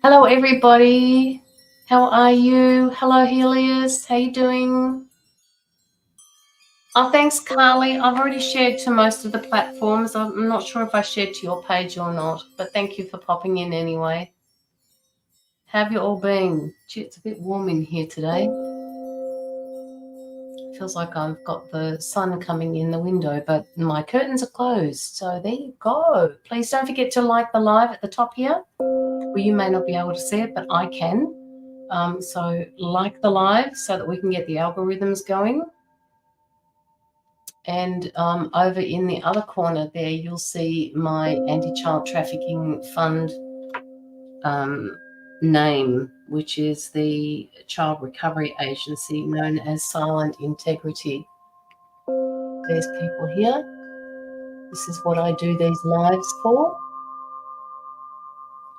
Hello, everybody. How are you? Hello, Helios. How you doing? Oh, thanks, Carly. I've already shared to most of the platforms. I'm not sure if I shared to your page or not, but thank you for popping in anyway. How have you all been? Gee, it's a bit warm in here today. Feels like I've got the sun coming in the window, but my curtains are closed. So there you go. Please don't forget to like the live at the top here. Well, you may not be able to see it, but I can. So like the live so that we can get the algorithms going. And over in the other corner there, you'll see my anti-child trafficking fund name, which is the Child Recovery Agency known as Silent Integrity. There's people here. This is what I do these lives for.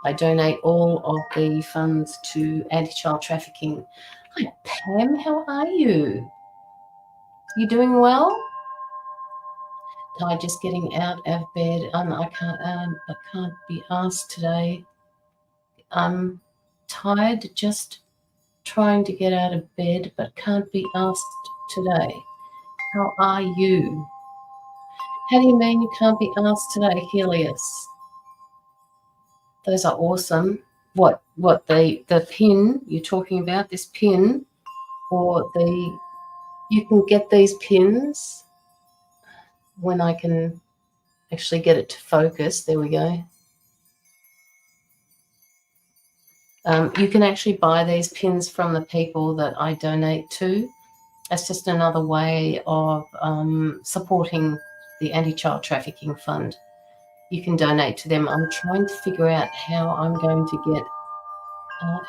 I donate all of the funds to anti-child trafficking. Hi, Pam, how are you? You doing well? Just getting out of bed. I can't be asked today. I'm tired, just trying to get out of bed, but can't be asked today. How are you? How do you mean you can't be asked today, Helios? Those are awesome. What the pin you're talking about? This pin, or you can get these pins when I can actually get it to focus. There we go. You can actually buy these pins from the people that I donate to. That's just another way of supporting the Anti-Child Trafficking Fund. You can donate to them. I'm trying to figure out how I'm going to get...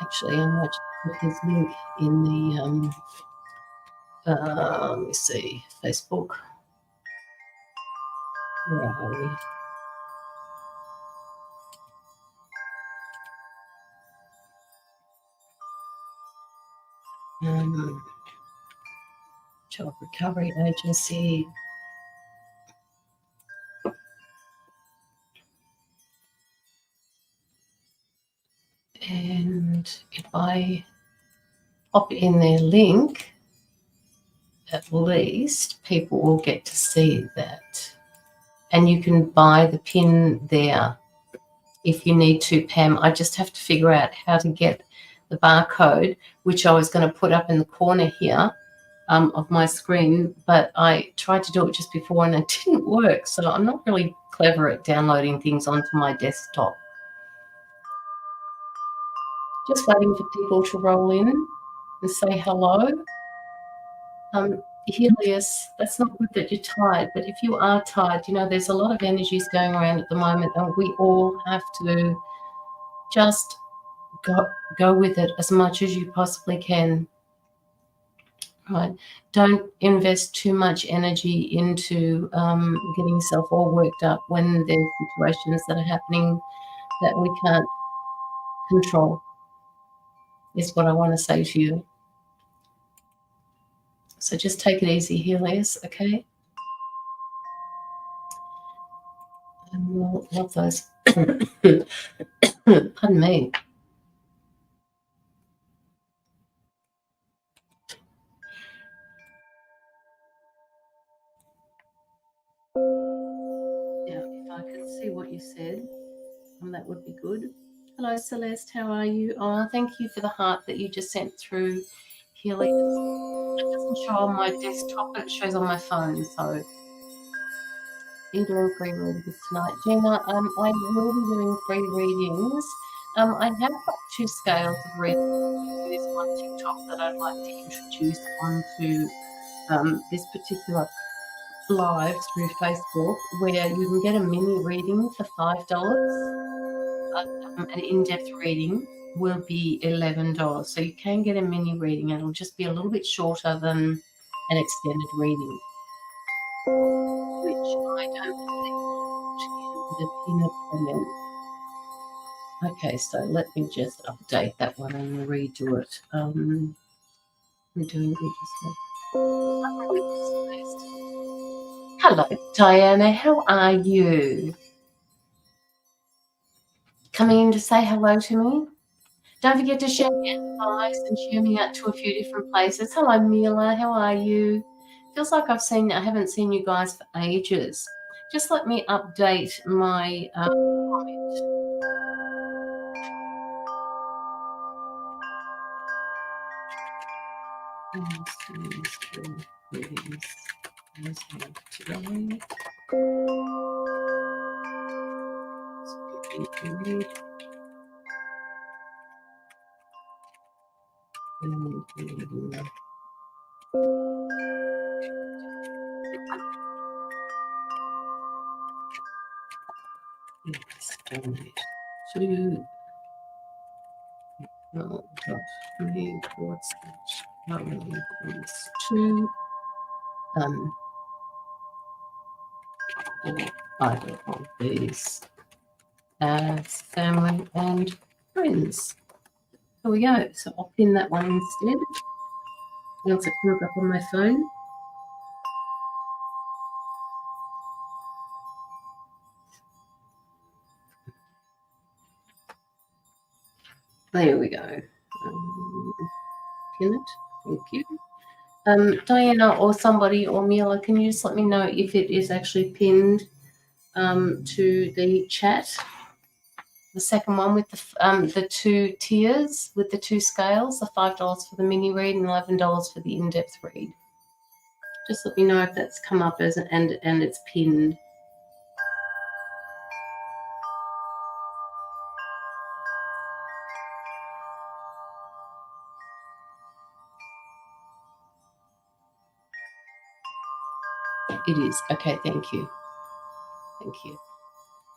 actually, I might put his link in the... let me see, Facebook. Where are we? Child Recovery Agency. And if I pop in their link, at least people will get to see that. And you can buy the pin there if you need to, Pam. I just have to figure out how to get the barcode, which I was going to put up in the corner here of my screen, but I tried to do it just before and it didn't work. So I'm not really clever at downloading things onto my desktop. Just waiting for people to roll in and say hello. Helios, that's not good that you're tired, but if you are tired, you know, there's a lot of energies going around at the moment, and we all have to just go with it as much as you possibly can. Right? Don't invest too much energy into getting yourself all worked up when there's situations that are happening that we can't control, is what I want to say to you. So just take it easy, Helios, okay? And we'll love those. Pardon me. Now, if I could see what you said, that would be good. Hello, Celeste. How are you? Oh, thank you for the heart that you just sent through, Healing. It doesn't show on my desktop, but it shows on my phone. So, are you doing free readings tonight, Gina? I will be doing free readings. I have got 2 scales of reading. There's one TikTok that I'd like to introduce onto this particular live through Facebook, where you can get a mini reading for $5. An in-depth reading will be $11. So you can get a mini reading. It'll just be a little bit shorter than an extended reading, which I don't believe in the pinned comment. Okay, so let me just update that one and redo it. We're doing Hello, Diana. How are you? Coming in to say hello to me? Don't forget to share me out and share me out to a few different places. Hello, Mila. How are you? Feels like I haven't seen you guys for ages. Just let me update my comment. Either of these as family and friends. There we go. So I'll pin that one instead. Once it comes up on my phone. There we go. Pin it. Thank you. Diana or somebody or Mila, can you just let me know if it is actually pinned to the chat? The second one with the 2 tiers with the 2 scales, the $5 for the mini read and $11 for the in-depth read. Just let me know if that's come up as and it's pinned. It is. Okay, thank you. Thank you.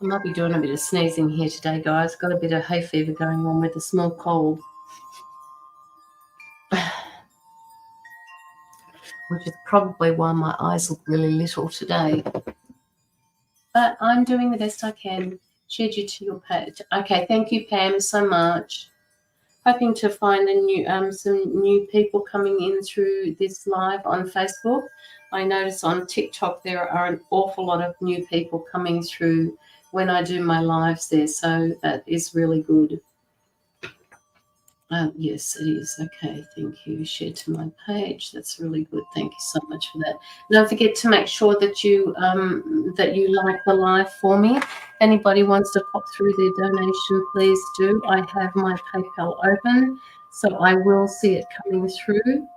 I might be doing a bit of sneezing here today, guys. Got a bit of hay fever going on with a small cold. Which is probably why my eyes look really little today. But I'm doing the best I can. Shared you to your page. Okay, thank you, Pam, so much. Hoping to find some new people coming in through this live on Facebook. I notice on TikTok there are an awful lot of new people coming through when I do my lives there, so that is really good. Yes, it is. Okay, thank you. Share to my page. That's really good. Thank you so much for that. Don't forget to make sure that you like the live for me. If anybody wants to pop through their donation, please do. I have my PayPal open, so I will see it coming through.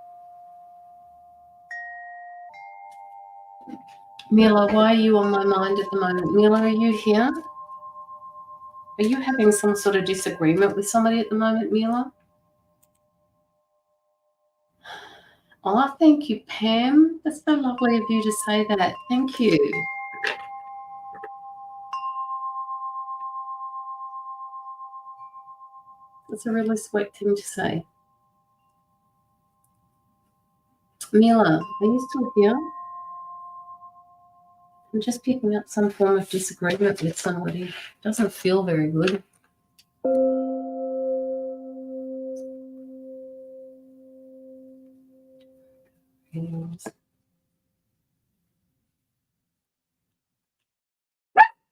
Mila, why are you on my mind at the moment? Mila, are you here? Are you having some sort of disagreement with somebody at the moment, Mila? Oh, thank you, Pam. That's so lovely of you to say that. Thank you. That's a really sweet thing to say. Mila, are you still here? I'm just picking up some form of disagreement with somebody. It doesn't feel very good.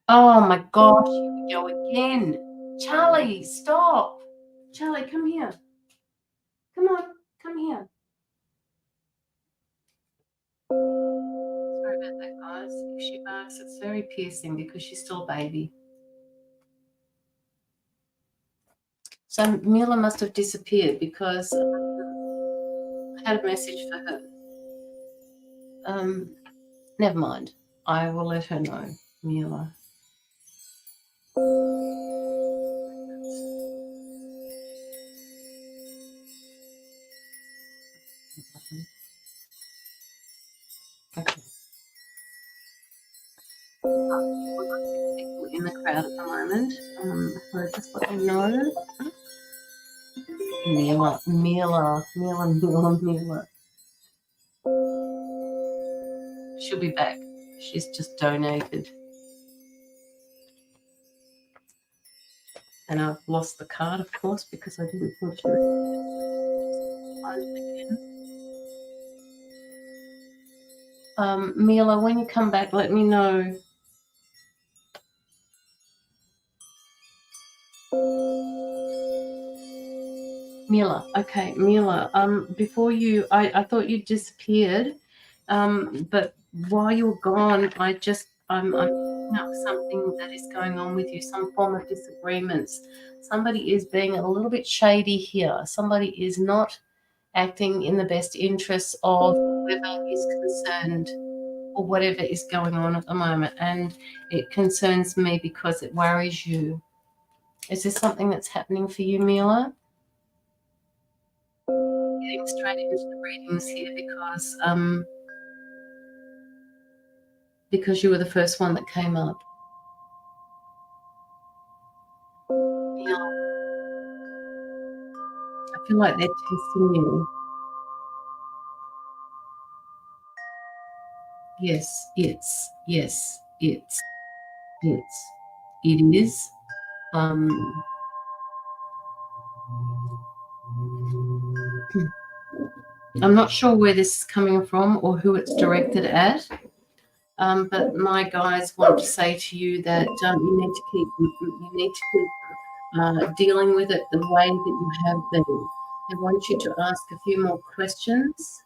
Oh my gosh, here we go again. Charlie, stop. Charlie, come here. Come on, come here. Sorry about that, guys. If she barks, it's very piercing because she's still a baby. So Mila must have disappeared because I had a message for her. Never mind. I will let her know, Mila. Okay. People in the crowd at the moment. So just let me know. Mila. She'll be back. She's just donated. And I've lost the card, of course, because I didn't think she would find it again. Mila, when you come back, let me know. Mila, okay, Mila. Before you, I thought you disappeared, but while you were gone, I'm picking up something that is going on with you, some form of disagreements. Somebody is being a little bit shady here. Somebody is not acting in the best interests of whoever is concerned or whatever is going on at the moment, and it concerns me because it worries you. Is this something that's happening for you, Mila? Getting straight into the readings here because you were the first one that came up. Yeah. I feel like they're testing you. Yes, it is. I'm not sure where this is coming from or who it's directed at. But my guys want to say to you that you need to keep dealing with it the way that you have been. They want you to ask a few more questions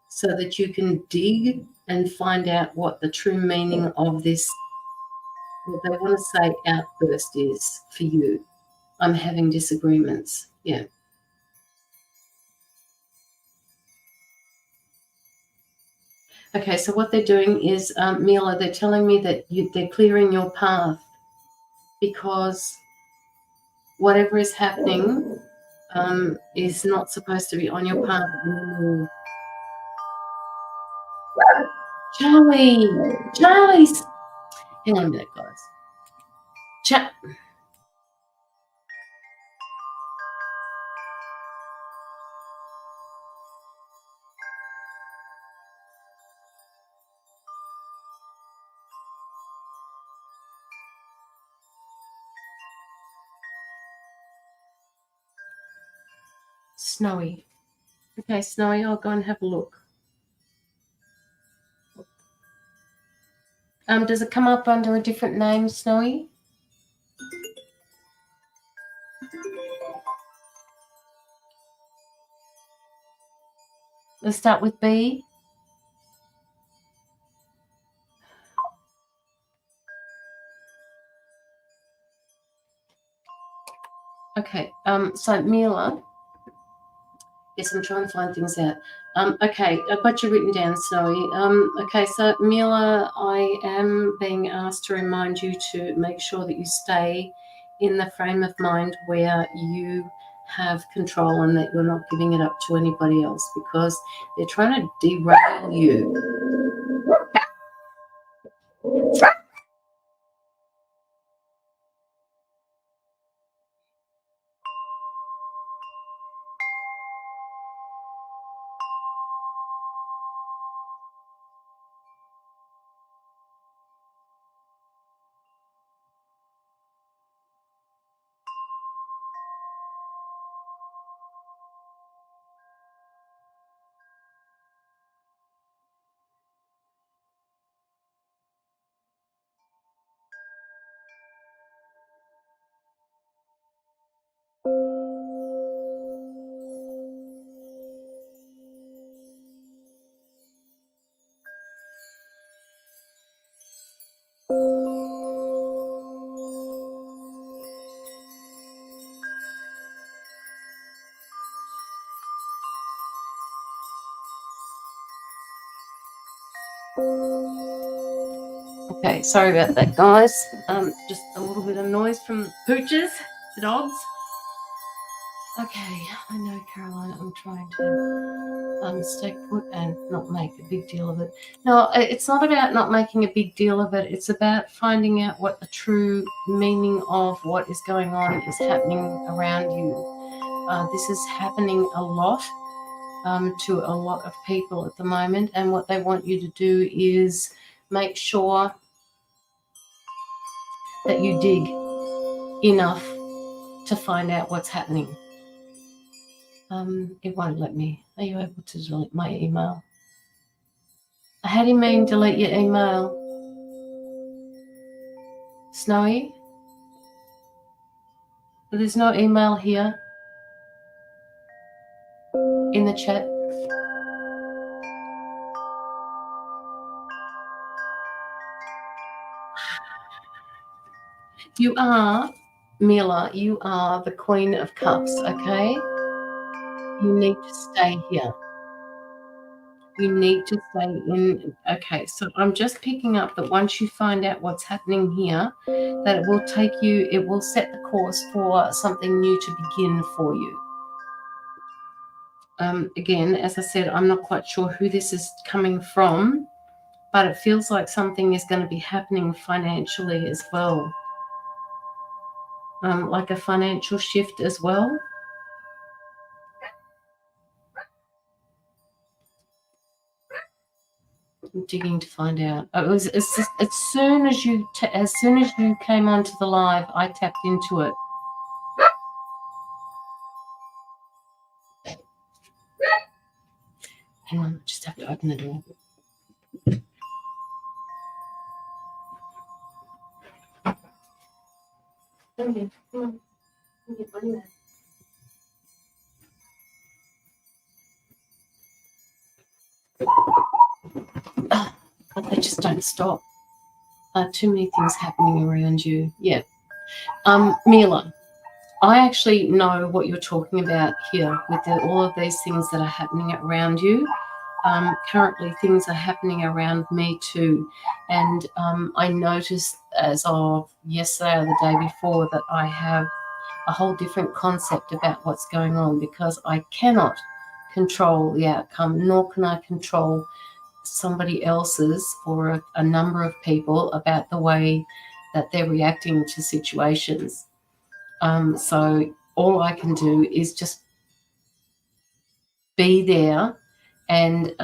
so that you can dig and find out what the true meaning of this, what they want to say, outburst is for you. I'm having disagreements. Yeah. Okay, so what they're doing is, Mila, they're telling me that they're clearing your path because whatever is happening is not supposed to be on your path anymore. Charlie's. Hang on a minute, guys. Snowy. Okay, Snowy, I'll go and have a look. Does it come up under a different name, Snowy? Let's start with B. Okay, so Mila, yes, I'm trying to find things out. Okay, I've got you written down, Snowy. Okay, so Mila, I am being asked to remind you to make sure that you stay in the frame of mind where you have control and that you're not giving it up to anybody else because they're trying to derail you. Okay, sorry about that, guys. Just a little bit of noise from Pooches, the dogs. Okay, I know, Caroline, I'm trying to stay put and not make a big deal of it. No, it's not about not making a big deal of it. It's about finding out what the true meaning of what is going on is happening around you. This is happening a lot to a lot of people at the moment, and what they want you to do is make sure that you dig enough to find out what's happening. It won't let me. Are you able to delete my email? How do you mean delete your email? Snowy? There's no email here in the chat. You are, Mila, you are the Queen of Cups, okay? You need to stay here. You need to stay in. Okay, so I'm just picking up that once you find out what's happening here, that it will take you, it will set the course for something new to begin for you. Again, as I said, I'm not quite sure who this is coming from, but it feels like something is going to be happening financially as well. Like a financial shift as well. I'm digging to find out. It was as soon as you came onto the live, I tapped into it. Hang on, I just have to open the door. Okay, come on. Get money there. But they just don't stop. Too many things happening around you. Yeah. Mila, I actually know what you're talking about here with all of these things that are happening around you. Currently, things are happening around me too. And I noticed as of yesterday or the day before that I have a whole different concept about what's going on, because I cannot control the outcome, nor can I control somebody else's or a number of people about the way that they're reacting to situations. So all I can do is just be there and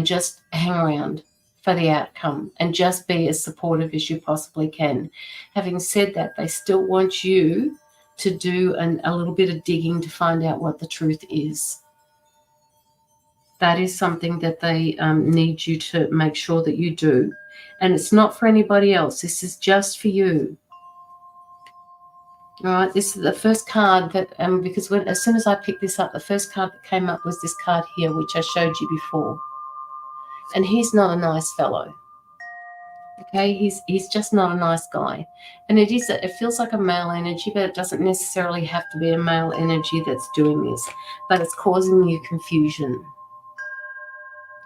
just hang around for the outcome and just be as supportive as you possibly can. Having said that, they still want you to do a little bit of digging to find out what the truth is. That is something that they need you to make sure that you do. And it's not for anybody else. This is just for you. All right, this is the first card that, because as soon as I picked this up, the first card that came up was this card here, which I showed you before. And he's not a nice fellow. Okay, he's just not a nice guy. And it feels like a male energy, but it doesn't necessarily have to be a male energy that's doing this. But it's causing you confusion.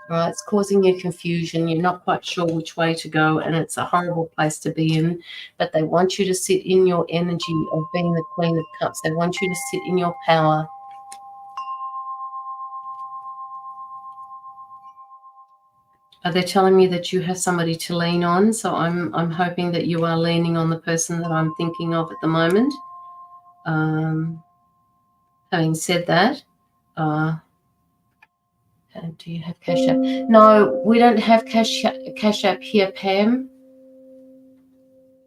Right, it's causing you confusion. You're not quite sure which way to go, and it's a horrible place to be in. But they want you to sit in your energy of being the Queen of Cups. They want you to sit in your power. They're telling me that you have somebody to lean on, so I'm hoping that you are leaning on the person that I'm thinking of at the moment. Having said that, do you have Cash App? No, we don't have Cash App here, Pam.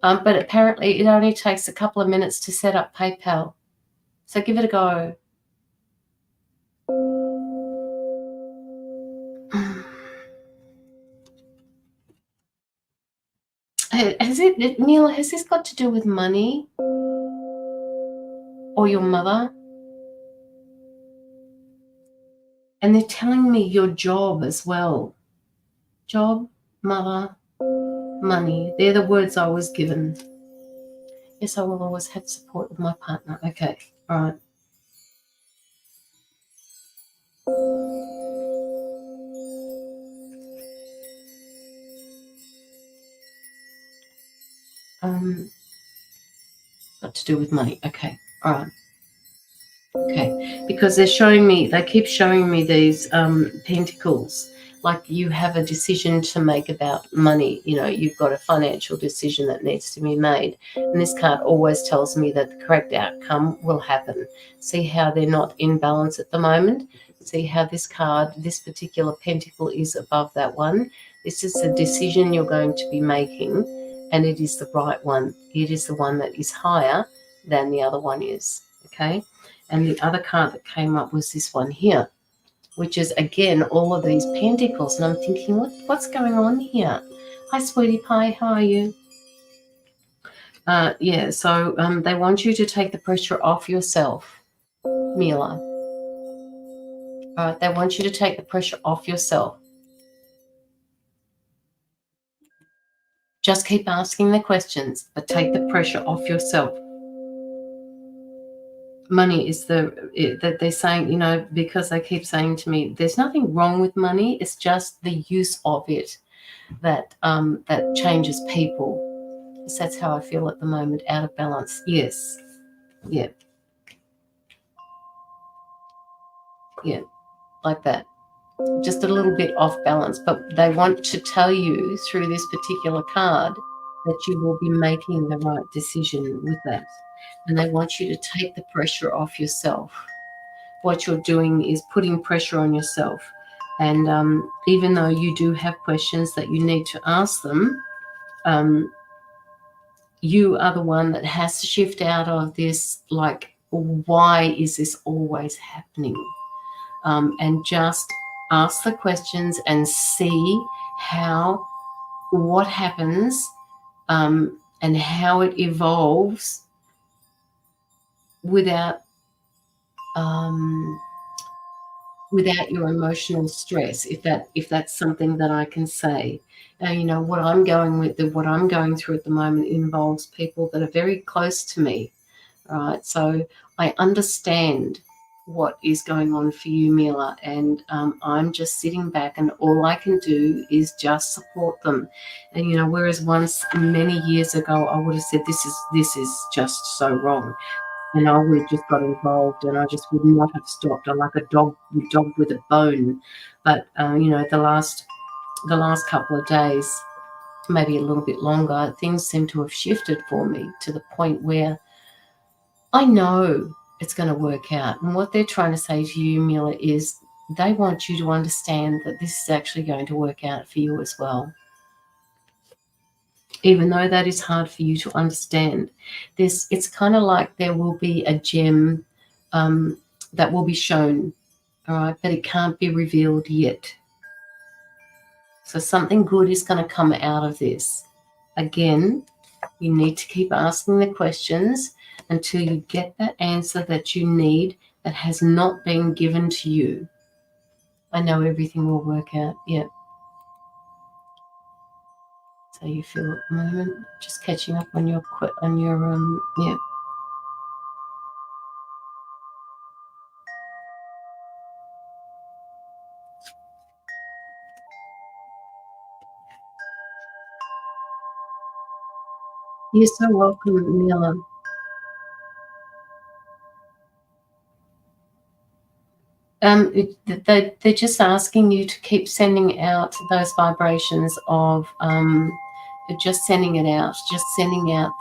But apparently it only takes a couple of minutes to set up PayPal. So give it a go. Mila, has this got to do with money? Or your mother? And they're telling me your job as well. Job, mother, money. They're the words I was given. Yes, I will always have support of my partner. Okay, all right. do with money. Okay, all right. Okay, because they keep showing me these pentacles, like you have a decision to make about money. You know, you've got a financial decision that needs to be made. And this card always tells me that the correct outcome will happen. See how they're not in balance at the moment? See how this card, this particular pentacle is above that one? This is the decision you're going to be making, and it is the right one. It is the one that is higher than the other one is, okay? And the other card that came up was this one here, which is, again, all of these pentacles. And I'm thinking, what's going on here? Hi, sweetie pie. How are you? Yeah, so they want you to take the pressure off yourself, Mila. All right, they want you to take the pressure off yourself. Just keep asking the questions, but take the pressure off yourself. Money is that they're saying, you know, because they keep saying to me, there's nothing wrong with money. It's just the use of it that that changes people. So that's how I feel at the moment, out of balance. Yes. Yeah. Yeah. Like that. Just a little bit off balance. But they want to tell you through this particular card that you will be making the right decision with that. And they want you to take the pressure off yourself. What you're doing is putting pressure on yourself. And even though you do have questions that you need to ask them, you are the one that has to shift out of this, like, why is this always happening? And just ask the questions and see what happens and how it evolves without your emotional stress, if that's something that I can say. You know, what I'm going through at the moment involves people that are very close to me, right? So I understand what is going on for you, Mila, and I'm just sitting back, and all I can do is just support them. And you know, whereas once many years ago I would have said this is just so wrong, and I would have just got involved, and I just would not have stopped. I'm like a dog with a bone. But you know, the last couple of days, maybe a little bit longer, things seem to have shifted for me to the point where I know it's going to work out. And what they're trying to say to you, Mila, is they want you to understand that this is actually going to work out for you as well. Even though that is hard for you to understand, it's kind of like there will be a gem that will be shown, all right, but it can't be revealed yet. So something good is going to come out of this. Again, you need to keep asking the questions until you get that answer that you need that has not been given to you. I know everything will work out. Yeah. So you feel at the moment, just catching up on your yeah. You're so welcome, Mila. They're just asking you to keep sending out those vibrations of just sending out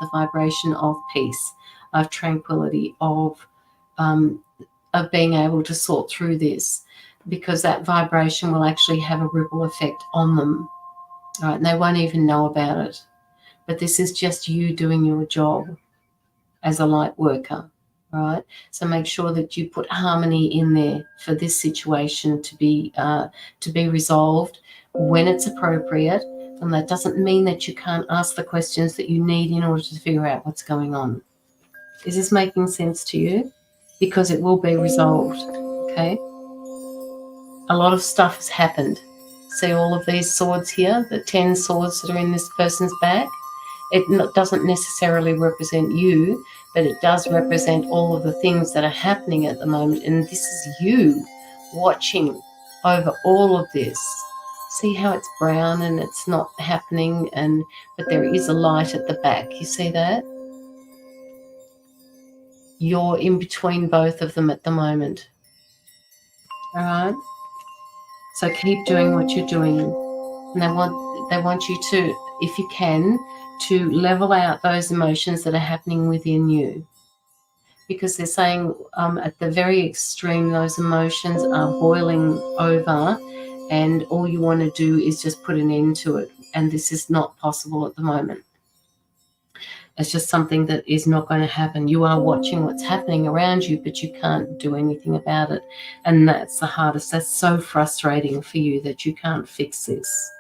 the vibration of peace, of tranquility, of being able to sort through this, because that vibration will actually have a ripple effect on them, right? And they won't even know about it. But this is just you doing your job as a light worker, right? So make sure that you put harmony in there for this situation to be resolved when it's appropriate. And that doesn't mean that you can't ask the questions that you need in order to figure out what's going on. Is this making sense to you? Because it will be resolved, okay? A lot of stuff has happened. See all of these swords here, the 10 swords that are in this person's back? It doesn't necessarily represent you, but it does represent all of the things that are happening at the moment. And this is you watching over all of this. See how it's brown and it's not happening, but there is a light at the back. You see that? you're in between both of them at the moment. All right? So keep doing what you're doing. And they want you to, if you can, to level out those emotions that are happening within you. Because they're saying at the very extreme, those emotions are boiling over, and all you want to do is just put an end to it. And this is not possible at the moment. It's just something that is not going to happen. You are watching what's happening around you, but you can't do anything about it. And that's the hardest. That's so frustrating for you that you can't fix this.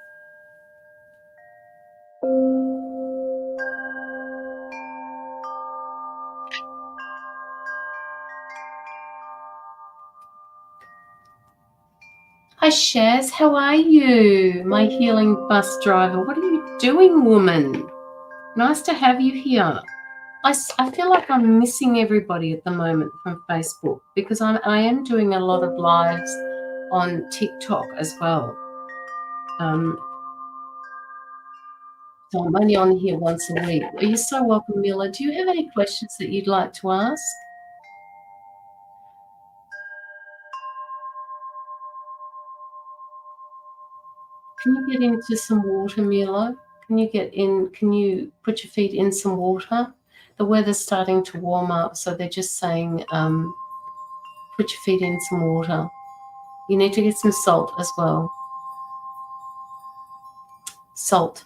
Hi, Shaz. How are you? My healing bus driver. What are you doing, woman? Nice to have you here. I feel like I'm missing everybody at the moment from Facebook because I am doing a lot of lives on TikTok as well. So I'm only on here once a week. You're so welcome, Mila. Do you have any questions that you'd like to ask? Can you get into some water, Mila? Can you put your feet in some water? The weather's starting to warm up, so they're just saying put your feet in some water. You need to get some salt as well. Salt.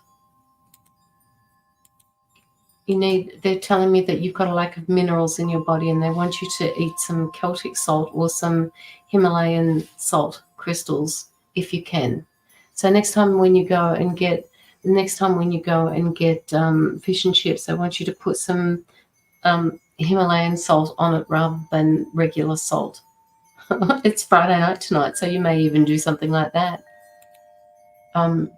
They're telling me that you've got a lack of minerals in your body, and they want you to eat some Celtic salt or some Himalayan salt crystals if you can. So next time when you go and get fish and chips, I want you to put some Himalayan salt on it rather than regular salt. It's Friday night tonight, so you may even do something like that. And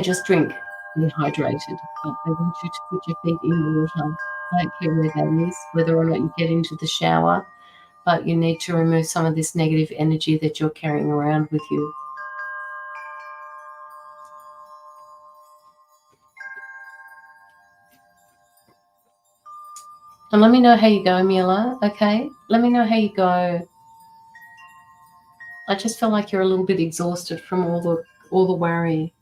just drink. Be hydrated. But they want you to put your feet in water. I don't care where that is, whether or not you get into the shower, but you need to remove some of this negative energy that you're carrying around with you. And let me know how you go, Mila, okay? Let me know how you go. I just feel like you're a little bit exhausted from all the worry.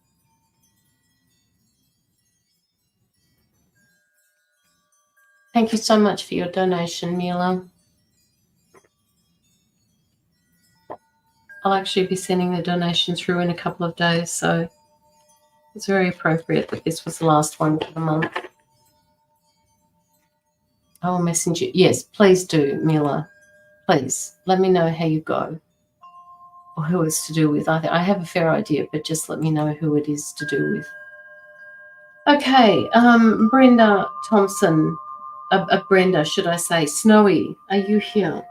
Thank you so much for your donation, Mila. I'll actually be sending the donation through in a couple of days, so it's very appropriate that this was the last one for the month. I will message you. Yes, please do, Mila. Please let me know how you go or who it's to do with. I have a fair idea, but just let me know who it is to do with. Okay, Brenda Thompson, Brenda, should I say, Snowy, are you here?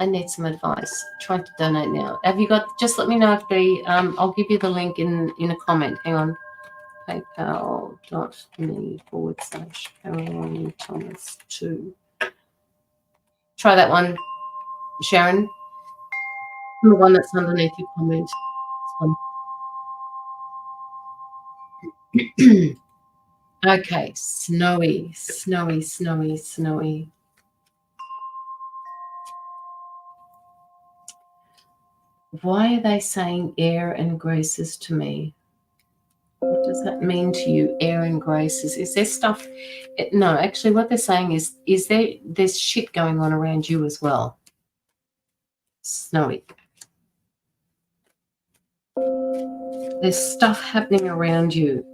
I need some advice. Trying to donate now. Have you got? Just let me know if I'll give you the link in a comment. Hang on. PayPal.me/Caroline Thomas 2. Try that one, Sharon. The one that's underneath your comment. Okay, snowy. Why are they saying air and graces to me? What does that mean to you, air and graces? Is there stuff? No, actually what they're saying is there's shit going on around you as well. Snowy. There's stuff happening around you.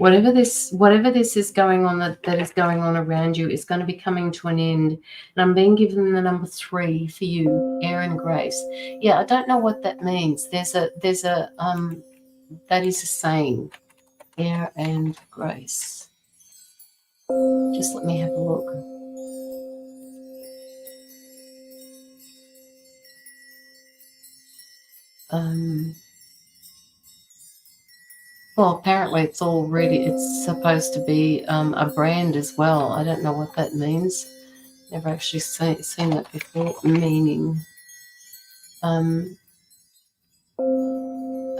Whatever this is going on that is going on around you is going to be coming to an end. And I'm being given the number 3 for you, air and grace. Yeah, I don't know what that means. That is a saying, air and grace. Just let me have a look. Well, apparently it's supposed to be a brand as well. I don't know what that means. Never actually seen that before. Meaning.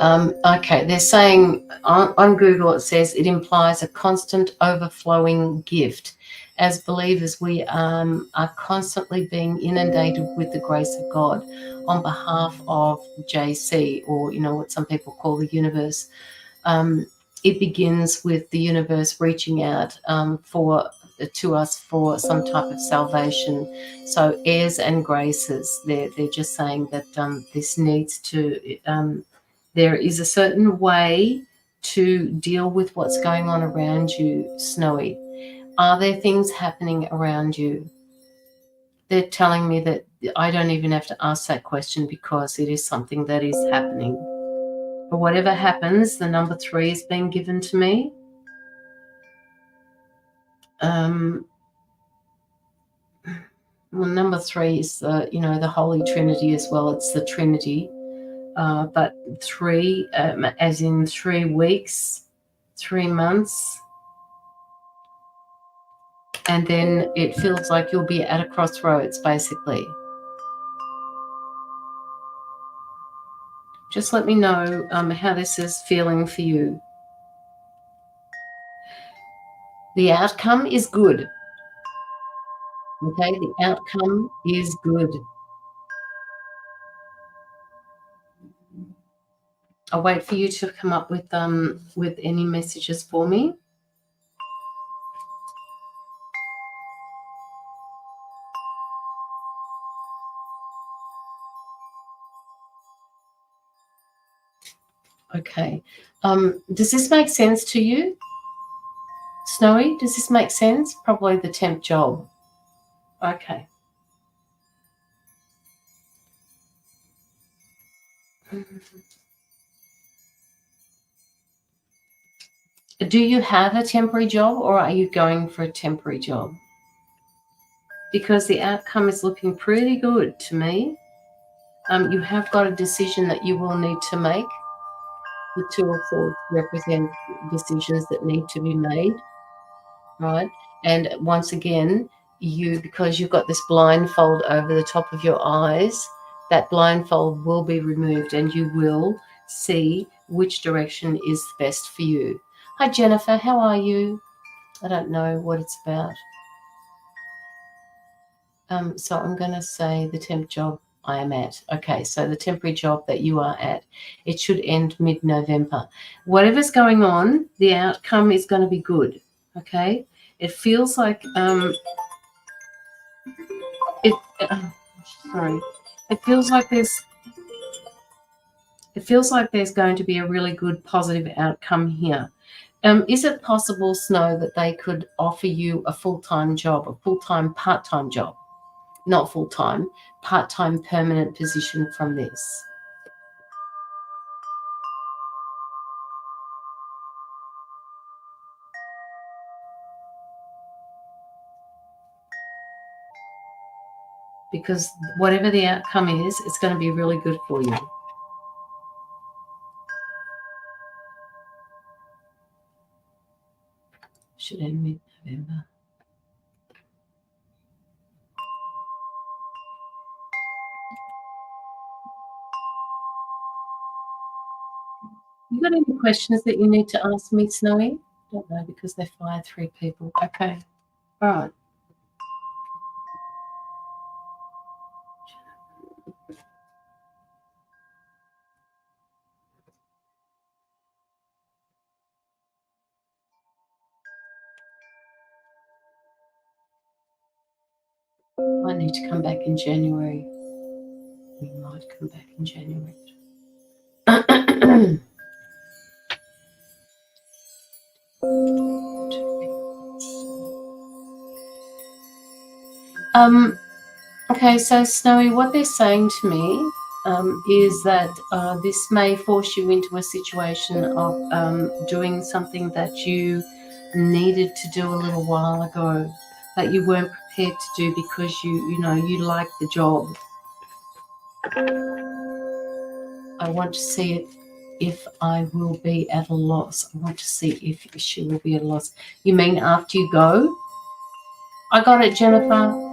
Okay, they're saying on Google, it says it implies a constant overflowing gift. As believers, we are constantly being inundated with the grace of God on behalf of JC, or what some people call the universe. It begins with the universe reaching out to us for some type of salvation. So airs and graces, they're just saying that this needs to. There is a certain way to deal with what's going on around you, Snowy. Are there things happening around you? They're telling me that I don't even have to ask that question because it is something that is happening. But whatever happens, the number 3 is being given to me. Well, number 3 is the Holy Trinity as well. It's the Trinity. But 3, as in 3 weeks, 3 months, and then it feels like you'll be at a crossroads, basically. Just let me know how this is feeling for you. The outcome is good. Okay, the outcome is good. I'll wait for you to come up with any messages for me. Okay. Does this make sense to you, Snowy? Does this make sense? Probably the temp job. Okay. Do you have a temporary job, or are you going for a temporary job? Because the outcome is looking pretty good to me. You have got a decision that you will need to make. The 2 of Swords represent decisions that need to be made, right? And once again, because you've got this blindfold over the top of your eyes, that blindfold will be removed and you will see which direction is best for you. Hi, Jennifer. How are you? I don't know what it's about. So I'm going to say the temp job I am at. Okay, so the temporary job that you are at, it should end mid-November. Whatever's going on, the outcome is going to be good. Okay, it feels like it feels like there's going to be a really good positive outcome here. Is it possible, Snow, that they could offer you a full-time job, a full-time part-time job? Not full-time, part-time permanent position from this? Because whatever the outcome is, it's going to be really good for you. Should end mid-November. You got any questions that you need to ask me, Snowy? Don't know, because they fired 3 people. Okay. All right. I need to come back in January. We might come back in January. Okay, so Snowy, what they're saying to me is that this may force you into a situation of doing something that you needed to do a little while ago, that you weren't prepared to do because you like the job. I want to see it if I will be at a loss. I want to see if she will be at a loss. You mean after you go? I got it, Jennifer.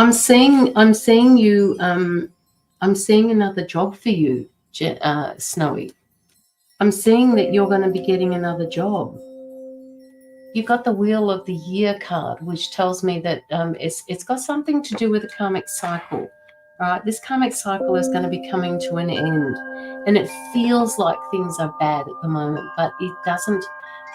I'm seeing you. I'm seeing another job for you, Snowy. I'm seeing that you're going to be getting another job. You've got the Wheel of the Year card, which tells me that it's got something to do with the karmic cycle. Right? This karmic cycle is going to be coming to an end, and it feels like things are bad at the moment, but it doesn't.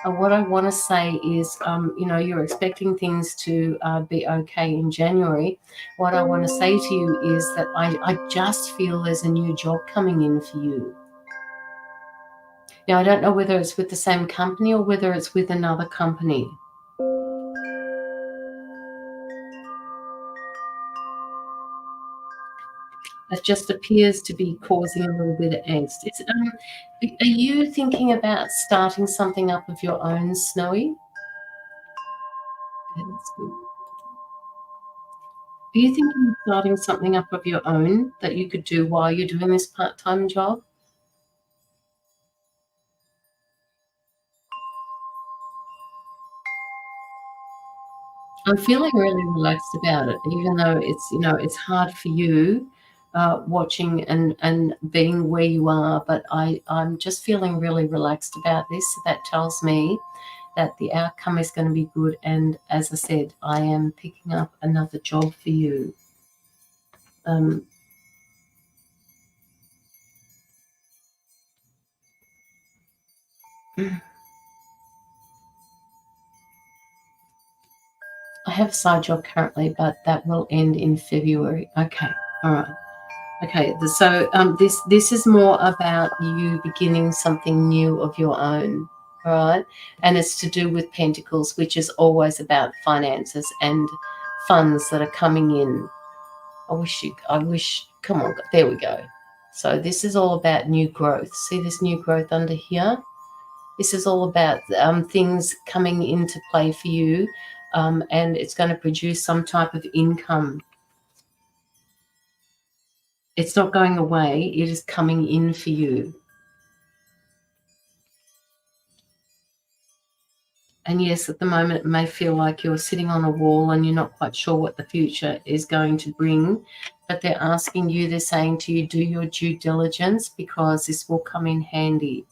What I want to say is, you're expecting things to be okay in January. What I want to say to you is that I just feel there's a new job coming in for you. Now, I don't know whether it's with the same company or whether it's with another company. It just appears to be causing a little bit of angst. Are you thinking about starting something up of your own, Snowy? That's good. Are you thinking of starting something up of your own that you could do while you're doing this part-time job? I'm feeling really relaxed about it, even though it's hard for you watching and being where you are, but I'm just feeling really relaxed about this. So that tells me that the outcome is going to be good. And as I said, I am picking up another job for you. I have a side job currently, but that will end in February. Okay, all right. Okay, so this is more about you beginning something new of your own, all right? And it's to do with Pentacles, which is always about finances and funds that are coming in. Come on, there we go. So this is all about new growth. See this new growth under here? This is all about things coming into play for you, and it's going to produce some type of income. It's not going away. It is coming in for you. And yes, at the moment, it may feel like you're sitting on a wall and you're not quite sure what the future is going to bring. But they're asking you, they're saying to you, do your due diligence because this will come in handy.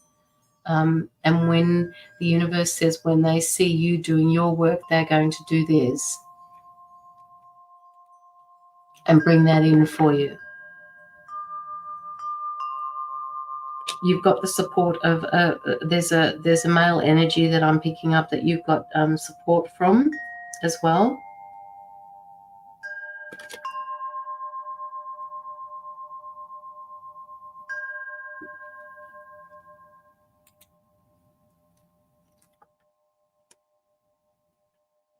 And when the universe says when they see you doing your work, they're going to do theirs and bring that in for you. You've got the support of there's a male energy that I'm picking up that you've got support from as well.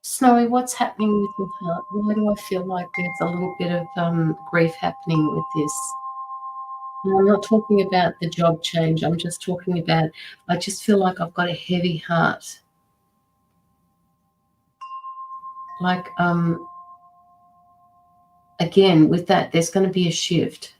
Snowy, what's happening with your heart? Why do I feel like there's a little bit of grief happening with this? And I'm not talking about the job change. I'm just talking about, I just feel like I've got a heavy heart. Like, again, with that, there's going to be a shift.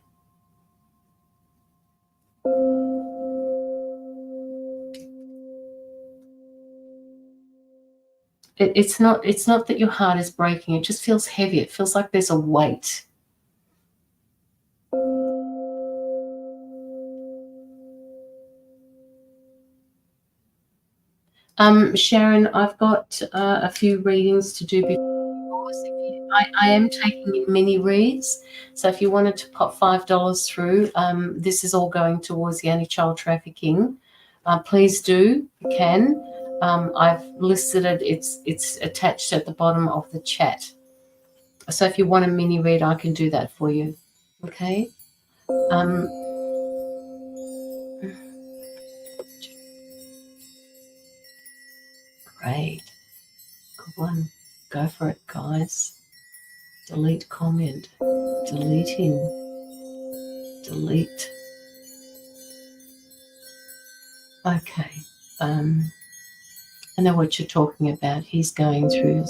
It's not that your heart is breaking. It just feels heavy. It feels like there's a weight. Sharon, I've got a few readings to do before. I am taking in mini reads, so if you wanted to pop $5 through, this is all going towards the anti-child trafficking. Please do, you can. I've listed it. It's attached at the bottom of the chat. So if you want a mini read, I can do that for you. Okay. Great. Good one. Go for it, guys. Delete comment. Deleting. Delete. Okay. I know what you're talking about. He's going through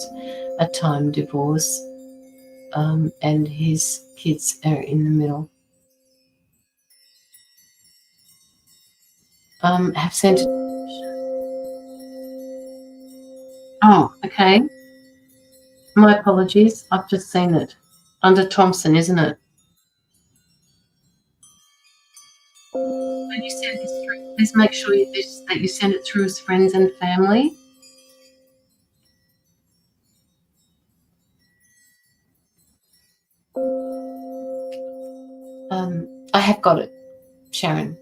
a time divorce, and his kids are in the middle. Have sent it. Oh, okay. My apologies. I've just seen it. Under Thompson, isn't it? When you send this through, please make sure that you send it through as friends and family. I have got it, Sharon.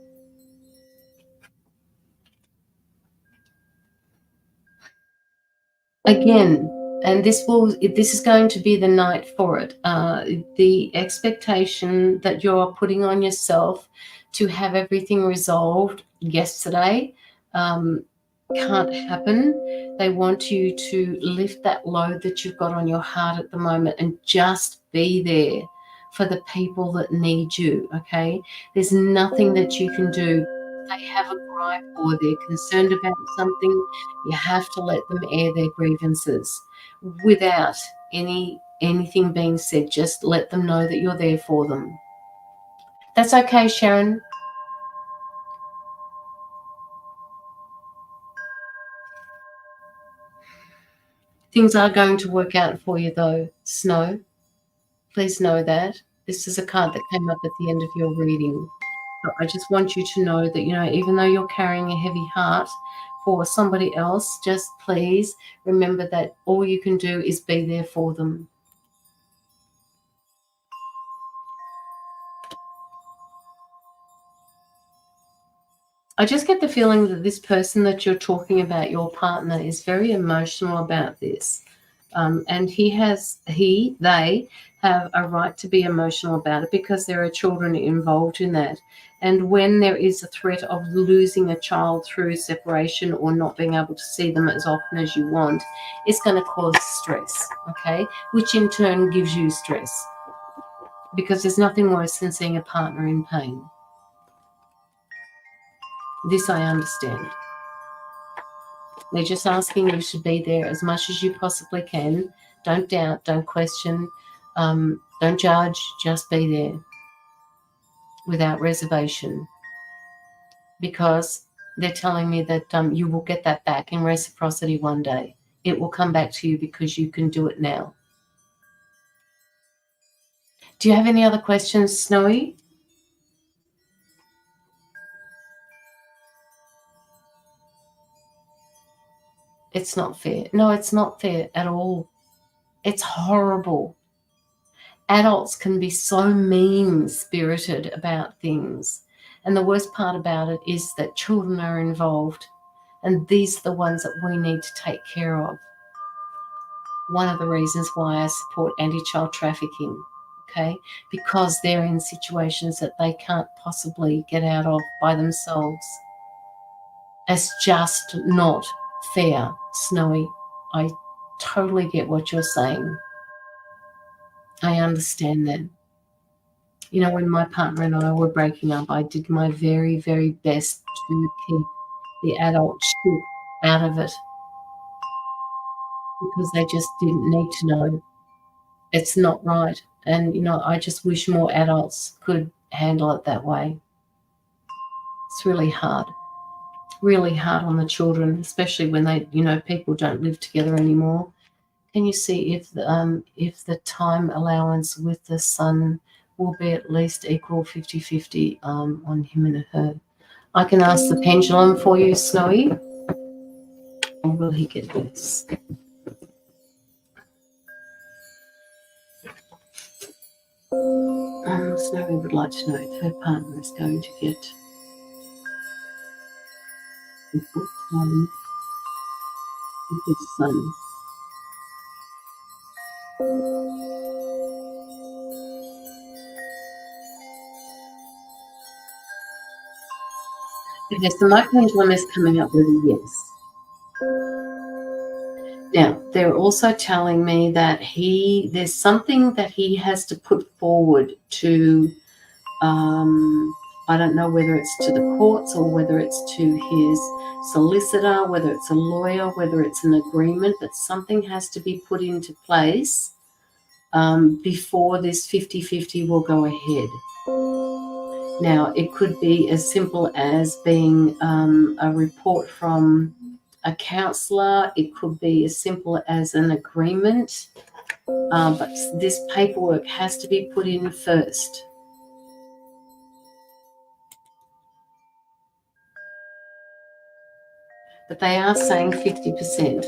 Again, and this is going to be the night for it. The expectation that you're putting on yourself to have everything resolved yesterday can't happen. They want you to lift that load that you've got on your heart at the moment and just be there for the people that need you, okay? There's nothing that you can do. They have a gripe or they're concerned about something, you have to let them air their grievances without anything being said. Just let them know that you're there for them. That's okay, Sharon. Things are going to work out for you, though, Snow. Please know that. This is a card that came up at the end of your reading. So I just want you to know that, even though you're carrying a heavy heart for somebody else, just please remember that all you can do is be there for them. I just get the feeling that this person that you're talking about, your partner, is very emotional about this. And they have a right to be emotional about it because there are children involved in that. And when there is a threat of losing a child through separation or not being able to see them as often as you want, it's going to cause stress, okay? Which in turn gives you stress because there's nothing worse than seeing a partner in pain. This I understand. They're just asking you to be there as much as you possibly can. Don't doubt, don't question, don't judge, just be there without reservation. Because they're telling me that you will get that back in reciprocity one day. It will come back to you because you can do it now. Do you have any other questions, Snowy? It's not fair. No, it's not fair at all. It's horrible. Adults can be so mean-spirited about things. And the worst part about it is that children are involved. And these are the ones that we need to take care of. One of the reasons why I support anti-child trafficking, okay? Because they're in situations that they can't possibly get out of by themselves. It's just not fair, Snowy. I totally get what you're saying. I understand that. When my partner and I were breaking up, I did my very, very best to keep the adult shit out of it because they just didn't need to know. It's not right. And, I just wish more adults could handle it that way. It's really hard on the children, especially when they, people don't live together anymore. Can you see if the time allowance with the son will be at least equal 50-50 on him and her? I can ask the pendulum for you, Snowy. Or will he get this? Snowy would like to know if her partner is going to get equal time with his son. Okay, so my pendulum is coming up with a yes. Now, they're also telling me that there's something that he has to put forward to, I don't know whether it's to the courts or whether it's to his solicitor, whether it's a lawyer, whether it's an agreement, but something has to be put into place before this 50-50 will go ahead. Now, it could be as simple as being a report from a counsellor. It could be as simple as an agreement. But this paperwork has to be put in first. But they are saying 50%.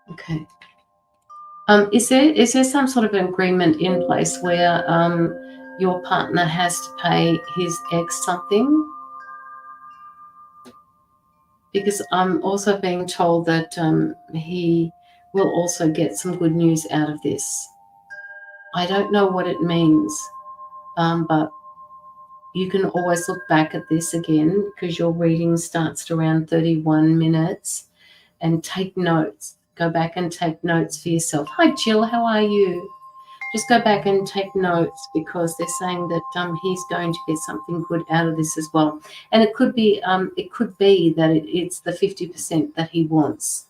Okay. Is there some sort of agreement in place where your partner has to pay his ex something? Because I'm also being told that he will also get some good news out of this. I don't know what it means, but you can always look back at this again, because your reading starts at around 31 minutes, and take notes. Go back and take notes for yourself. Hi, Jill. How are you? Just go back and take notes, because they're saying that he's going to get something good out of this as well. And it could be that it's the 50% that he wants.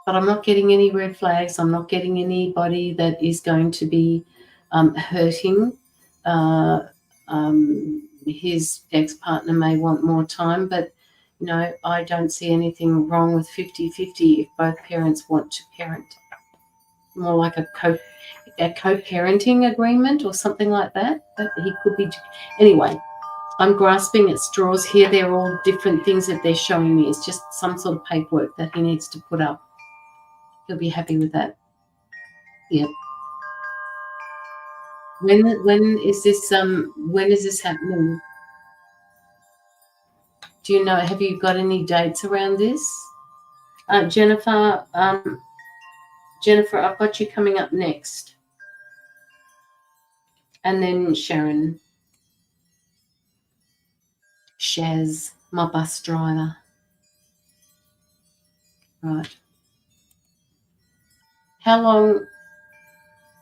But I'm not getting any red flags. I'm not getting anybody that is going to be hurting. His ex-partner may want more time, but I don't see anything wrong with 50-50 if both parents want to parent. More like a co-parenting agreement or something like that. But he could be. Anyway, I'm grasping at straws here. They're all different things that they're showing me. It's just some sort of paperwork that he needs to put up. He'll be happy with that. Yep. When is this happening? Do you know? Have you got any dates around this? Jennifer, I've got you coming up next. And then Sharon. Shaz, my bus driver. Right. How long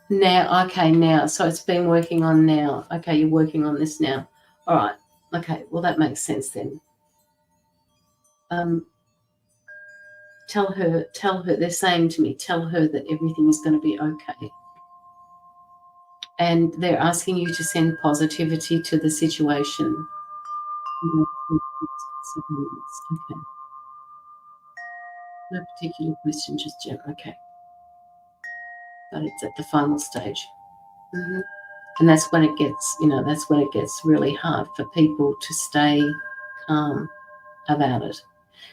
now? Okay, now. So it's been working on now. Okay, you're working on this now. All right. Okay, well, that makes sense then. Tell her, they're saying to me, tell her that everything is going to be okay. And they're asking you to send positivity to the situation. Okay. No particular question, just general. Okay. But it's at the final stage. Mm-hmm. And that's when it gets really hard for people to stay calm about it.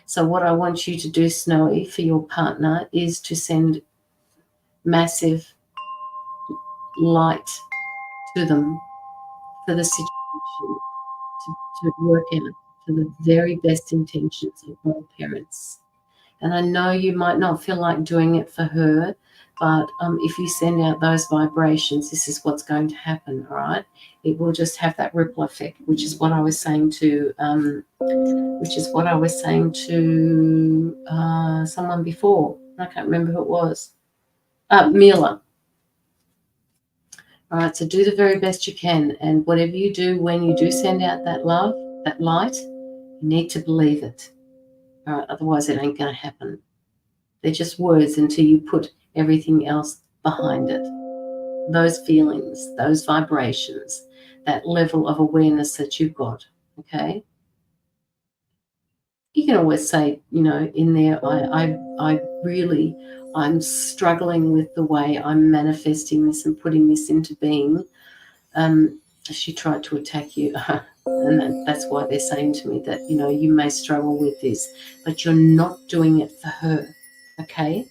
So what I want you to do, Snowy, for your partner is to send massive light to them for the situation, to work out for the very best intentions of both parents. And I know you might not feel like doing it for her, but if you send out those vibrations, this is what's going to happen, all right? It will just have that ripple effect, which is what I was saying to someone before. I can't remember who it was. Mila. All right, so do the very best you can, and whatever you do, when you do send out that love, that light, you need to believe it. All right, otherwise it ain't going to happen. They're just words until you put everything else behind it. Those feelings, those vibrations, that level of awareness that you've got, okay? You can always say, in there, I'm struggling with the way I'm manifesting this and putting this into being. She tried to attack you. And that's why they're saying to me that, you may struggle with this, but you're not doing it for her, okay?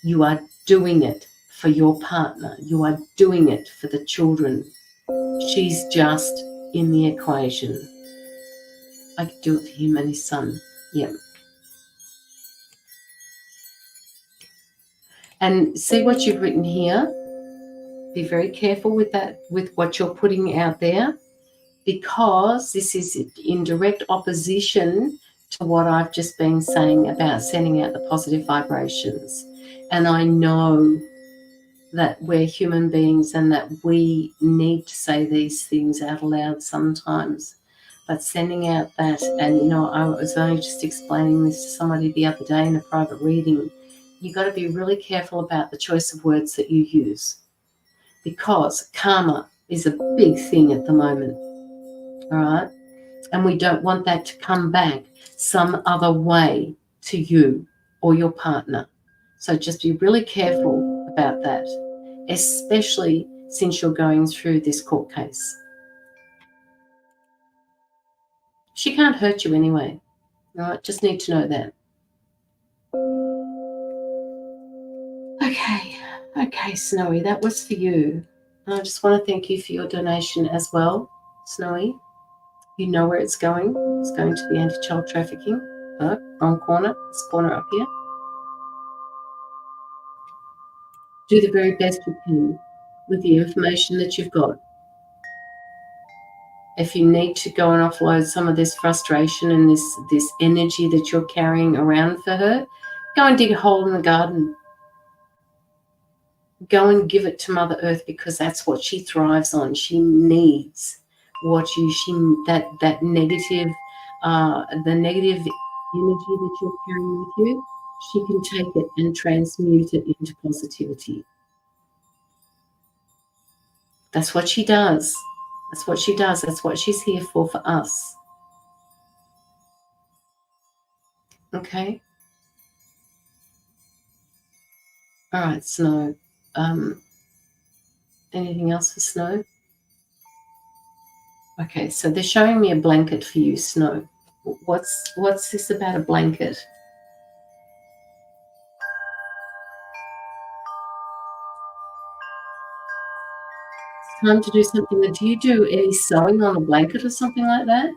You are doing it for your partner. You are doing it for the children. She's just in the equation. I could do it for him and his son. Yeah. And see what you've written here. Be very careful with that, with what you're putting out there, because this is in direct opposition to what I've just been saying about sending out the positive vibrations. And I know that we're human beings and that we need to say these things out loud sometimes. but sending out that, and you know, I was only just explaining this to somebody the other day in a private reading. You got to be really careful about the choice of words that you use, because karma is a big thing at the moment. All right, and we don't want that to come back some other way to you or your partner. So just be really careful about that, especially since you're going through this court case. She can't hurt you anyway. All right, just need to know that. Okay, Snowy, that was for you. And I just want to thank you for your donation as well, Snowy. You know where it's going. It's going to the anti-child trafficking. Oh, wrong corner. This corner up here. Do the very best you can with the information that you've got. If you need to go and offload some of this frustration and this energy that you're carrying around for her, go and dig a hole in the garden. Go and give it to Mother Earth, because that's what she thrives on. She needs that negative, the negative energy that you're carrying with you. She can take it and transmute it into positivity. That's what she does. That's what she does. That's what she's here for us. Okay. All right, Snow. Anything else for Snow? Okay, so they're showing me a blanket for you, Snow. What's this about a blanket? It's time to do something. Do you do any sewing on a blanket or something like that?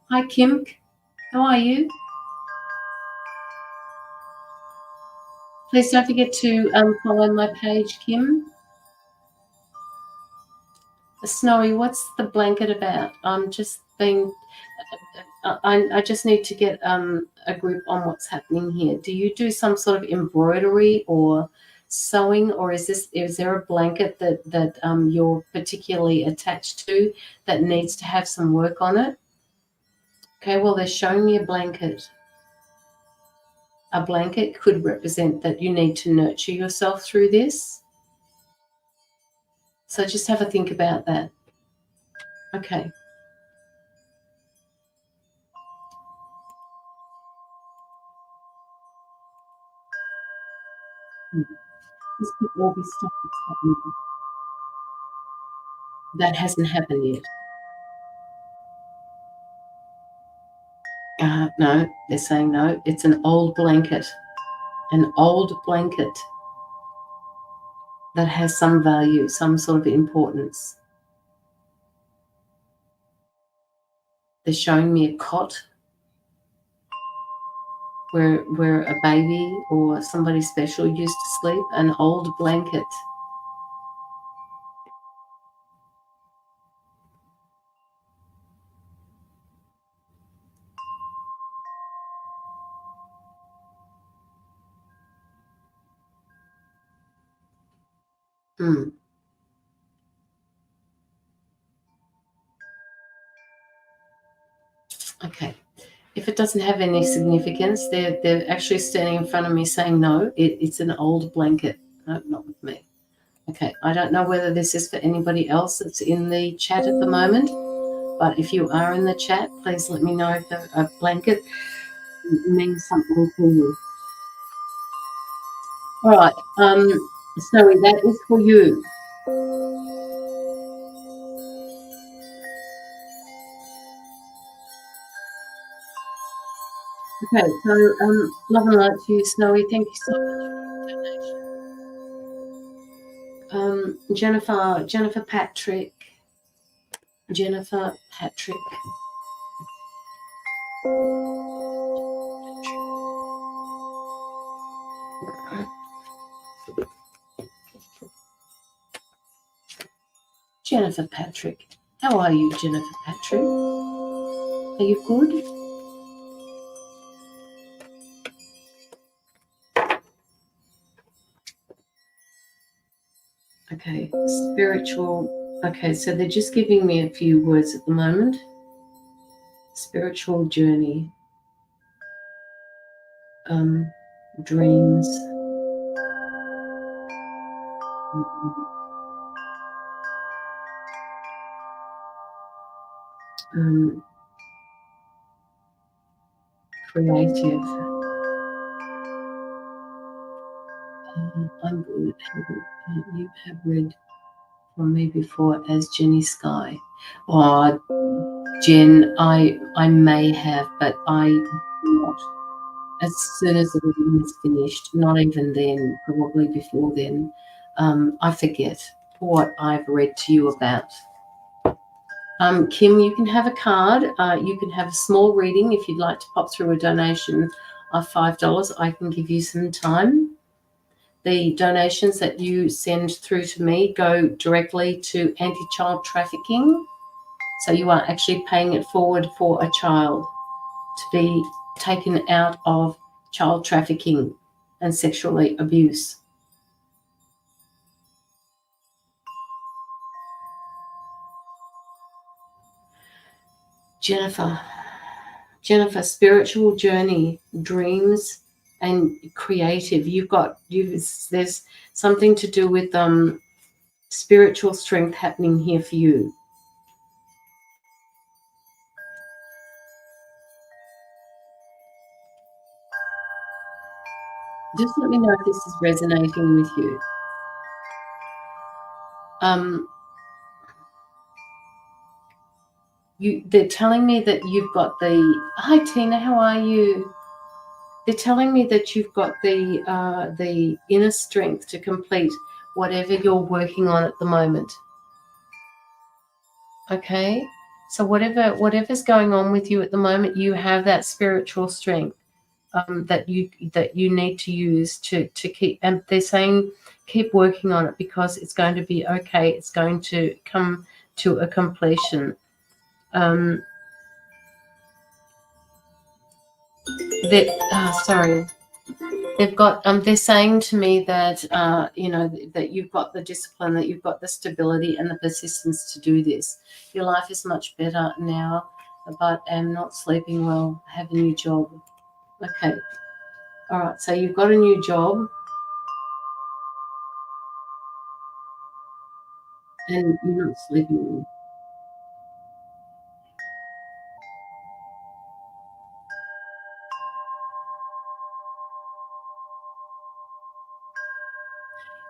Hi, Kim. How are you? Please don't forget to follow my page, Kim. Snowy, what's the blanket about? I'm just being. I just need to get a grip on what's happening here. Do you do some sort of embroidery or sewing, or is there a blanket that you're particularly attached to that needs to have some work on it? Okay, well, they're showing me a blanket. A blanket could represent that you need to nurture yourself through this. So just have a think about that. Okay. This could all be stuff that's happening. That hasn't happened yet. No, they're saying no. It's an old blanket. An old blanket that has some value, some sort of importance. They're showing me a cot where a baby or somebody special used to sleep, an old blanket. Okay. If it doesn't have any significance, they're actually standing in front of me saying, no, it's an old blanket. No, not with me. Okay, I don't know whether this is for anybody else that's in the chat at the moment, but if you are in the chat, please let me know if a blanket means something to you. All right, Snowy, that is for you. Okay, so love and light to you, Snowy. Thank you so much for your donation. Jennifer Patrick. Jennifer Patrick. How are you, Jennifer Patrick? Are you good? Okay, spiritual. Okay, so they're just giving me a few words at the moment. spiritual journey, dreams, creative. I'm good. You have read from me before as Jenny Sky. Oh, Jen, I may have, but I not. As soon as the reading is finished, not even then, probably before then, I forget what I've read to you about. Kim, you can have a card. You can have a small reading if you'd like to pop through a donation of $5. I can give you some time. The donations that you send through to me go directly to anti-child trafficking. So you are actually paying it forward for a child to be taken out of child trafficking and sexual abuse. Jennifer, spiritual journey, dreams, and creative. There's something to do with spiritual strength happening here for you. Just let me know if this is resonating with you. They're telling me that you've got the. Hi Tina, how are you? They're telling me that you've got the inner strength to complete whatever you're working on at the moment. Okay, so whatever's going on with you at the moment, you have that spiritual strength that you need to use to keep. And they're saying keep working on it because it's going to be okay. It's going to come to a completion. Sorry. They've got. They're saying to me that that you've got the discipline, that you've got the stability and the persistence to do this. Your life is much better now, but am not sleeping well. Have a new job. Okay. All right. So you've got a new job, and you're not sleeping well.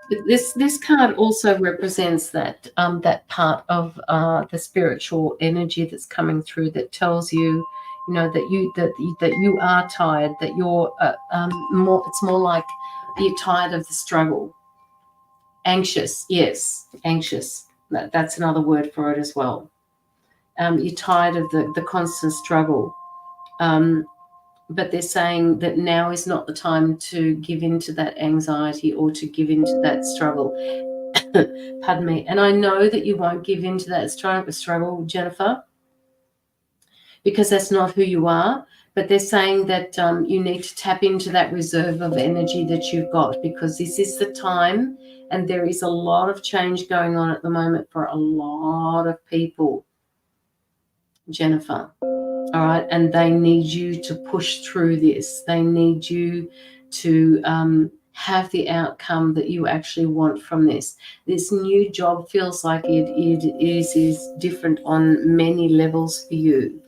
But this card also represents that that part of the spiritual energy that's coming through that tells you, that you are tired, that you're more. It's more like you're tired of the struggle, anxious. Yes, anxious. That's another word for it as well. You're tired of the constant struggle. But they're saying that now is not the time to give in to that anxiety or to give in to that struggle. Pardon me. And I know that you won't give in to that struggle, Jennifer, because that's not who you are. But they're saying that you need to tap into that reserve of energy that you've got, because this is the time, and there is a lot of change going on at the moment for a lot of people, Jennifer. All right, and they need you to push through this. They need you to have the outcome that you actually want from this. This new job feels like it is different on many levels for you.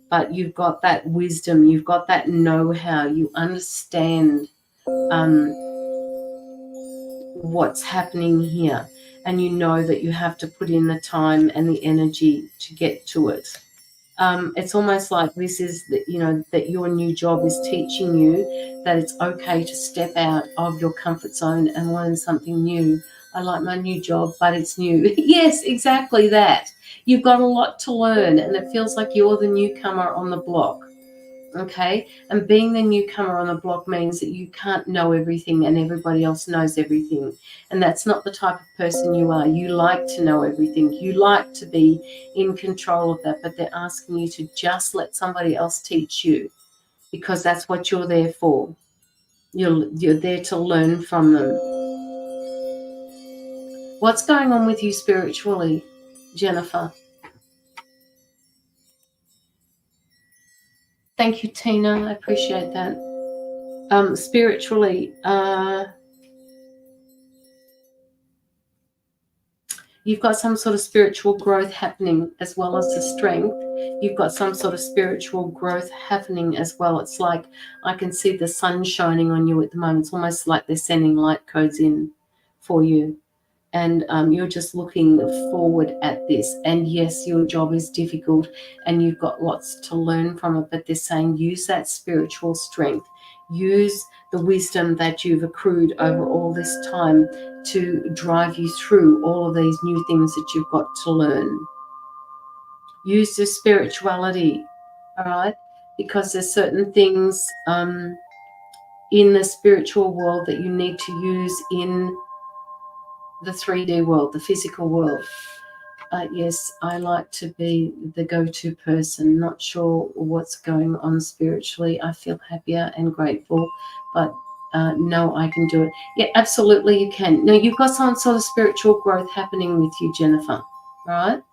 But you've got that wisdom, you've got that know-how, you understand what's happening here, and you know that you have to put in the time and the energy to get to it. It's almost like this is that your new job is teaching you that it's okay to step out of your comfort zone and learn something new. I like my new job, but it's new. Yes, exactly that. You've got a lot to learn, and it feels like you're the newcomer on the block. Okay, and being the newcomer on the block means that you can't know everything and everybody else knows everything, and that's not the type of person you are. You like to know everything, you like to be in control of that, but they're asking you to just let somebody else teach you, because that's what you're there for. You're there to learn from them. What's going on with you spiritually, Jennifer? Thank you, Tina. I appreciate that. Spiritually, you've got some sort of spiritual growth happening as well as the strength. You've got some sort of spiritual growth happening as well. It's like I can see the sun shining on you at the moment. It's almost like they're sending light codes in for you. And you're just looking forward at this. And yes, your job is difficult and you've got lots to learn from it, but they're saying use that spiritual strength. Use the wisdom that you've accrued over all this time to drive you through all of these new things that you've got to learn. Use the spirituality, all right? Because there's certain things in the spiritual world that you need to use in the 3D world, the physical world. Yes, I like to be the go-to person. Not sure what's going on spiritually. I feel happier and grateful, but no, I can do it. Yeah, absolutely you can. Now, you've got some sort of spiritual growth happening with you, Jennifer, right?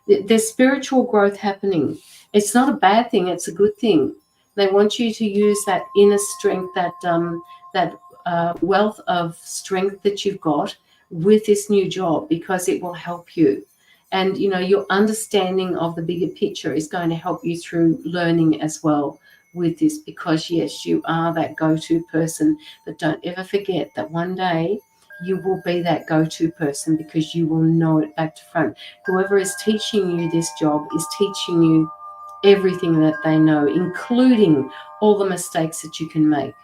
There's spiritual growth happening. It's not a bad thing. It's a good thing. They want you to use that inner strength, that wealth of strength that you've got with this new job, because it will help you. And, you know, your understanding of the bigger picture is going to help you through learning as well with this, because, yes, you are that go-to person. But don't ever forget that one day you will be that go-to person, because you will know it back to front. Whoever is teaching you this job is teaching you everything that they know, including all the mistakes that you can make.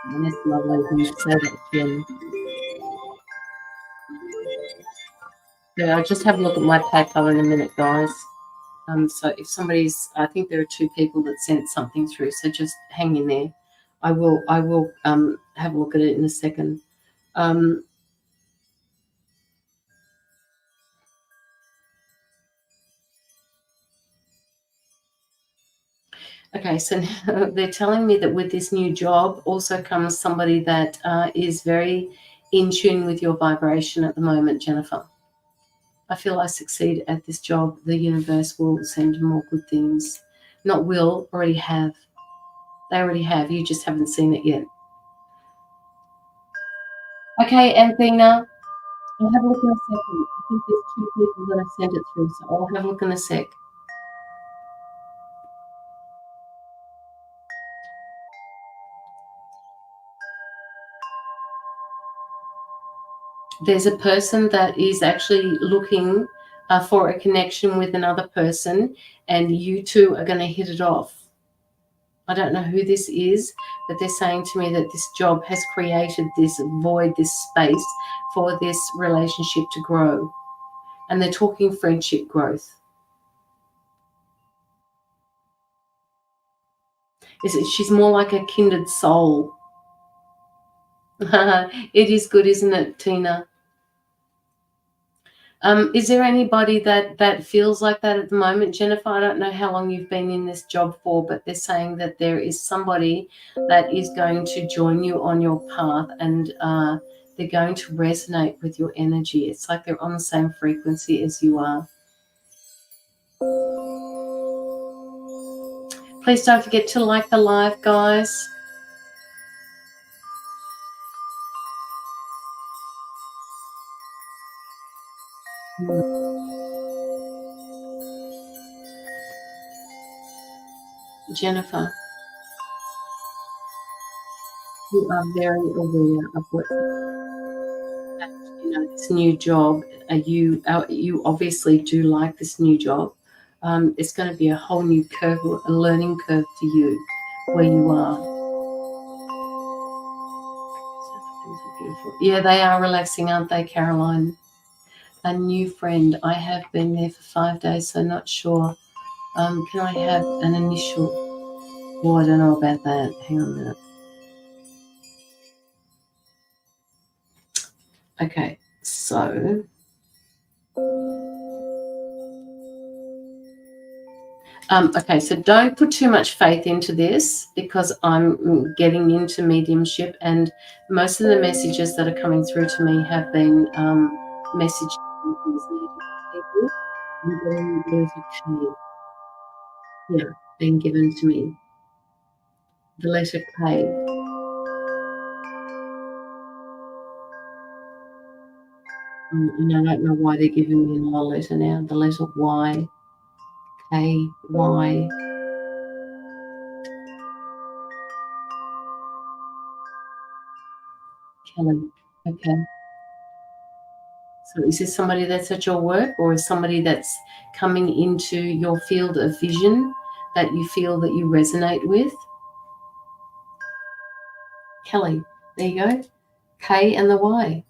And it's lovely when you say that, Jen. So I'll just have a look at my PayPal in a minute, guys. So if somebody's, I think there are 2 people that sent something through, so just hang in there. I will have a look at it in a second. Okay, so they're telling me that with this new job also comes somebody that is very in tune with your vibration at the moment, Jennifer. I feel I succeed at this job. The universe will send more good things. Not will, already have. They already have. You just haven't seen it yet. Okay, Anthena, I'll have a look in a second. I think there's 2 people that have sent it through, so I'll have a look in a sec. There's a person that is actually looking for a connection with another person, and you 2 are going to hit it off. I don't know who this is, but they're saying to me that this job has created this void, this space for this relationship to grow. And they're talking friendship growth. She's more like a kindred soul. It is good, isn't it, Tina? Is there anybody that feels like that at the moment, Jennifer? I don't know how long you've been in this job for, but they're saying that there is somebody that is going to join you on your path, and they're going to resonate with your energy. It's like they're on the same frequency as you are. Please don't forget to like the live, guys. Jennifer, you are very aware of what, you know, this new job. You obviously do like this new job. It's going to be a whole new curve, a learning curve for you where you are. Yeah, they are relaxing, aren't they, Caroline? A new friend. I have been there for 5 days, so not sure. Can I have an initial? Oh, I don't know about that. Hang on a minute. Okay, so okay, so don't put too much faith into this, because I'm getting into mediumship, and most of the messages that are coming through to me have been messages from these native people. I'm getting the letter K. Yeah, being given to me. The letter K. And I don't know why they're giving me another letter now. The letter Y. K, Y. Kelly. Okay. So is this somebody that's at your work, or is somebody that's coming into your field of vision that you feel that you resonate with? Kelly. There you go. K and the Y.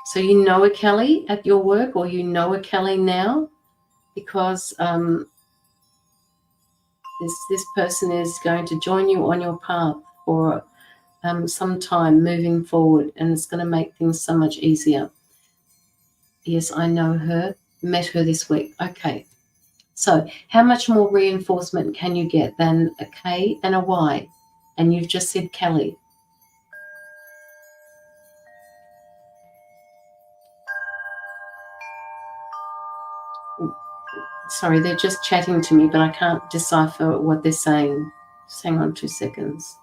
So you know a Kelly at your work, or you know a Kelly now, because this person is going to join you on your path for some time moving forward, and it's going to make things so much easier. Yes, I know her. Met her this week. Okay. So how much more reinforcement can you get than a K and a Y? And you've just said Kelly. Sorry, they're just chatting to me, but I can't decipher what they're saying. Just hang on 2 seconds.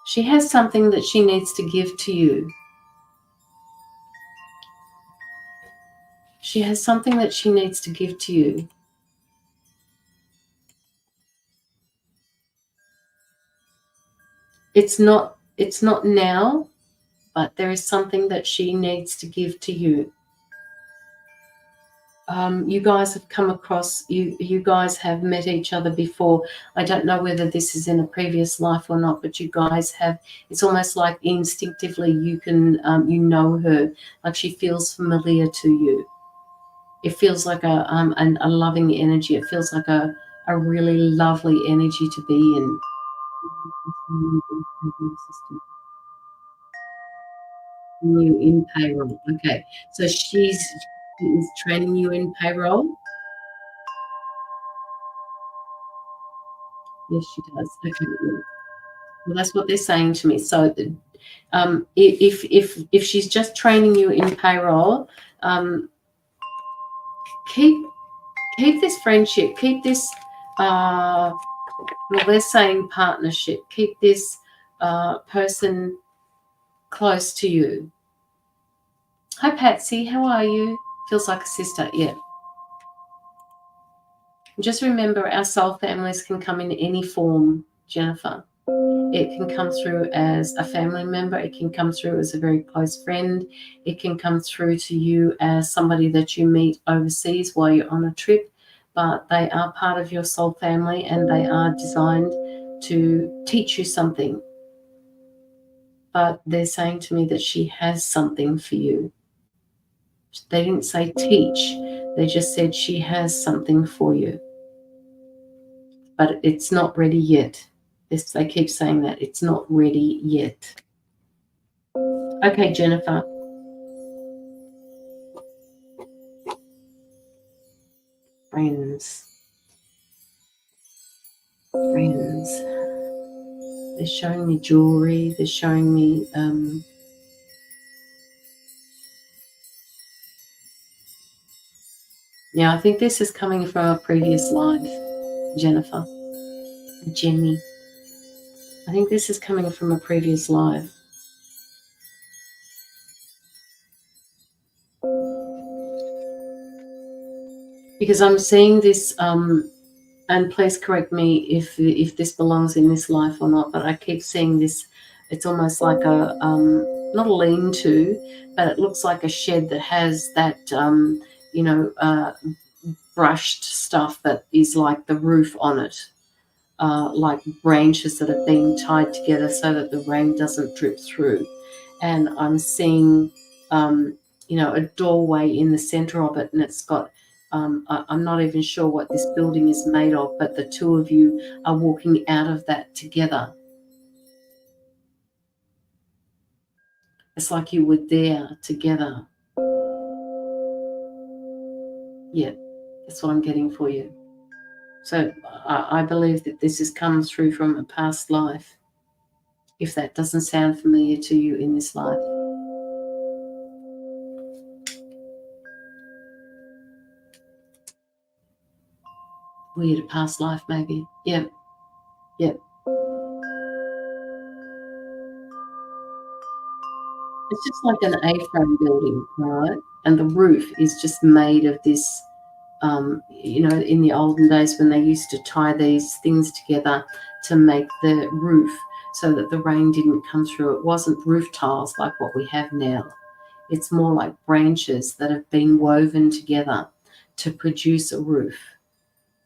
She has something that she needs to give to you. She has something that she needs to give to you. It's not now, but there is something that she needs to give to you. You guys have come across, you guys have met each other before. I don't know whether this is in a previous life or not, but you guys have, it's almost like instinctively you can, you know her, like she feels familiar to you. It feels like a loving energy. It feels like a really lovely energy to be in. You in payroll. Okay. So she is training you in payroll? Yes, she does. Okay. Well, that's what they're saying to me. So if she's just training you in payroll, keep this friendship, keep this well, they're saying partnership, keep this person close to you. Hi Patsy, how are you? Feels like a sister. Yeah. Just remember, our soul families can come in any form, Jennifer. It can come through as a family member. It can come through as a very close friend. It can come through to you as somebody that you meet overseas while you're on a trip. But they are part of your soul family, and they are designed to teach you something. But they're saying to me that she has something for you. They didn't say teach. They just said she has something for you. But it's not ready yet. They keep saying that. It's not ready yet. Okay, Jennifer. Friends. They're showing me jewelry. They're showing me yeah, I think this is coming from a previous life, Jennifer. Jenny. I think this is coming from a previous life. Because I'm seeing this, and please correct me if this belongs in this life or not, but I keep seeing this. It's almost like a not a lean-to, but it looks like a shed that has that brushed stuff that is like the roof on it, like branches that have been tied together so that the rain doesn't drip through. And I'm seeing a doorway in the center of it, and it's got I'm not even sure what this building is made of, but the two of you are walking out of that together. It's like you were there together. Yeah, that's what I'm getting for you. So I believe that this has come through from a past life, if that doesn't sound familiar to you in this life. Weird, a past life maybe. Yeah, yeah. It's just like an A-frame building, right? And the roof is just made of this, you know, in the olden days when they used to tie these things together to make the roof so that the rain didn't come through. It wasn't roof tiles like what we have now. It's more like branches that have been woven together to produce a roof.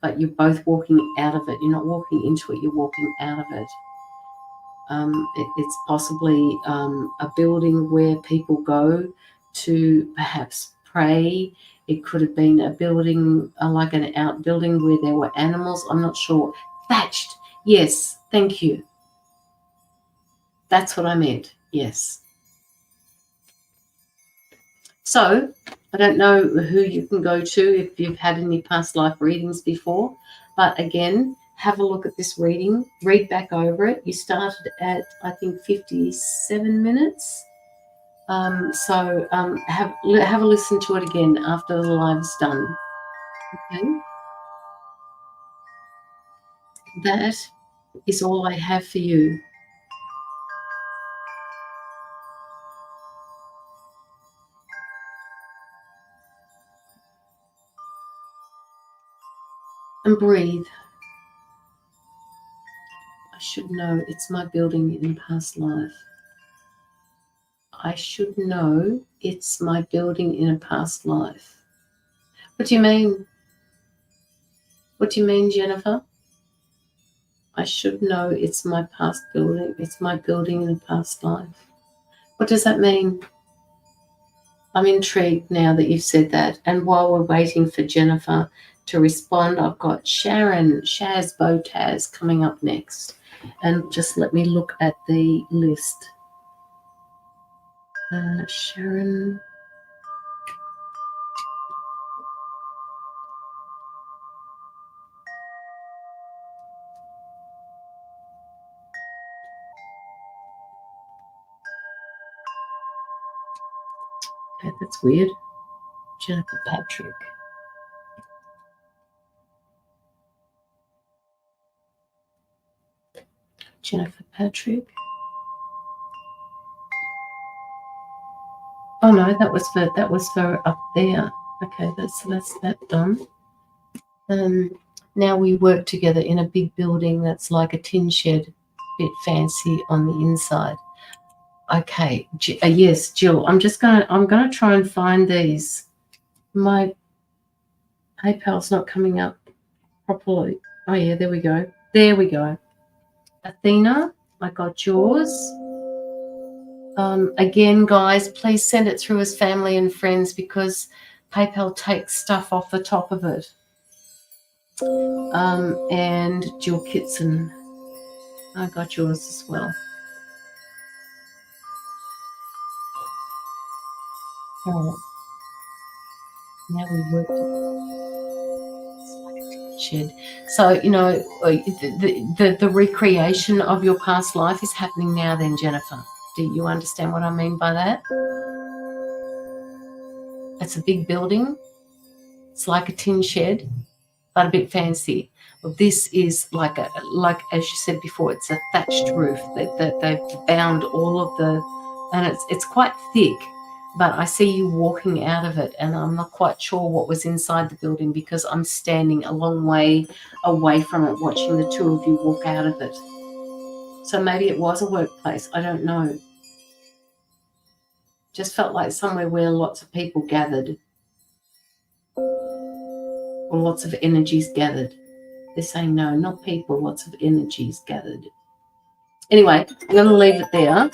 But you're both walking out of it. You're not walking into it, you're walking out of it. It's possibly a building where people go to perhaps pray. It could have been a building, like an outbuilding where there were animals. I'm not sure. Thatched. Yes, thank you. That's what I meant. Yes. So I don't know who you can go to if you've had any past life readings before, but again, have a look at this reading, read back over it. You started at, I think, 57 minutes. So have a listen to it again after the live's done. Okay. That is all I have for you. And breathe. I should know it's my building in past life. I should know it's my building in a past life. What do you mean? What do you mean, Jennifer? I should know it's my past building. It's my building in a past life. What does that mean? I'm intrigued now that you've said that. And while we're waiting for Jennifer to respond, I've got Sharon, Shaz Botaz coming up next. And just let me look at the list. Sharon. Okay, that's weird. Jennifer Patrick. Jennifer Patrick. Oh no, that was for up there. Okay, that's that done. Now we work together in a big building that's like a tin shed, bit fancy on the inside. Okay, yes, Jill. I'm gonna try and find these. My PayPal's not coming up properly. Oh yeah, there we go. There we go. Athena, I got yours. Again, guys, please send it through as family and friends because PayPal takes stuff off the top of it. And Jill Kitson, I got yours as well. All right. Now we work shed. So, you know, the recreation of your past life is happening now then, Jennifer. Do you understand what I mean by that? It's a big building. It's like a tin shed, but a bit fancy. Well, this is like as you said before, it's a thatched roof that they've bound all of the, and it's quite thick. But I see you walking out of it, and I'm not quite sure what was inside the building because I'm standing a long way away from it, watching the two of you walk out of it. So maybe it was a workplace. I don't know. Just felt like somewhere where lots of people gathered, or lots of energies gathered. They're saying no, not people, lots of energies gathered. Anyway, I'm going to leave it there.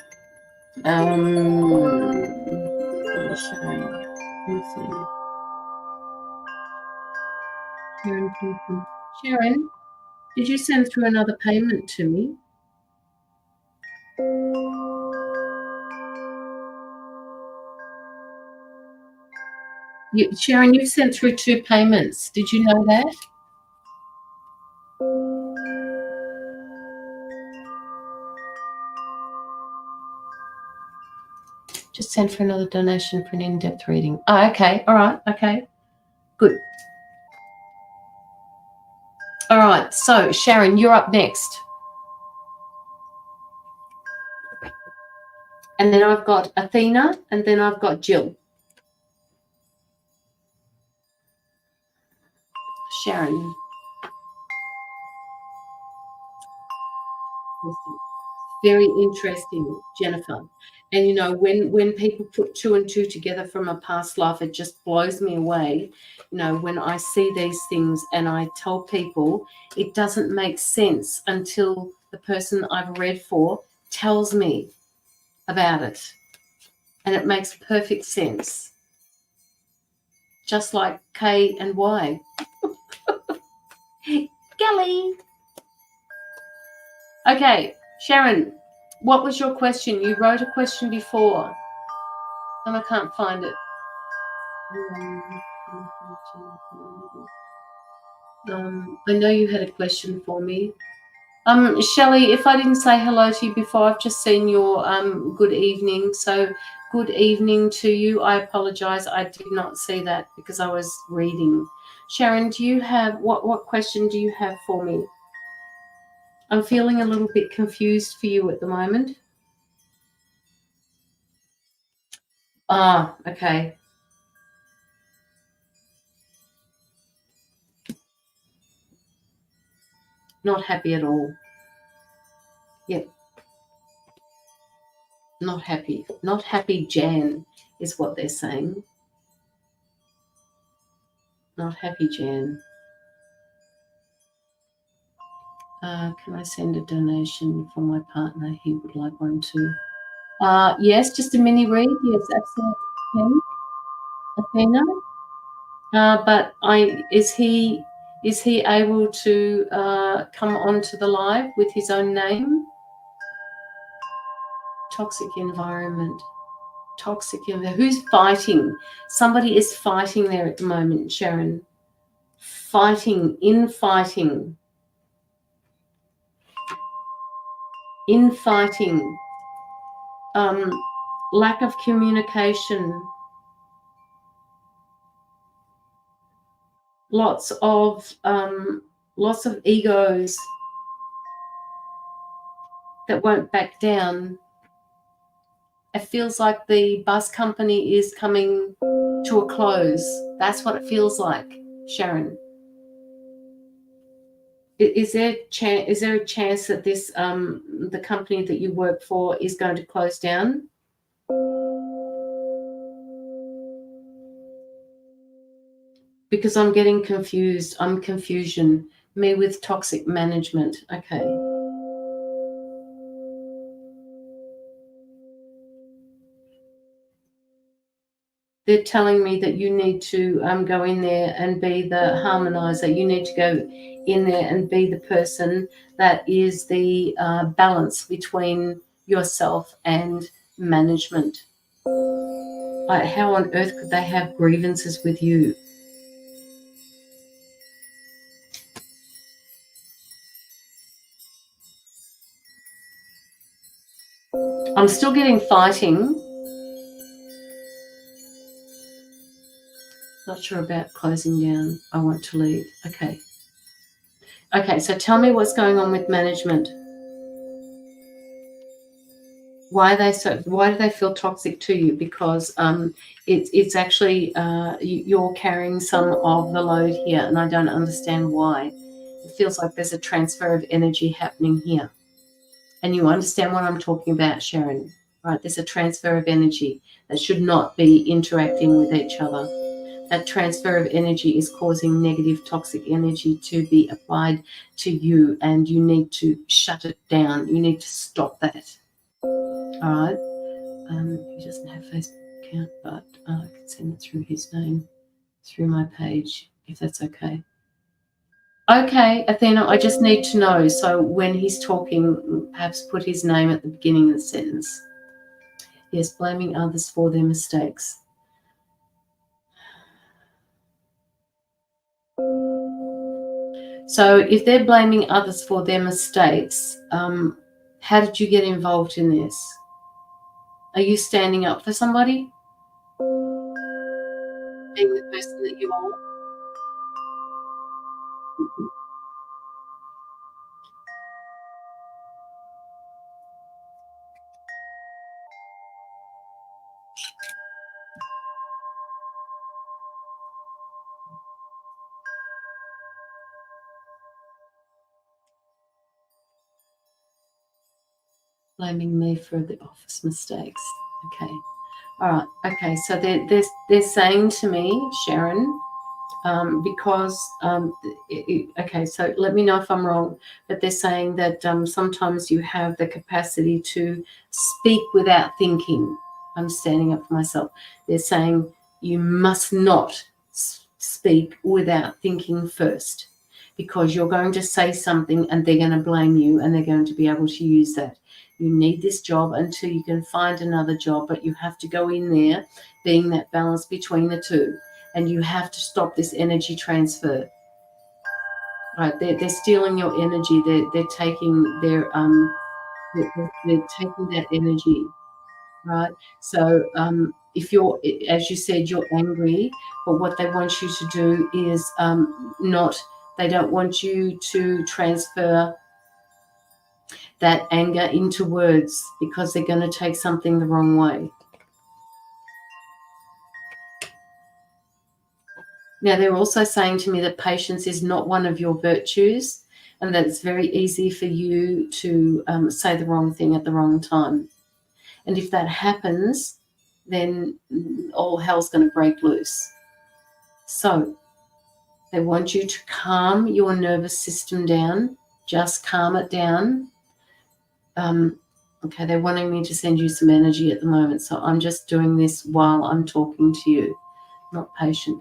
Sharon, did you send through another payment to me? Sharon, you've sent through 2 payments. Did you know that? Just sent for another donation for an in-depth reading. Oh, okay. All right. Okay. Good. All right. So, Sharon, you're up next. And then I've got Athena, and then I've got Jill. Sharon. Very interesting, Jennifer. And you know, when people put 2 and 2 together from a past life, it just blows me away. You know, when I see these things and I tell people, it doesn't make sense until the person I've read for tells me about it. And it makes perfect sense. Just like K and Y. Gully. Okay, Sharon, what was your question? You wrote a question before, and I can't find it. I know you had a question for me. Shelley, if I didn't say hello to you before, I've just seen your good evening. So good evening to you. I apologize. I did not see that because I was reading. Sharon, do you have, what question do you have for me? I'm feeling a little bit confused for you at the moment. Ah, okay. Not happy at all. Yep. Not happy. Not happy, Jan, is what they're saying. Not happy, Jan. Can I send a donation for my partner? He would like one too. Yes, just a mini read. Yes, absolutely. Athena. But is he able to come onto the live with his own name? Toxic environment. Toxic environment. Who's fighting? Somebody is fighting there at the moment, Sharon. Fighting. Infighting. Lack of communication. Lots of egos that won't back down. It feels like the bus company is coming to a close. That's what it feels like, Sharon. Is there a chance that this the company that you work for is going to close down? Because I'm getting confused. I'm confusion. Me with toxic management. Okay. They're telling me that you need to go in there and be the harmonizer. You need to go in there and be the person that is the balance between yourself and management. How on earth could they have grievances with you? I'm still getting fighting. Not sure about closing down. I want to leave. Okay. Okay, so tell me what's going on with management. Why do they feel toxic to you? Because it's actually you're carrying some of the load here, and I don't understand why. It feels like there's a transfer of energy happening here. And you understand what I'm talking about, Sharon, right? There's a transfer of energy that should not be interacting with each other. That transfer of energy is causing negative, toxic energy to be applied to you, and you need to shut it down. You need to stop that. All right. He doesn't have a Facebook account, but I can send it through his name, through my page, if that's okay. Okay, Athena, I just need to know. So when he's talking, perhaps put his name at the beginning of the sentence. Yes, blaming others for their mistakes. So if they're blaming others for their mistakes, how did you get involved in this? Are you standing up for somebody? Being the person that you are? Blaming me for the office mistakes. Okay. All right. Okay. So they're saying to me, Sharon, because okay, so let me know if I'm wrong, but they're saying that sometimes you have the capacity to speak without thinking. I'm standing up for myself. They're saying you must not speak without thinking first, because you're going to say something and they're going to blame you and they're going to be able to use that. You need this job until you can find another job, but you have to go in there being that balance between the two. And you have to stop this energy transfer. Right? They're stealing your energy. They're taking their they're taking that energy. Right? So if you're, as you said, you're angry, but what they want you to do is not. They don't want you to transfer that anger into words, because they're going to take something the wrong way. Now, they're also saying to me that patience is not one of your virtues, and that it's very easy for you to say the wrong thing at the wrong time. And if that happens, then all hell's going to break loose. So they want you to calm your nervous system down. Just calm it down. Okay, they're wanting me to send you some energy at the moment, so I'm just doing this while I'm talking to you. Not patient.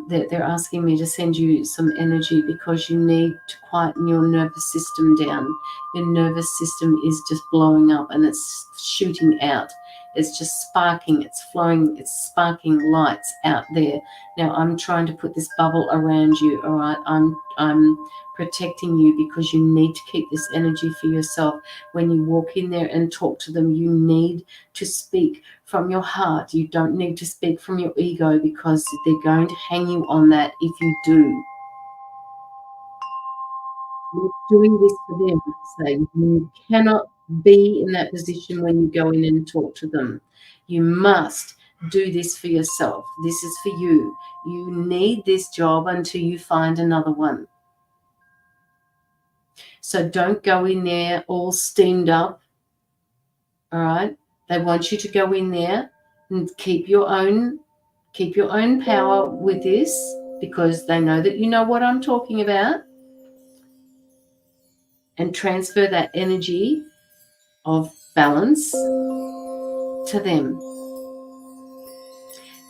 They're asking me to send you some energy because you need to quieten your nervous system down. Your nervous system is just blowing up and it's shooting out. It's just sparking. It's flowing. It's sparking lights out there. Now I'm trying to put this bubble around you. All right. I'm protecting you because you need to keep this energy for yourself. When you walk in there and talk to them, you need to speak from your heart. You don't need to speak from your ego, because they're going to hang you on that if you do. You're doing this for them. So you cannot be in that position when you go in and talk to them. You must do this for yourself. This is for you. You need this job until you find another one. So don't go in there all steamed up. All right. They want you to go in there and keep your own power with this, because they know that you know what I'm talking about, and transfer that energy of balance to them.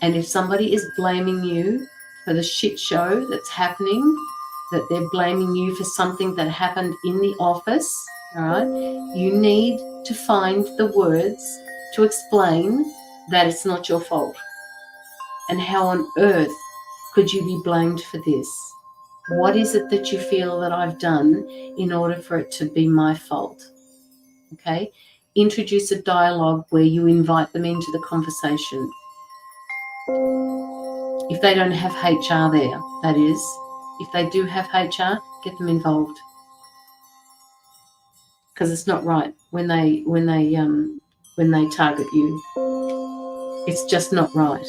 And if somebody is blaming you for the shit show that's happening, that they're blaming you for something that happened in the office, all right, you need to find the words to explain that it's not your fault. And how on earth could you be blamed for this? What is it that you feel that I've done in order for it to be my fault? Okay? Introduce a dialogue where you invite them into the conversation. If they don't have HR there, that is. If they do have HR, get them involved. Because it's not right when they target you. It's just not right.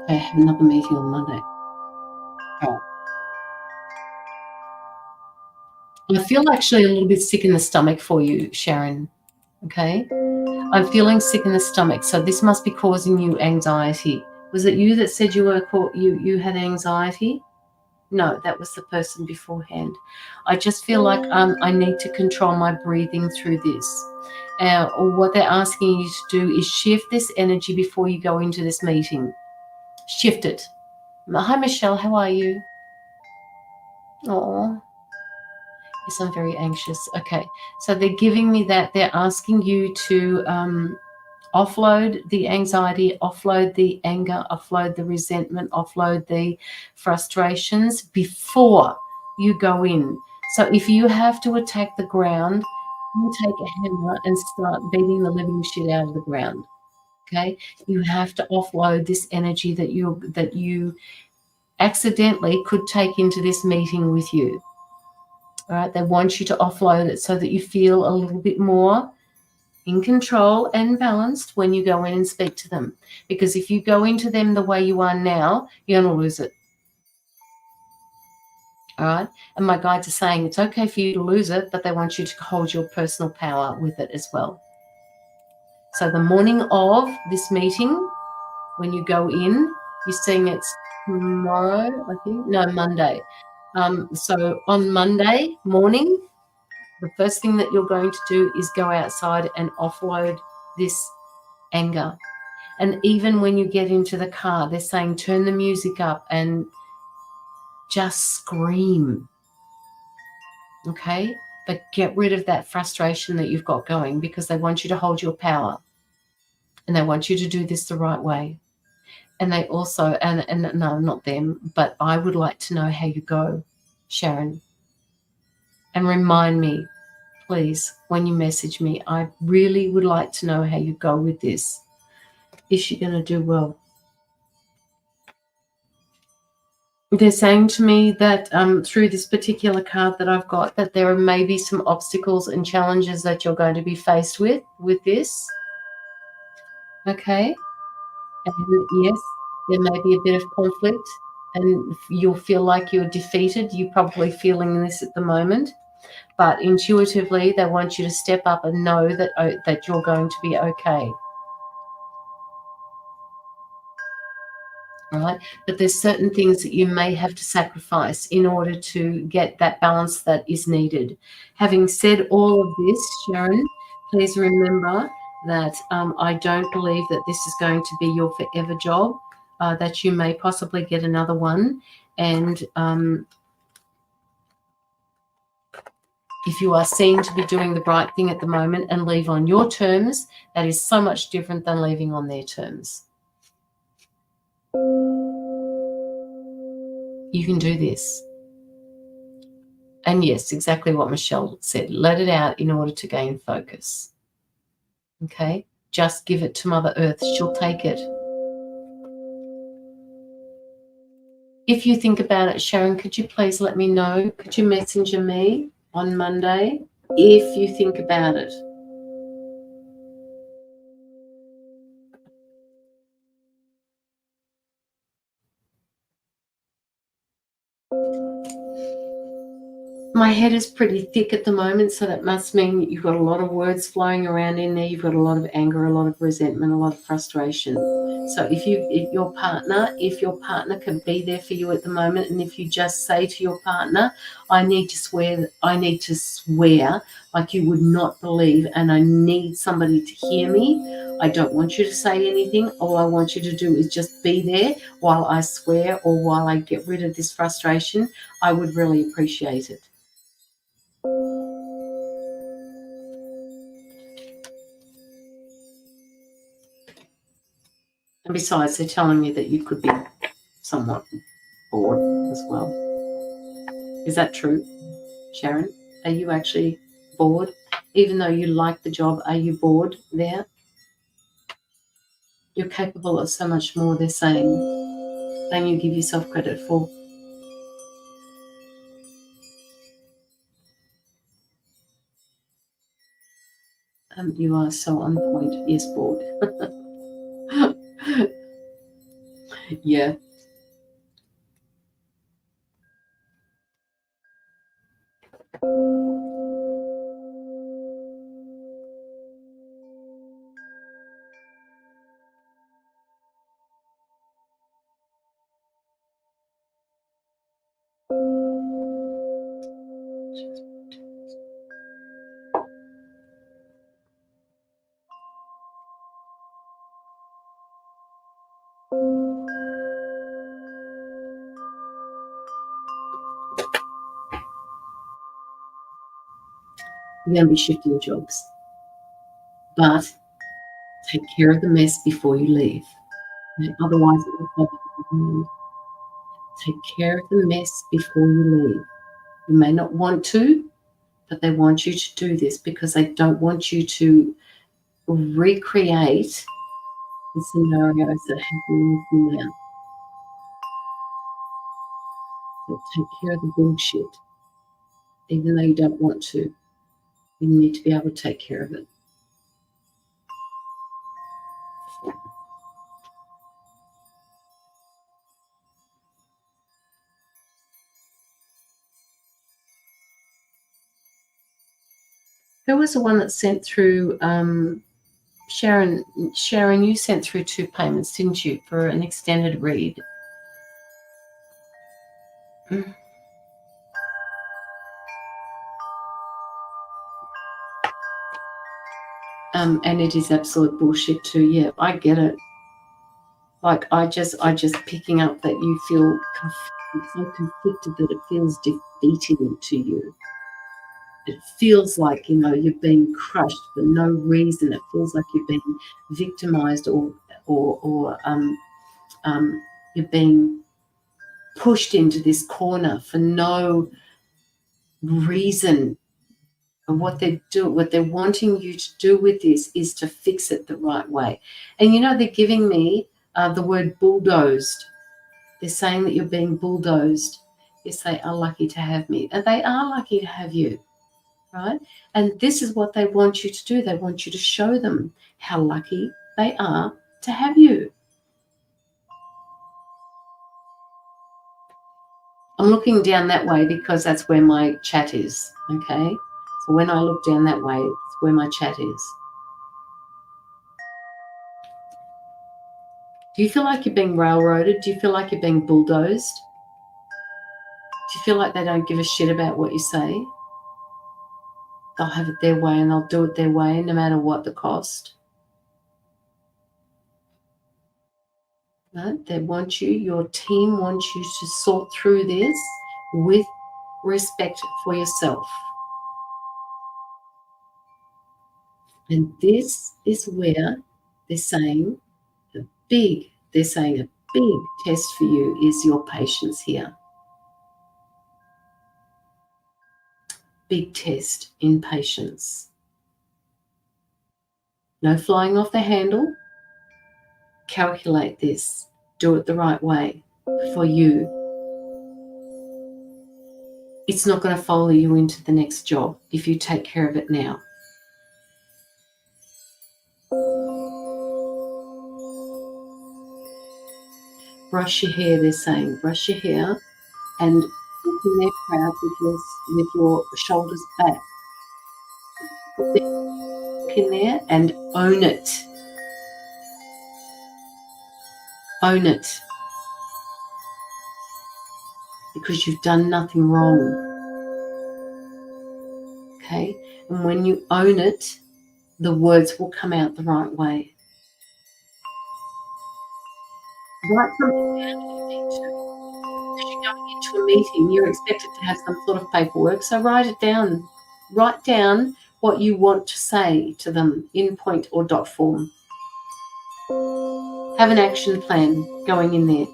I have another meeting on Monday. Oh. I feel actually a little bit sick in the stomach for you, Sharon. Okay? I'm feeling sick in the stomach, so this must be causing you anxiety. Was it you that said you had anxiety? No, that was the person beforehand. I just feel like I need to control my breathing through this. What they're asking you to do is shift this energy before you go into this meeting. Shift it. Hi, Michelle. How are you? Oh, yes, I'm very anxious. Okay, so they're giving me that. They're asking you to offload the anxiety, offload the anger, offload the resentment, offload the frustrations before you go in. So if you have to attack the ground, you take a hammer and start beating the living shit out of the ground. Okay, you have to offload this energy that you accidentally could take into this meeting with you. All right, they want you to offload it so that you feel a little bit more in control and balanced when you go in and speak to them. Because if you go into them the way you are now, you're going to lose it. All right. And my guides are saying it's okay for you to lose it, but they want you to hold your personal power with it as well. So the morning of this meeting, when you go in, you're seeing it's tomorrow, I think. No, Monday. So on Monday morning, the first thing that you're going to do is go outside and offload this anger. And even when you get into the car, they're saying turn the music up and just scream. Okay? But get rid of that frustration that you've got going, because they want you to hold your power. And they want you to do this the right way. And they also, and no, not them, but I would like to know how you go, Sharon. And remind me, please, when you message me, I really would like to know how you go with this. Is she going to do well? They're saying to me that through this particular card that I've got, that there are maybe some obstacles and challenges that you're going to be faced with this. Okay. And yes, there may be a bit of conflict and you'll feel like you're defeated. You're probably feeling this at the moment. But intuitively, they want you to step up and know that you're going to be okay. Right? But there's certain things that you may have to sacrifice in order to get that balance that is needed. Having said all of this, Sharon, please remember that I don't believe that this is going to be your forever job, that you may possibly get another one. And if you are seen to be doing the right thing at the moment and leave on your terms, that is so much different than leaving on their terms. You can do this. And yes, exactly what Michelle said. Let it out in order to gain focus. Okay? Just give it to Mother Earth. She'll take it. If you think about it, Sharon, could you please let me know? Could you messenger me on Monday if you think about it? My head is pretty thick at the moment, so that must mean you've got a lot of words flying around in there. You've got a lot of anger, a lot of resentment, a lot of frustration. So if your partner can be there for you at the moment, and if you just say to your partner, I need to swear like you would not believe, and I need somebody to hear me. I don't want you to say anything. All I want you to do is just be there while I swear or while I get rid of this frustration. I would really appreciate it. And besides, they're telling me that you could be somewhat bored as well. Is that true, Sharon? Are you actually bored? Even though you like the job, are you bored there? You're capable of so much more, they're saying, than you give yourself credit for. You are so on point. Yes, bored. Yeah. You're going to be shifting jobs. But take care of the mess before you leave. Okay? Otherwise, it will bother you. Take care of the mess before you leave. You may not want to, but they want you to do this because they don't want you to recreate the scenarios that happen with you now. So take care of the bullshit. Even though you don't want to, you need to be able to take care of it. Who was the one that sent through, Sharon, you sent through 2 payments, didn't you, for an extended read? And it is absolute bullshit too. Yeah, I get it. Like I just picking up that you feel so conflicted that it feels defeating to you. It feels like, you're being crushed for no reason. It feels like you're being victimized or you're being pushed into this corner for no reason. And what they're wanting you to do with this is to fix it the right way. And they're giving me the word bulldozed. They're saying that you're being bulldozed. Yes, they are lucky to have me. And they are lucky to have you, right? And this is what they want you to do. They want you to show them how lucky they are to have you. I'm looking down that way because that's where my chat is, okay? So when I look down that way, it's where my chat is. Do you feel like you're being railroaded? Do you feel like you're being bulldozed? Do you feel like they don't give a shit about what you say? They'll have it their way and they'll do it their way no matter what the cost. Right? They want you, your team wants you to sort through this with respect for yourself. And this is where they're saying a big test for you is your patience here. Big test in patience. No flying off the handle. Calculate this. Do it the right way for you. It's not going to follow you into the next job if you take care of it now. Brush your hair, they're saying. Brush your hair and look in there proud with your shoulders back. Look in there and own it. Own it. Because you've done nothing wrong. Okay? And when you own it, the words will come out the right way. Write something down if you need to. If you're going into a meeting, you're expected to have some sort of paperwork, so write it down. Write down what you want to say to them in point or dot form. Have an action plan going in there.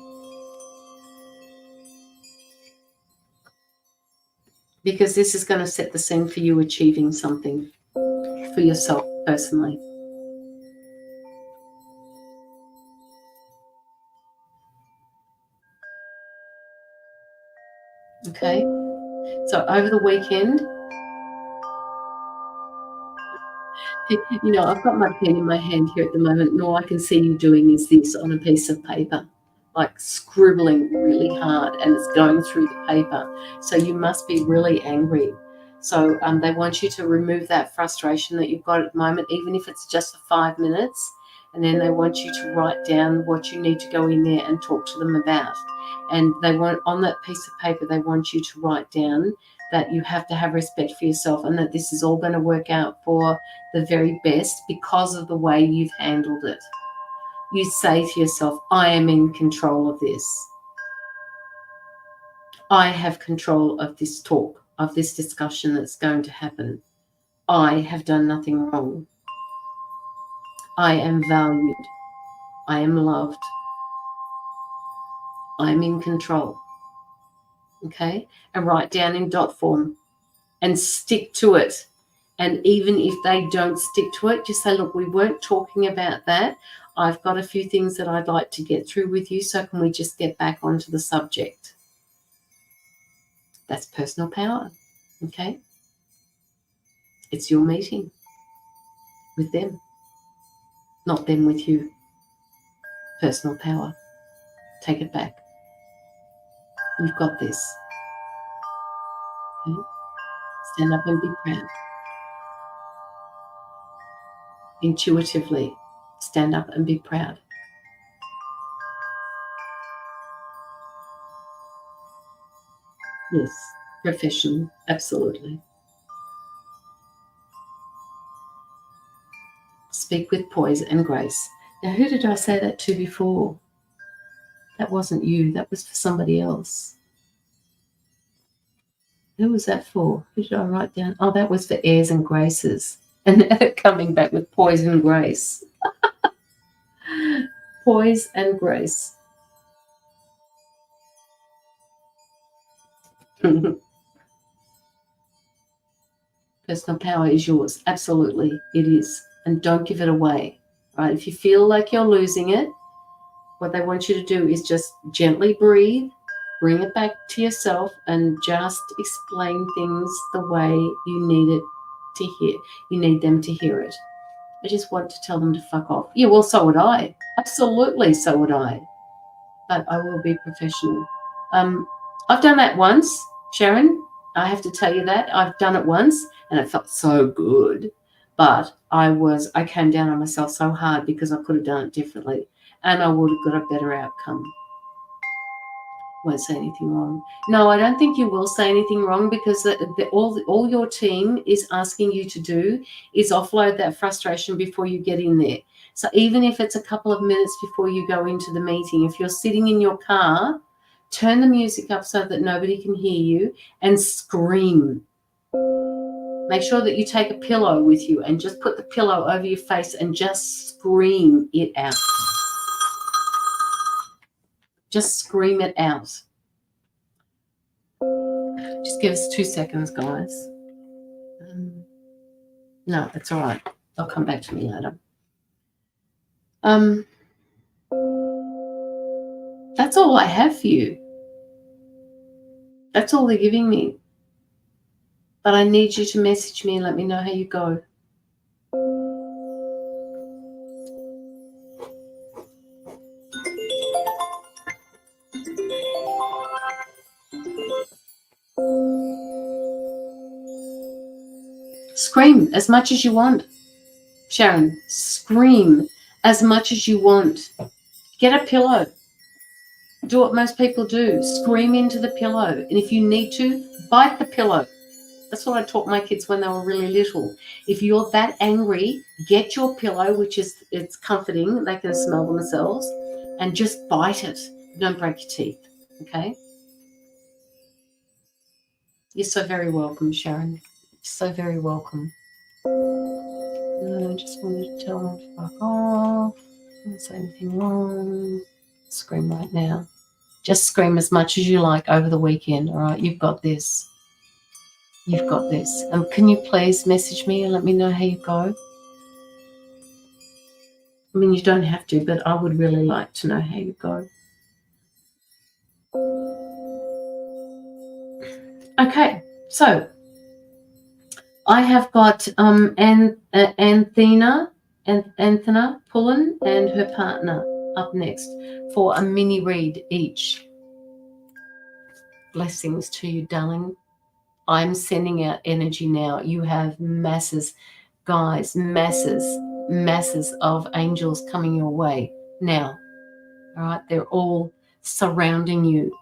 Because this is going to set the scene for you achieving something for yourself personally. Okay? So over the weekend, I've got my pen in my hand here at the moment, and all I can see you doing is this on a piece of paper, like scribbling really hard, and it's going through the paper. So you must be really angry. So they want you to remove that frustration that you've got at the moment, even if it's just for 5 minutes. And then they want you to write down what you need to go in there and talk to them about. And they want, on that piece of paper, they want you to write down that you have to have respect for yourself and that this is all going to work out for the very best because of the way you've handled it. You say to yourself, I am in control of this. I have control of this talk, of this discussion that's going to happen. I have done nothing wrong. I am valued. I am loved. I'm in control. Okay? And write down in dot form and stick to it. And even if they don't stick to it, just say, look, we weren't talking about that. I've got a few things that I'd like to get through with you. So can we just get back onto the subject? That's personal power. Okay? It's your meeting with them, not them with you. Personal power. Take it back. You've got this. Okay? Stand up and be proud. Intuitively, stand up and be proud. Yes, profession, absolutely. Speak with poise and grace. Now, who did I say that to before? That wasn't you. That was for somebody else. Who was that for? Who did I write down? Oh, that was for airs and graces. And now they're coming back with poise and grace. Poise and grace. Personal power is yours. Absolutely, it is. And don't give it away. Right? If you feel like you're losing it, what they want you to do is just gently breathe, bring it back to yourself, and just explain things the way you need it to hear. You need them to hear it. I just want to tell them to fuck off. Yeah, well, so would I. Absolutely, so would I. But I will be professional. I've done that once, Sharon. I have to tell you that. I've done it once, and it felt so good. But I came down on myself so hard because I could have done it differently, and I would have got a better outcome. Won't say anything wrong. No, I don't think you will say anything wrong, because all your team is asking you to do is offload that frustration before you get in there. So even if it's a couple of minutes before you go into the meeting, if you're sitting in your car, turn the music up so that nobody can hear you and scream. Make sure that you take a pillow with you and just put the pillow over your face and just scream it out. Just scream it out. Just give us 2 seconds, guys. No, that's all right. They'll come back to me later. That's all I have for you. That's all they're giving me. But I need you to message me and let me know how you go. Scream as much as you want. Sharon, scream as much as you want. Get a pillow. Do what most people do. Scream into the pillow. And if you need to, bite the pillow. That's what I taught my kids when they were really little. If you're that angry, get your pillow, it's comforting. They can smell themselves, and just bite it. Don't break your teeth, okay? You're so very welcome, Sharon. So very welcome. I just wanted to tell them to fuck off. Don't say anything wrong. Scream right now. Just scream as much as you like over the weekend, all right? You've got this. You've got this. Can you please message me and let me know how you go? I mean, you don't have to, but I would really like to know how you go. Okay, so I have got Anthena Pullen and her partner up next for a mini read each. Blessings to you, darling. I'm sending out energy now. You have masses, guys, masses of angels coming your way now. All right, they're all surrounding you.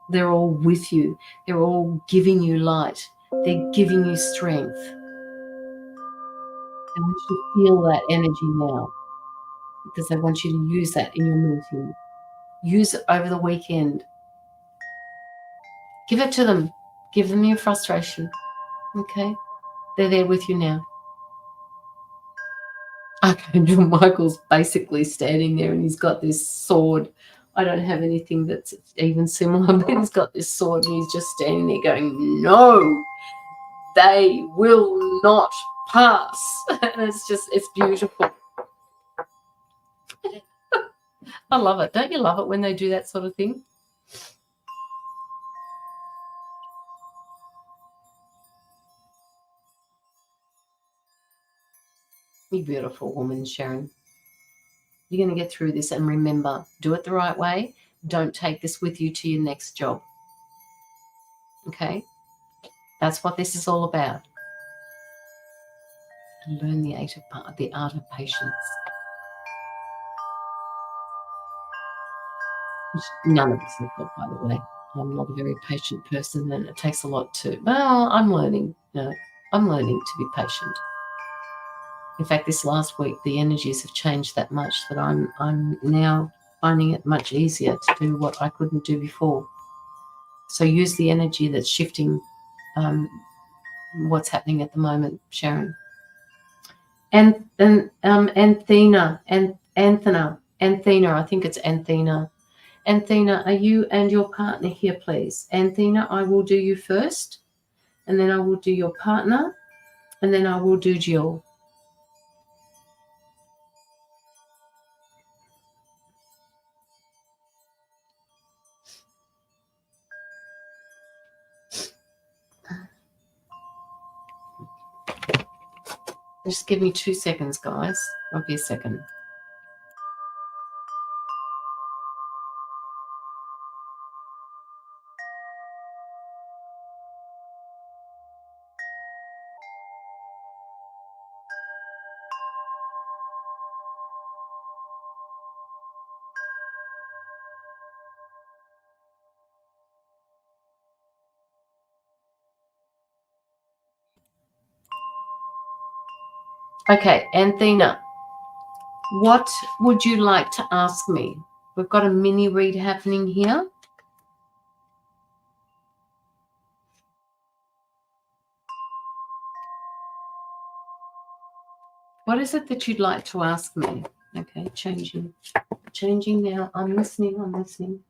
They're all with you. They're all giving you light. They're giving you strength. I want you to feel that energy now, because I want you to use that in your meeting. Use it over the weekend. Give it to them. Give them your frustration. Okay? They're there with you now. Archangel Michael's basically standing there and he's got this sword. I don't have anything that's even similar, but he's got this sword and he's just standing there going, no, they will not pass. And it's beautiful. I love it. Don't you love it when they do that sort of thing? You beautiful woman, Sharon. You're going to get through this, and remember, do it the right way. Don't take this with you to your next job. Okay? That's what this is all about. And learn the art of patience. Which none of us have got, by the way. I'm not a very patient person, and it takes a lot to. Well, I'm learning. I'm learning to be patient. In fact, this last week, the energies have changed that much that I'm now finding it much easier to do what I couldn't do before. So use the energy that's shifting what's happening at the moment, Sharon. And Anthena, I think it's Anthena. Anthena, are you and your partner here, please? Anthena, I will do you first, and then I will do your partner, and then I will do Jill. Just give me 2 seconds, guys. I'll be a second. Okay, Anthena, what would you like to ask me? We've got a mini read happening here. What is it that you'd like to ask me? Okay, changing now. I'm listening.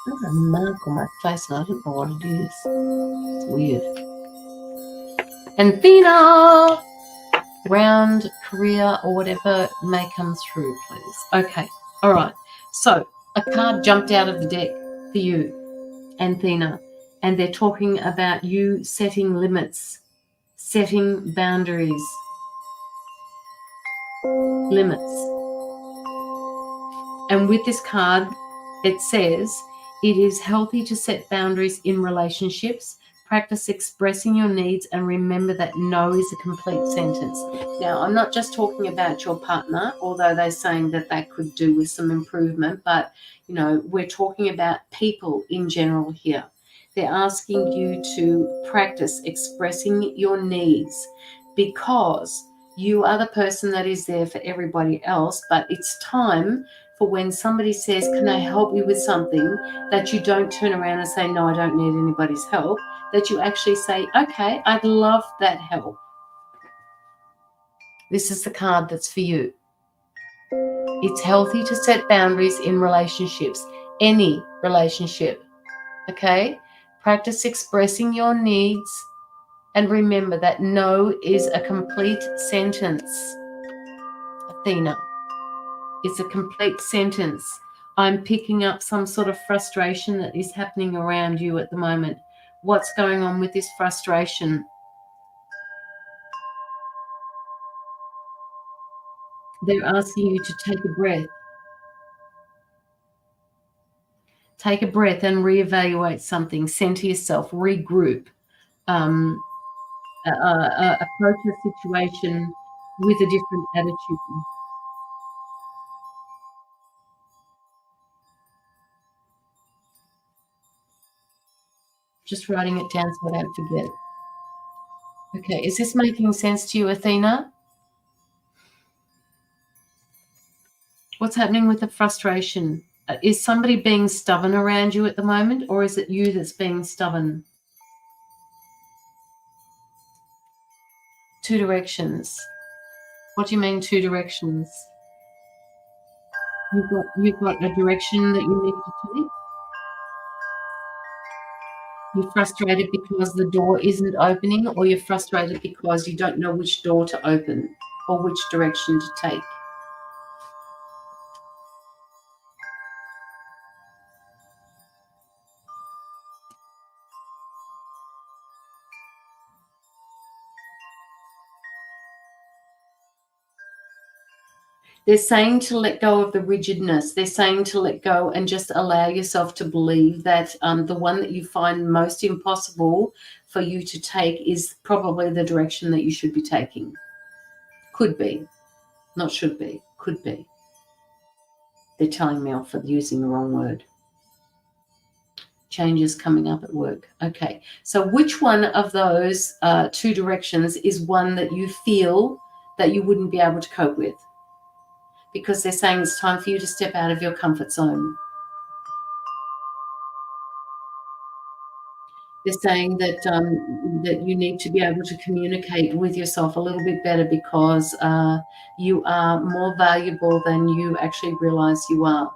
There's a mark on my face and I don't know what it is. It's weird. Anthena! Round, career, or whatever may come through, please. Okay, all right. So a card jumped out of the deck for you, Anthena, and they're talking about you setting limits, setting boundaries. And with this card, it says, it is healthy to set boundaries in relationships. Practice expressing your needs and remember that no is a complete sentence. Now, I'm not just talking about your partner, although they're saying that that could do with some improvement, but, we're talking about people in general here. They're asking you to practice expressing your needs because you are the person that is there for everybody else, but it's time for when somebody says, can I help you with something, that you don't turn around and say, no, I don't need anybody's help, that you actually say, okay, I'd love that help. This is the card that's for you. It's healthy to set boundaries in relationships, any relationship, okay? Practice expressing your needs and remember that no is a complete sentence. Athena. It's a complete sentence. I'm picking up some sort of frustration that is happening around you at the moment. What's going on with this frustration? They're asking you to take a breath. Take a breath and reevaluate something. Center yourself. Regroup. Approach a situation with a different attitude. Just writing it down so I don't forget. Okay, is this making sense to you, Athena? What's happening with the frustration? Is somebody being stubborn around you at the moment, or is it you that's being stubborn? Two directions. What do you mean two directions? You've got a direction that you need to take. You're frustrated because the door isn't opening, or you're frustrated because you don't know which door to open or which direction to take. They're saying to let go of the rigidness. They're saying to let go and just allow yourself to believe that the one that you find most impossible for you to take is probably the direction that you should be taking. Could be. Not should be. Could be. They're telling me off for using the wrong word. Changes coming up at work. Okay. So which one of those two directions is one that you feel that you wouldn't be able to cope with? Because they're saying it's time for you to step out of your comfort zone. They're saying that that you need to be able to communicate with yourself a little bit better because you are more valuable than you actually realize you are,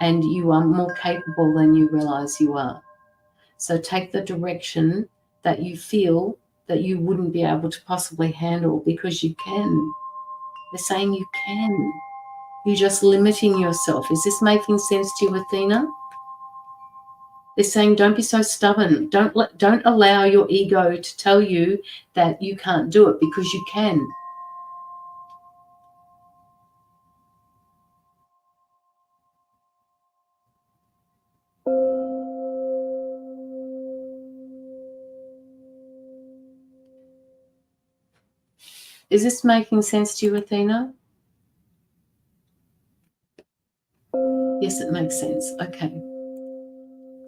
and you are more capable than you realize you are. So take the direction that you feel that you wouldn't be able to possibly handle, because you can. They're saying you can. You're just limiting yourself. Is this making sense to you, Athena? They're saying don't be so stubborn. Don't allow your ego to tell you that you can't do it, because you can. Is this making sense to you, Athena? Yes, it makes sense. Okay.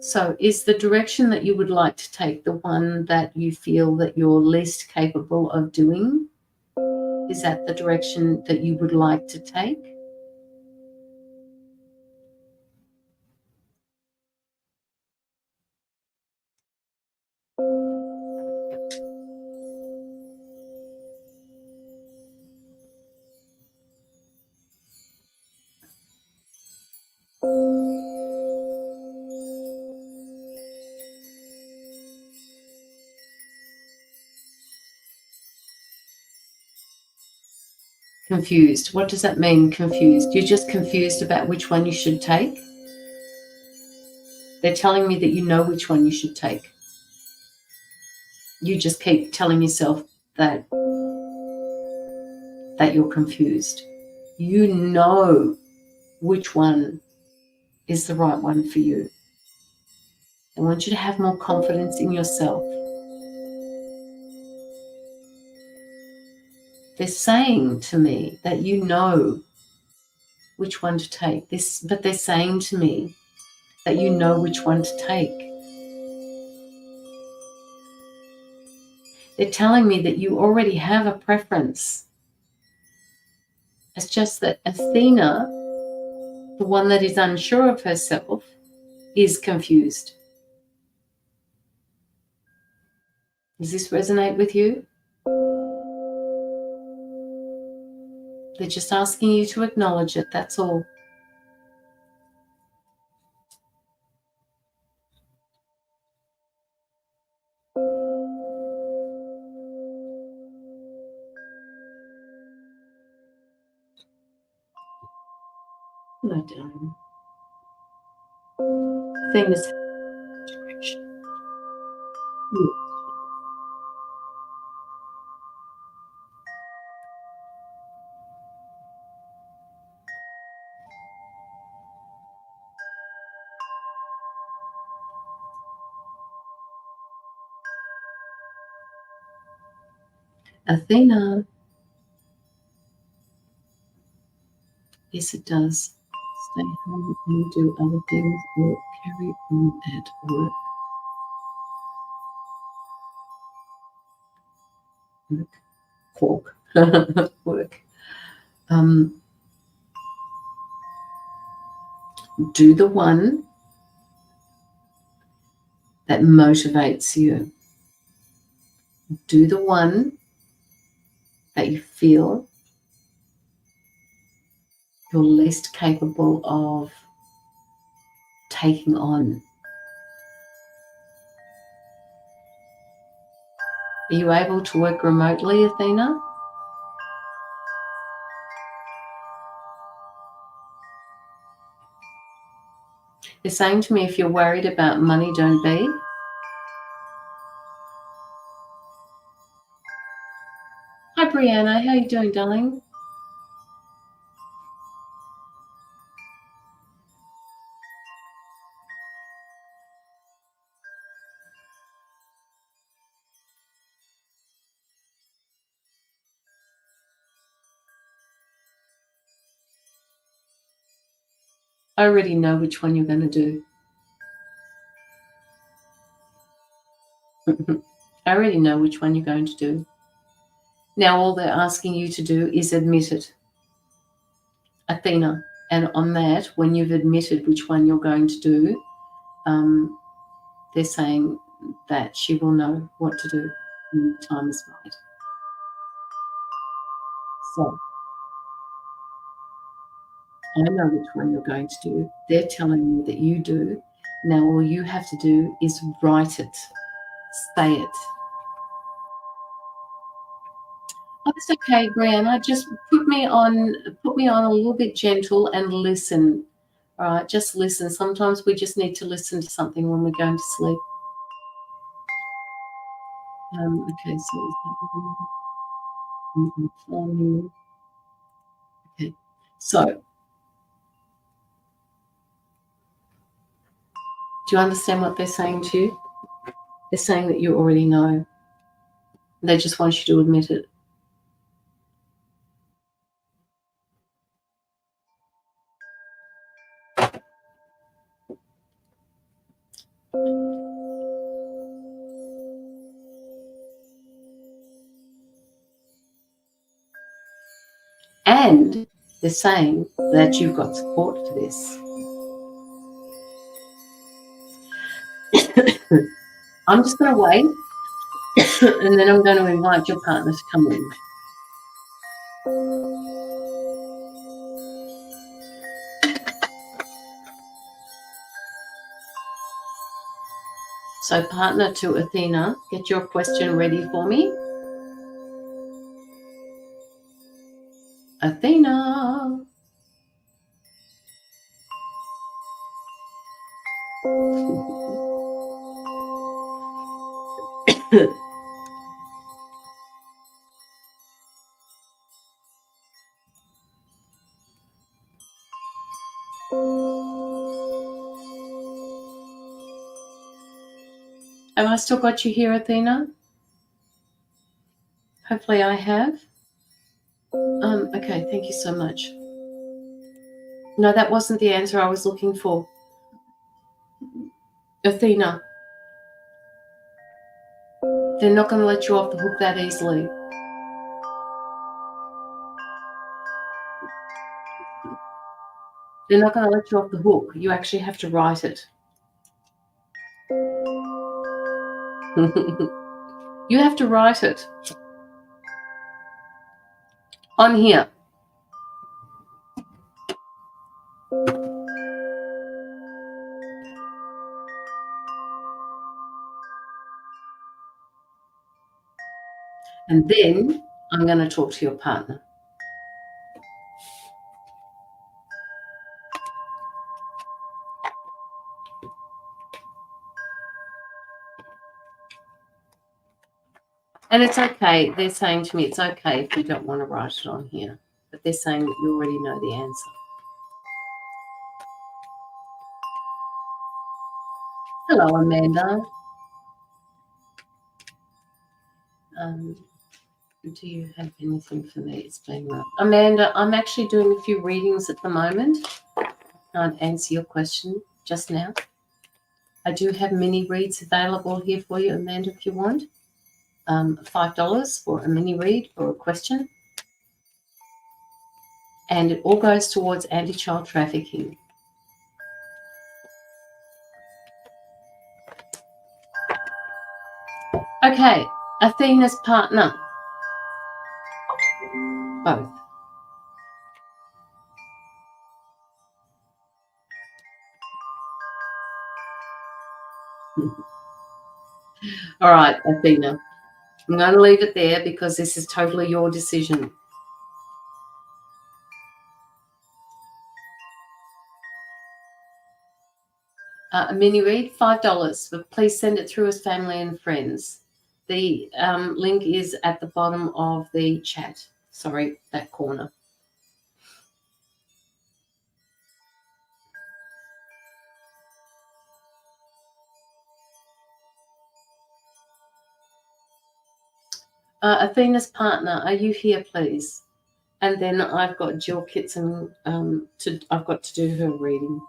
So is the direction that you would like to take the one that you feel that you're least capable of doing? Is that the direction that you would like to take? Confused. What does that mean, confused? You're just confused about which one you should take? They're telling me that you know which one you should take. You just keep telling yourself that you're confused. You know which one is the right one for you. I want you to have more confidence in yourself. They're saying to me that you know which one to take. But they're saying to me that you know which one to take. They're telling me that you already have a preference. It's just that Athena, the one that is unsure of herself, is confused. Does this resonate with you? They're just asking you to acknowledge it, that's all. No, darling. Athena's direction. Athena. Yes, it does. Stay home and do other things or carry on at work. Cork. Work. Do the one that motivates you. Do the one that you feel you're least capable of taking on. Are you able to work remotely, Athena? They're saying to me, if you're worried about money, don't be. Hi, Brianna. How are you doing, darling? I already know which one you're going to do. I already know which one you're going to do. Now all they're asking you to do is admit it, Athena. And on that, when you've admitted which one you're going to do, they're saying that she will know what to do when the time is right. So I know which one you're going to do. They're telling me that you do. Now all you have to do is write it, say it. Oh, it's okay, Brianna. Just put me on a little bit gentle and listen. All right, just listen. Sometimes we just need to listen to something when we're going to sleep. Okay, so okay, so do you understand what they're saying to you? They're saying that you already know. They just want you to admit it. And they're saying that you've got support for this. I'm just going to wait, and then I'm going to invite your partner to come in. So partner to Athena, get your question ready for me. Athena. Have I still got you here, Athena? Hopefully I have. Okay, thank you so much. No, that wasn't the answer I was looking for. Athena, they're not going to let you off the hook that easily. They're not going to let you off the hook. You actually have to write it. You have to write it. On here. And then I'm going to talk to your partner. And it's okay. They're saying to me, it's okay if you don't want to write it on here. But they're saying that you already know the answer. Hello, Amanda. Do you have anything for me? It's been rough. Amanda, I'm actually doing a few readings at the moment. I can't answer your question just now. I do have mini reads available here for you, Amanda, if you want. $5 for a mini read or a question. And it all goes towards anti-child trafficking. Okay, Athena's partner. Both. All right, Athena. I'm going to leave it there because this is totally your decision. A mini read, $5, but please send it through as family and friends. The link is at the bottom of the chat. Sorry, that corner. Athena's partner, are you here, please? And then I've got Jill Kitson. I've got to do her reading.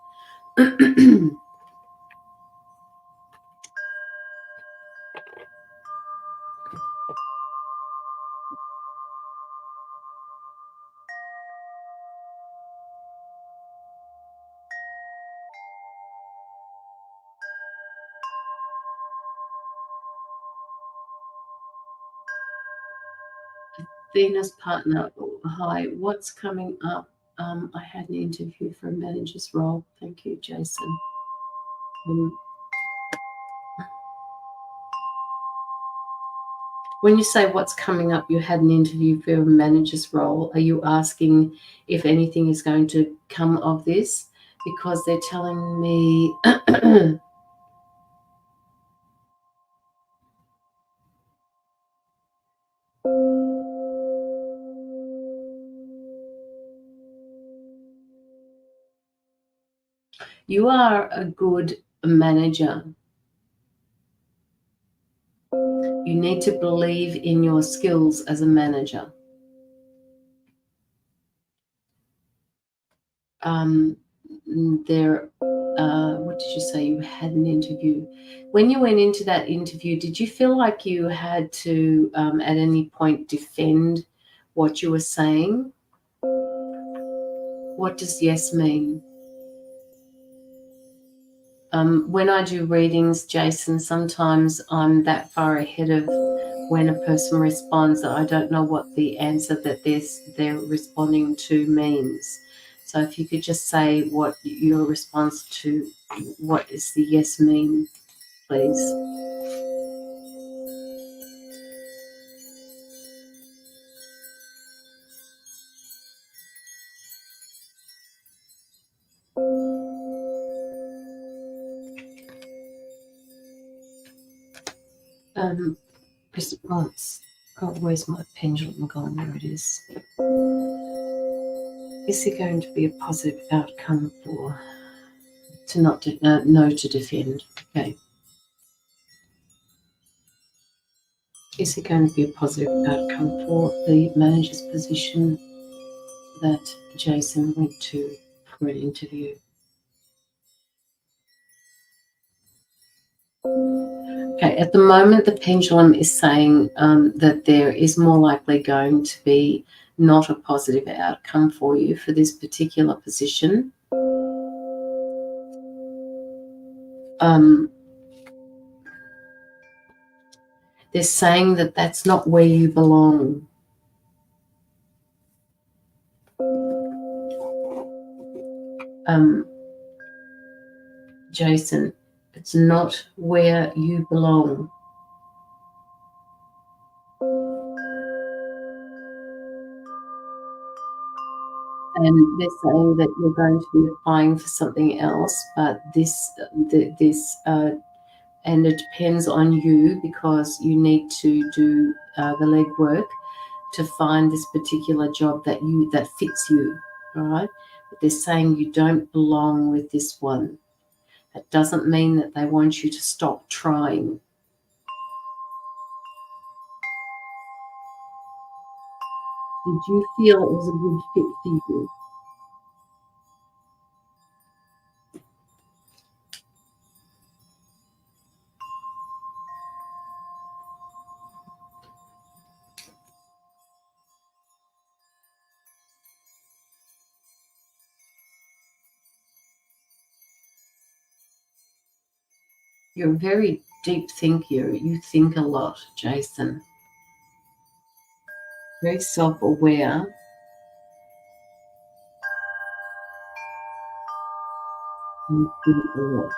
Athena's partner, hi, what's coming up? I had an interview for a manager's role. Thank you, Jason. When you say what's coming up, you had an interview for a manager's role. Are you asking if anything is going to come of this? Because they're telling me you are a good manager. You need to believe in your skills as a manager. What did you say? You had an interview. When you went into that interview, did you feel like you had to, at any point, defend what you were saying? What does yes mean? When I do readings, Jason, sometimes I'm that far ahead of when a person responds that I don't know what the answer that they're responding to means. So if you could just say what your response to what does the yes mean, please. Response. Oh, where's my pendulum gone? There it is. Is there going to be a positive outcome for to not no to defend? Okay. Is there going to be a positive outcome for the manager's position that Jason went to for an interview? Okay, at the moment, the pendulum is saying that there is more likely going to be not a positive outcome for you for this particular position. They're saying that that's not where you belong. Jason, it's not where you belong. And they're saying that you're going to be applying for something else, but and it depends on you because you need to do the legwork to find this particular job that fits you, all right? But they're saying you don't belong with this one. That doesn't mean that they want you to stop trying. Did you feel it was a good fit for you? You're a very deep thinker. You think a lot, Jason. Very self-aware. You think a lot.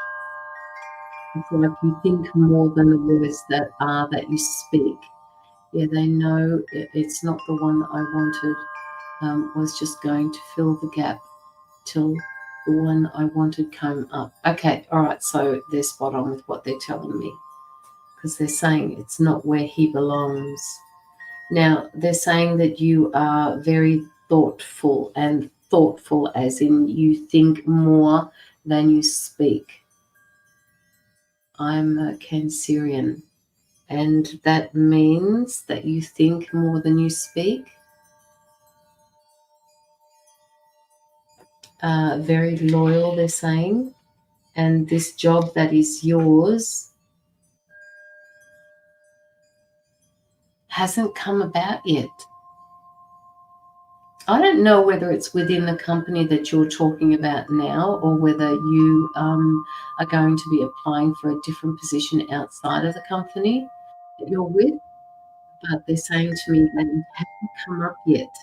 It's like you think more than the words that you speak. Yeah, they know it's not the one that I wanted. Was just going to fill the gap till the one I wanted came up. Okay, all right, so they're spot on with what they're telling me, because they're saying it's not where he belongs. Now, they're saying that you are very thoughtful, and thoughtful as in you think more than you speak. I'm a Cancerian, and that means that you think more than you speak. Very loyal, they're saying, and this job that is yours hasn't come about yet. I don't know whether it's within the company that you're talking about now, or whether you are going to be applying for a different position outside of the company that you're with, but they're saying to me that it hasn't come up yet,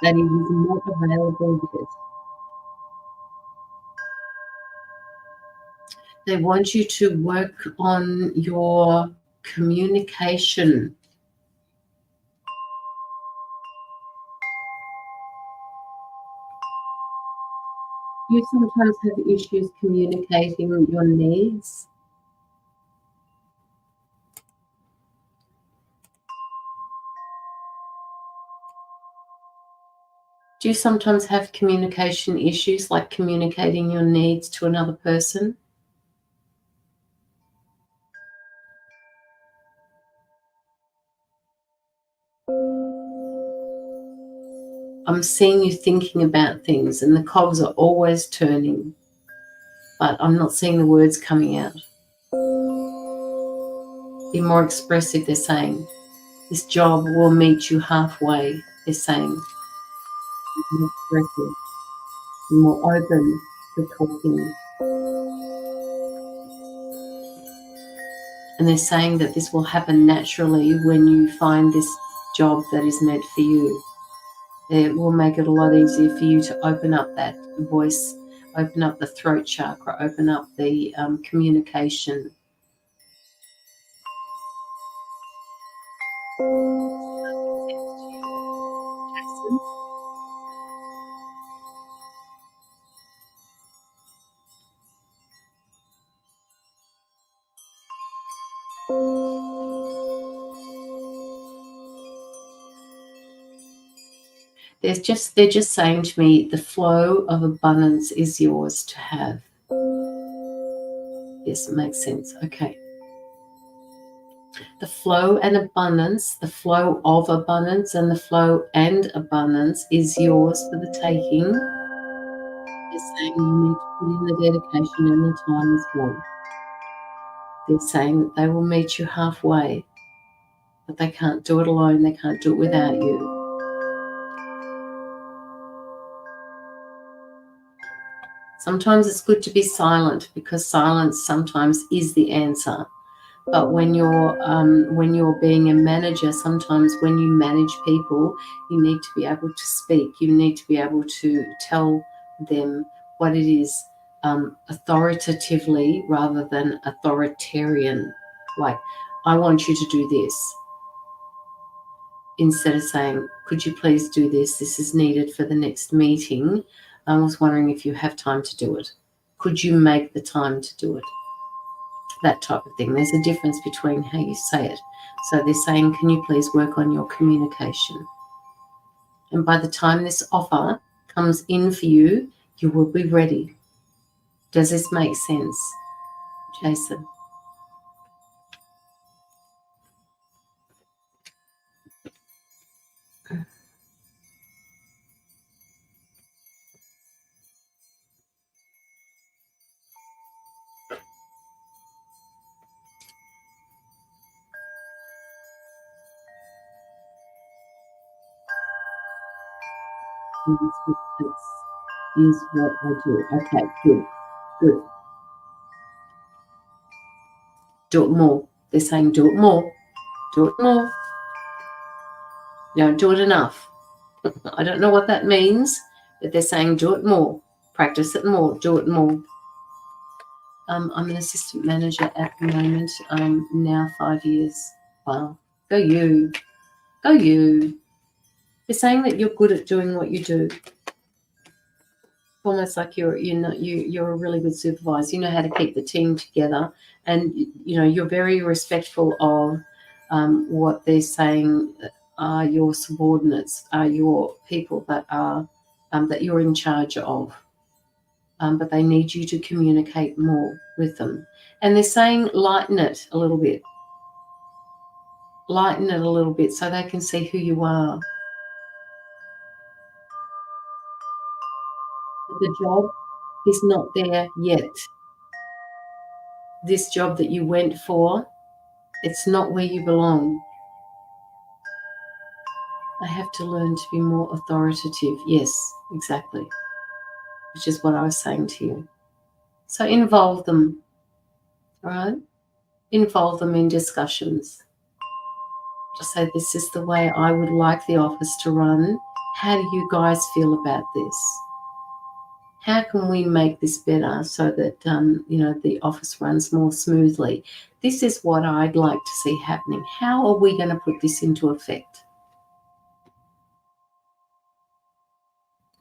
that it is not available yet. They want you to work on your communication. You sometimes have issues communicating your needs. Do you sometimes have communication issues, like communicating your needs to another person? I'm seeing you thinking about things, and the cogs are always turning, but I'm not seeing the words coming out. Be more expressive, they're saying. This job will meet you halfway, they're saying. Be more expressive, be more open to talking. And they're saying that this will happen naturally when you find this job that is meant for you. It will make it a lot easier for you to open up that voice, open up the throat chakra, open up the communication. They're just saying to me, the flow of abundance is yours to have. Yes, it makes sense. Okay. The flow and abundance, the flow of abundance and the flow and abundance is yours for the taking. They're saying you need to put in the dedication and the time as well. They're saying that they will meet you halfway, but they can't do it alone. They can't do it without you. Sometimes it's good to be silent, because silence sometimes is the answer. But when you're being a manager, sometimes when you manage people, you need to be able to speak. You need to be able to tell them what it is, authoritatively rather than authoritarian. Like, I want you to do this. Instead of saying, could you please do this? This is needed for the next meeting. I was wondering if you have time to do it. Could you make the time to do it? That type of thing. There's a difference between how you say it. So they're saying, can you please work on your communication? And by the time this offer comes in for you, you will be ready. Does this make sense, Jason? This is what I do. Okay, good, good. do it more. They're saying do it more. Do it more. You don't do it enough. I don't know what that means, but they're saying do it more. Practice it more. Do it more. I'm an assistant manager at the moment, now 5 years. Wow. Go you. Go you. They're saying that you're good at doing what you do. Almost like you're a really good supervisor. You know how to keep the team together, and you're very respectful of what they're saying are your subordinates, are your people that are that you're in charge of. But they need you to communicate more with them. And they're saying lighten it a little bit. Lighten it a little bit so they can see who you are. The job is not there yet. This job that you went for, it's not where you belong. I have to learn to be more authoritative. Yes, exactly. Which is what I was saying to you. So involve them, all right? Involve them in discussions. Just say, this is the way I would like the office to run. How do you guys feel about this? How can we make this better so that, the office runs more smoothly? This is what I'd like to see happening. How are we going to put this into effect?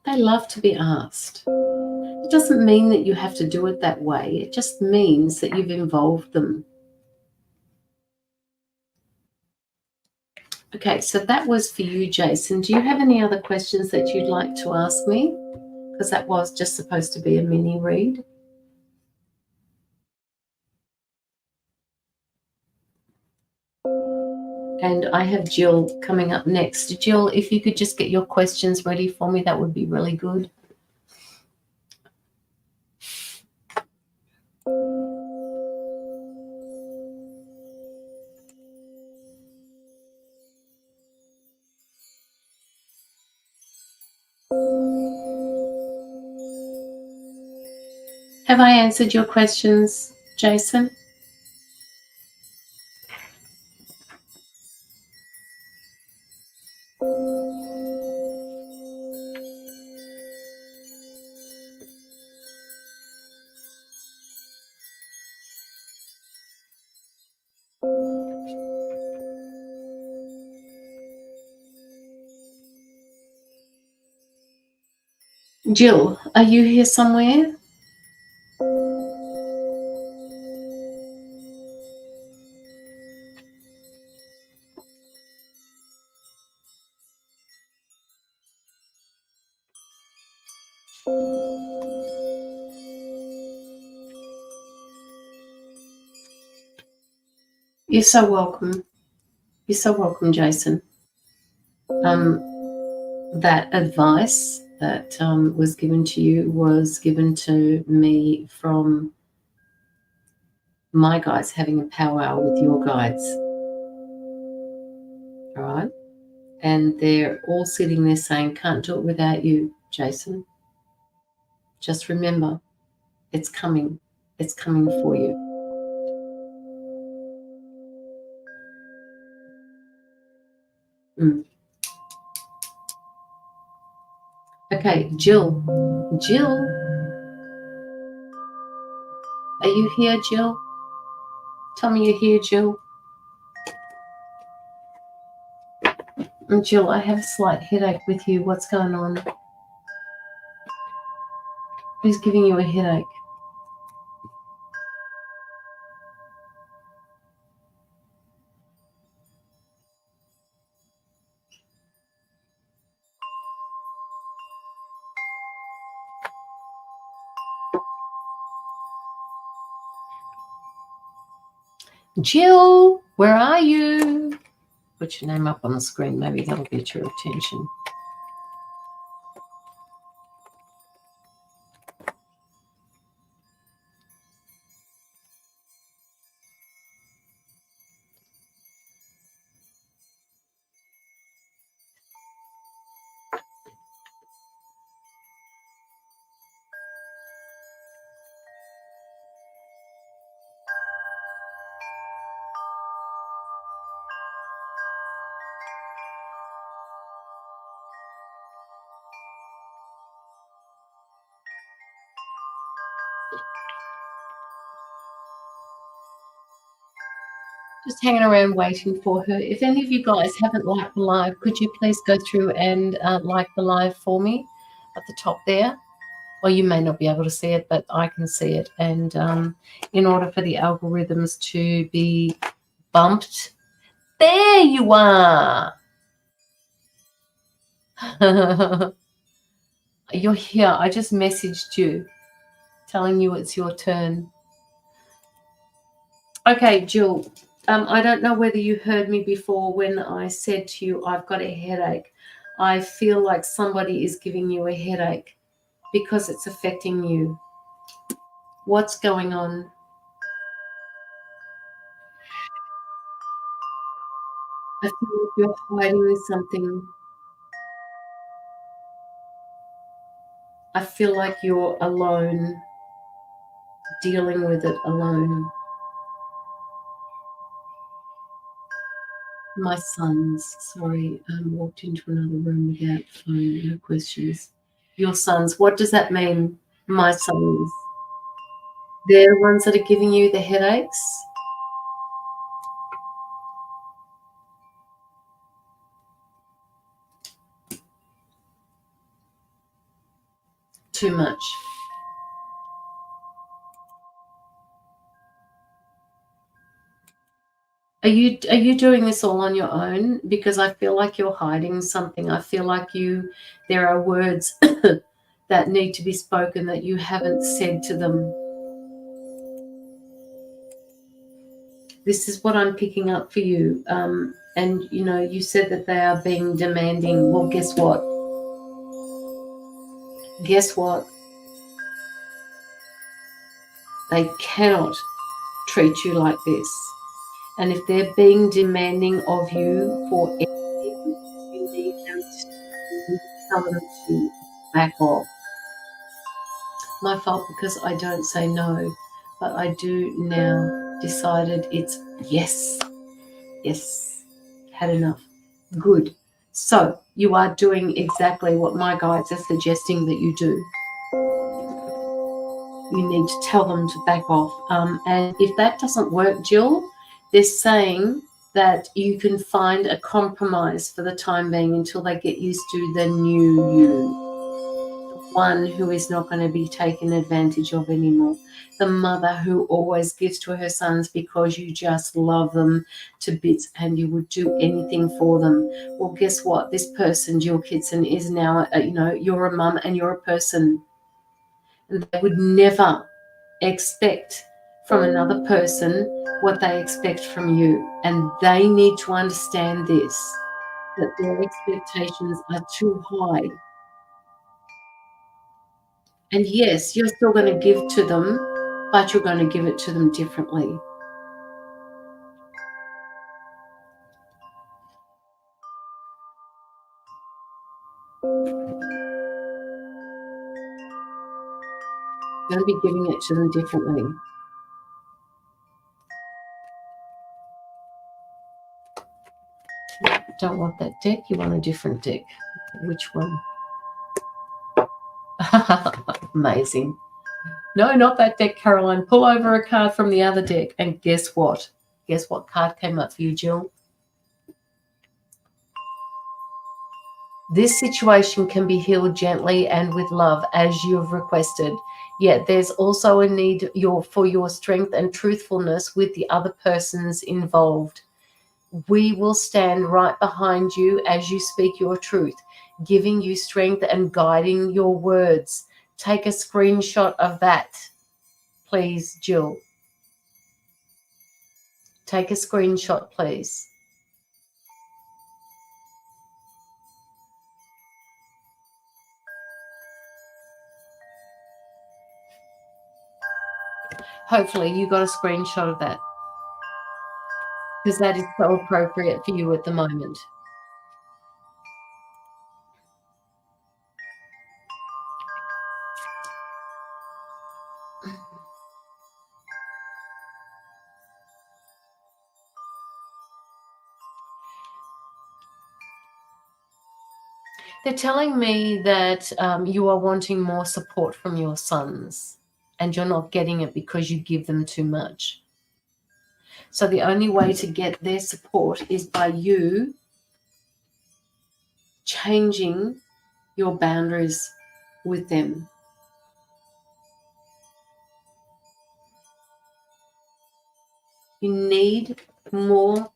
They love to be asked. It doesn't mean that you have to do it that way. It just means that you've involved them. Okay, so that was for you, Jason. Do you have any other questions that you'd like to ask me? Because that was just supposed to be a mini read. And I have Jill coming up next. Jill, if you could just get your questions ready for me, that would be really good. Have I answered your questions, Jason? Jill, are you here somewhere? You're so welcome. You're so welcome, Jason. That advice that was given to you was given to me from my guides having a powwow with your guides. All right? And they're all sitting there saying, can't do it without you, Jason. Just remember, it's coming. It's coming for you. Okay, Jill. Jill? Are you here, Jill? Tell me you're here, Jill. Jill, I have a slight headache with you. What's going on? Who's giving you a headache? Jill, where are you? Put your name up on the screen. Maybe that'll get your attention. Just hanging around waiting for her. If any of you guys haven't liked the live, could you please go through and like the live for me at the top there? Well, you may not be able to see it, but I can see it. And in order for the algorithms to be bumped, there you are. You're here. I just messaged you telling you it's your turn. Okay, Jill, I don't know whether you heard me before when I said to you, I've got a headache. I feel like somebody is giving you a headache because it's affecting you. What's going on? I feel like you're hiding something. I feel like you're alone, dealing with it alone. My sons, sorry, walked into another room without phone, no questions. Your sons, what does that mean? My sons. They're the ones that are giving you the headaches? Too much. Are you doing this all on your own? Because I feel like you're hiding something. I feel like there are words that need to be spoken that you haven't said to them. This is what I'm picking up for you. And you said that they are being demanding. Well, guess what? Guess what? They cannot treat you like this. And if they're being demanding of you for anything, you need to tell them to back off. My fault because I don't say no, but I do now decided it's yes. Yes. Had enough. Good. So you are doing exactly what my guides are suggesting that you do. You need to tell them to back off. And if that doesn't work, Jill, they're saying that you can find a compromise for the time being until they get used to the new you. One who is not going to be taken advantage of anymore. The mother who always gives to her sons because you just love them to bits and you would do anything for them. Well, guess what? This person, Jill Kitson, is now, you're a mum and you're a person. And they would never expect from another person what they expect from you. And they need to understand this, that their expectations are too high. And yes, you're still going to give to them, but you're going to give it to them differently. You're going to be giving it to them differently. Don't want that deck. You want a different deck. Which one? Amazing. No, not that deck, Caroline. Pull over a card from the other deck. And guess what? Guess what card came up for you, Jill? This situation can be healed gently and with love as you have requested. Yet there's also a need for your strength and truthfulness with the other persons involved. We will stand right behind you as you speak your truth, giving you strength and guiding your words. Take a screenshot of that, please, Jill. Take a screenshot, please. Hopefully you got a screenshot of that, because that is so appropriate for you at the moment. They're telling me that you are wanting more support from your sons. and you're not getting it because you give them too much. So the only way to get their support is by you changing your boundaries with them. You need more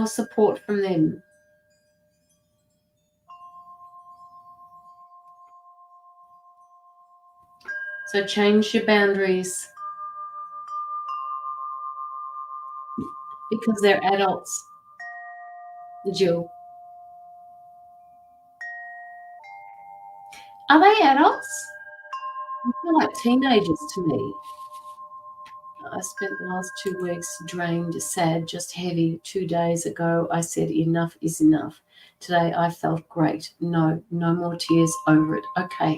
support from them. So change your boundaries because they're adults, Jill. Are they adults? They feel like teenagers to me. I spent the last 2 weeks drained, sad, just heavy. 2 days ago, I said enough is enough. Today, I felt great. No more tears over it. Okay.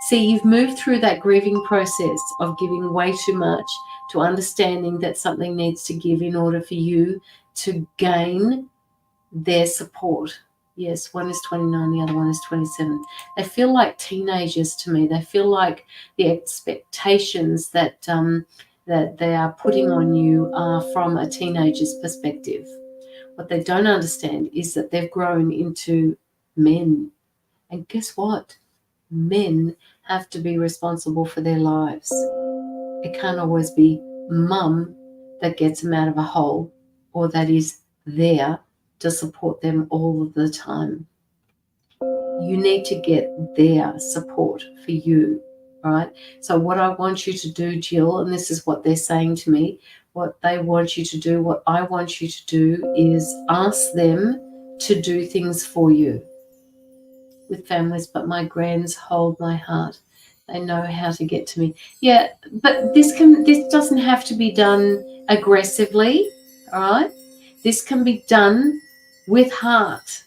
See, you've moved through that grieving process of giving way too much to understanding that something needs to give in order for you to gain their support. Yes, one is 29, the other one is 27. They feel like teenagers to me. They feel like the expectations that that they are putting on you are from a teenager's perspective. What they don't understand is that they've grown into men. And guess what? Men have to be responsible for their lives. It can't always be mum that gets them out of a hole or that is there to support them all of the time. You need to get their support for you, right? So what I want you to do, Jill, and this is what they're saying to me, what they want you to do, what I want you to do is ask them to do things for you with families, but my grands hold my heart. They know how to get to me. Yeah, but this doesn't have to be done aggressively, all right? This can be done with heart.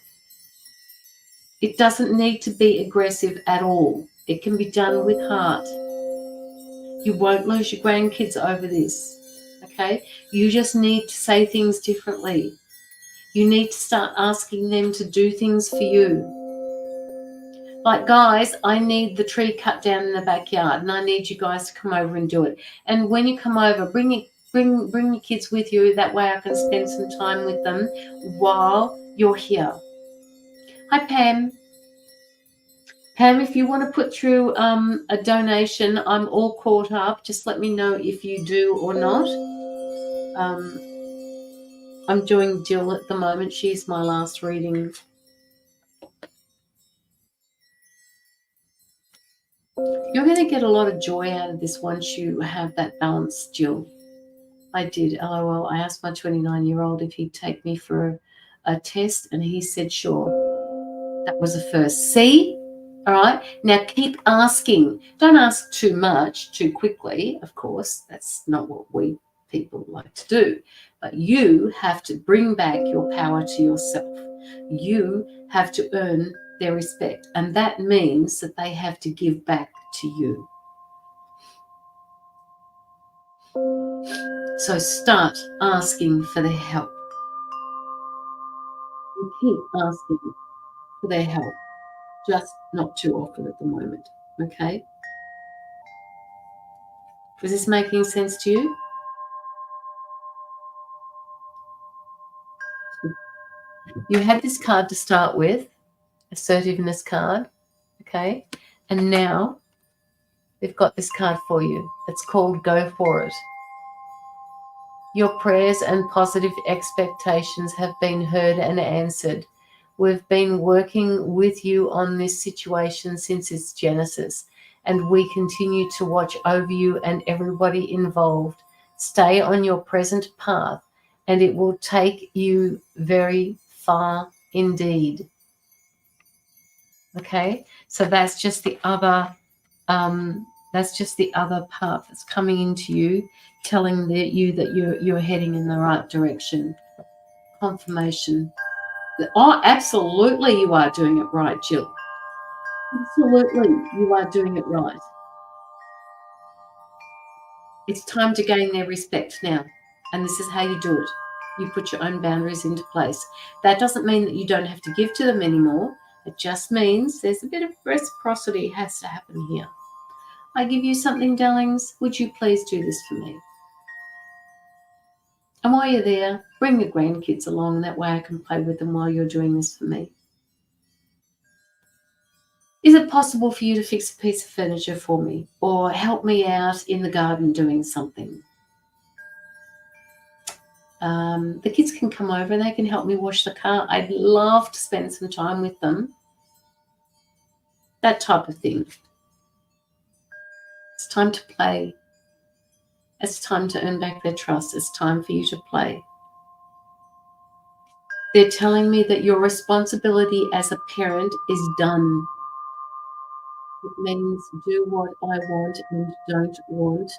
It doesn't need to be aggressive at all. It can be done with heart. You won't lose your grandkids over this, okay? You just need to say things differently. You need to start asking them to do things for you. Like, guys, I need the tree cut down in the backyard, and I need you guys to come over and do it. And when you come over, bring your kids with you. That way I can spend some time with them while you're here. Hi, Pam. Pam, if you want to put through a donation, I'm all caught up. Just let me know if you do or not. I'm doing Jill at the moment. She's my last reading. You're going to get a lot of joy out of this once you have that balance, Jill. I did. LOL. I asked my 29-year-old if he'd take me for a test, and he said sure. That was a first. See? All right. Now keep asking. Don't ask too much too quickly, of course. That's not what we people like to do. But you have to bring back your power to yourself. You have to earn their respect. And that means that they have to give back to you. So start asking for their help. And keep asking for their help. Just not too often at the moment. Okay? Is this making sense to you? You had this card to start with, assertiveness card, okay? And now they've got this card for you. It's called Go For It. Your prayers and positive expectations have been heard and answered. We've been working with you on this situation since its genesis, and we continue to watch over you and everybody involved. Stay on your present path, and it will take you very far indeed. Okay, so that's just the other part that's coming into you, telling you that you're heading in the right direction. Confirmation. Oh, absolutely, you are doing it right, Jill. Absolutely, you are doing it right. It's time to gain their respect now, and this is how you do it. You put your own boundaries into place. That doesn't mean that you don't have to give to them anymore. It just means there's a bit of reciprocity has to happen here. I give you something, darlings? Would you please do this for me? And while you're there, bring the grandkids along, and that way I can play with them while you're doing this for me. Is it possible for you to fix a piece of furniture for me, or help me out in the garden doing something? The kids can come over and they can help me wash the car. I'd love to spend some time with them. That type of thing. It's time to play. It's time to earn back their trust. It's time for you to play. They're telling me that your responsibility as a parent is done. It means do what I want and don't want.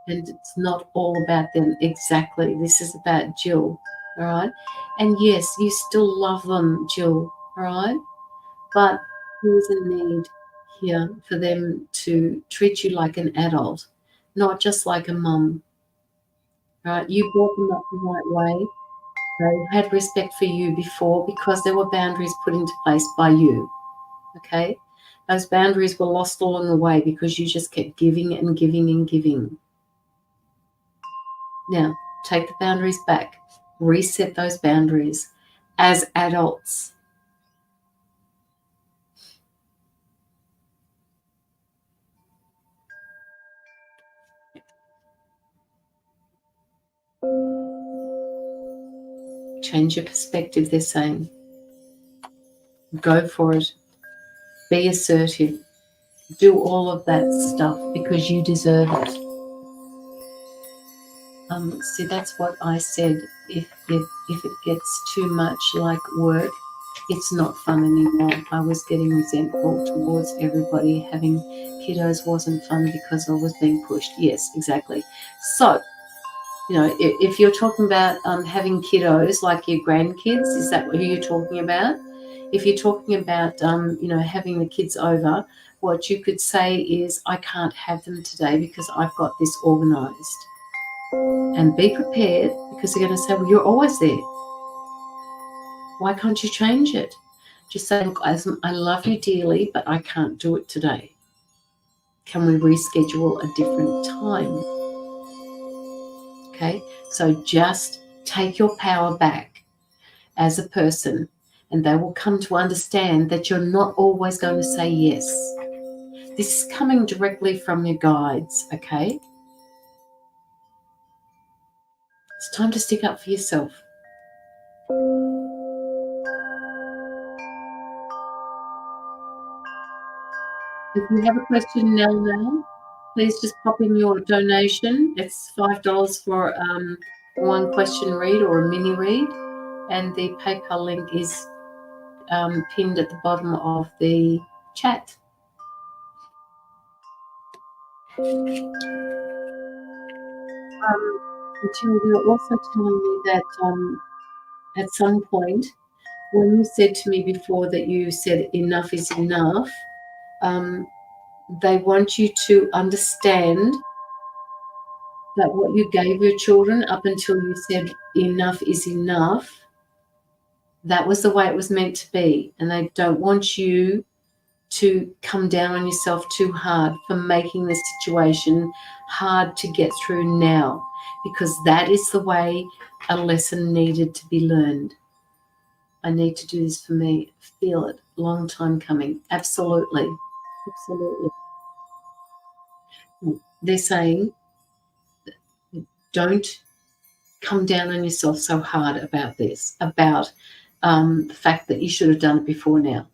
And it's not all about them. Exactly. This is about Jill. All right. And yes, you still love them, Jill. All right. But there's a need here for them to treat you like an adult, not just like a mum. Right? You brought them up the right way. They had respect for you before because there were boundaries put into place by you. Okay? Those boundaries were lost along the way because you just kept giving and giving and giving. Now, take the boundaries back. Reset those boundaries as adults. Change your perspective, they're saying. Go for it. Be assertive. Do all of that stuff because you deserve it. See, that's what I said. If it gets too much like work, it's not fun anymore. I was getting resentful towards everybody. Having kiddos wasn't fun because I was being pushed. Yes, exactly. So, you know, if you're talking about having kiddos like your grandkids, is that who you're talking about? If you're talking about, you know, having the kids over, what you could say is, I can't have them today because I've got this organised. And be prepared because they're going to say, well, you're always there. Why can't you change it? Just say, look, I love you dearly, but I can't do it today. Can we reschedule a different time? Okay, so just take your power back as a person, and they will come to understand that you're not always going to say yes. This is coming directly from your guides, okay? It's time to stick up for yourself. If you have a question now, please just pop in your donation. It's $5 for one question read or a mini read, and the PayPal link is pinned at the bottom of the chat. Jill, you're also telling me that at some point, when you said to me before that you said enough is enough, they want you to understand that what you gave your children up until you said enough is enough, that was the way it was meant to be. And they don't want you to come down on yourself too hard for making the situation hard to get through now, because that is the way a lesson needed to be learned. I need to do this for me. Feel it. Long time coming. Absolutely. Absolutely. They're saying, don't come down on yourself so hard about this, about the fact that you should have done it before now,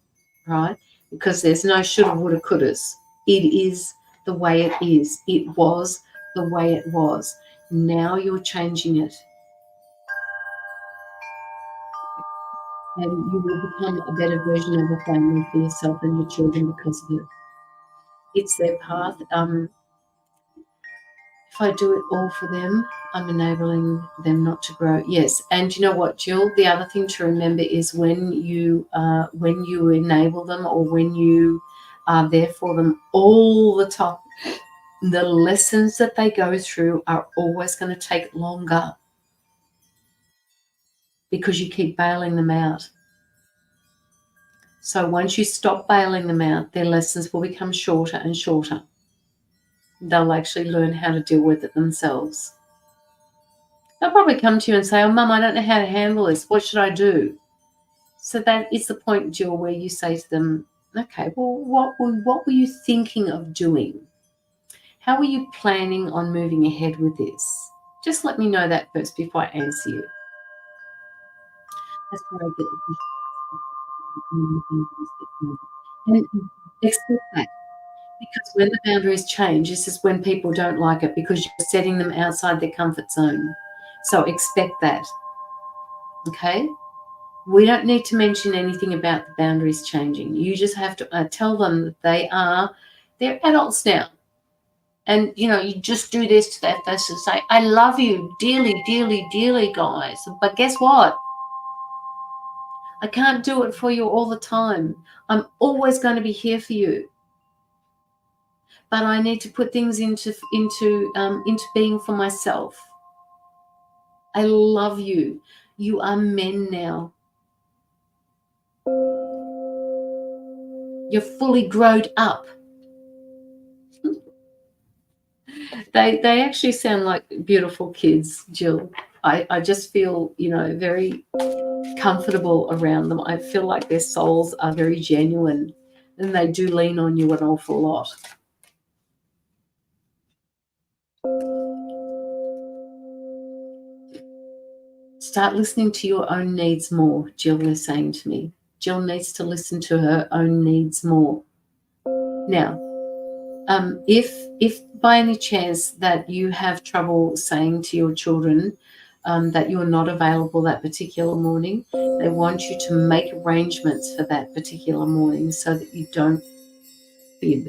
right? Because there's no shoulda, woulda, couldas. It is the way it is. It was the way it was. Now you're changing it. And you will become a better version of a family for yourself and your children because of it. It's their path. If I do it all for them, I'm enabling them not to grow. Yes, and you know what, Jill? The other thing to remember is when you enable them, or when you are there for them all the time, the lessons that they go through are always going to take longer because you keep bailing them out. So once you stop bailing them out, their lessons will become shorter and shorter. they'll actually learn how to deal with it themselves. They'll probably come to you and say, oh, Mum, I don't know how to handle this. What should I do? So that is the point, Jill, where you say to them, okay, well, what were you thinking of doing? How are you planning on moving ahead with this? Just let me know that first before I answer you. That's where I get the and expect that. Because when the boundaries change, this is when people don't like it because you're setting them outside their comfort zone. So expect that. Okay? We don't need to mention anything about the boundaries changing. You just have to tell them that they're adults now. And, you just do this to their face and say, I love you dearly, dearly, dearly, guys. But guess what? I can't do it for you all the time. I'm always going to be here for you. But I need to put things into being for myself. I love you. You are men now. You're fully grown up. They actually sound like beautiful kids, Jill. I just feel, very comfortable around them. I feel like their souls are very genuine and they do lean on you an awful lot. Start listening to your own needs more, Jill is saying to me. Jill needs to listen to her own needs more. Now, if by any chance that you have trouble saying to your children that you're not available that particular morning, they want you to make arrangements for that particular morning so that you don't fib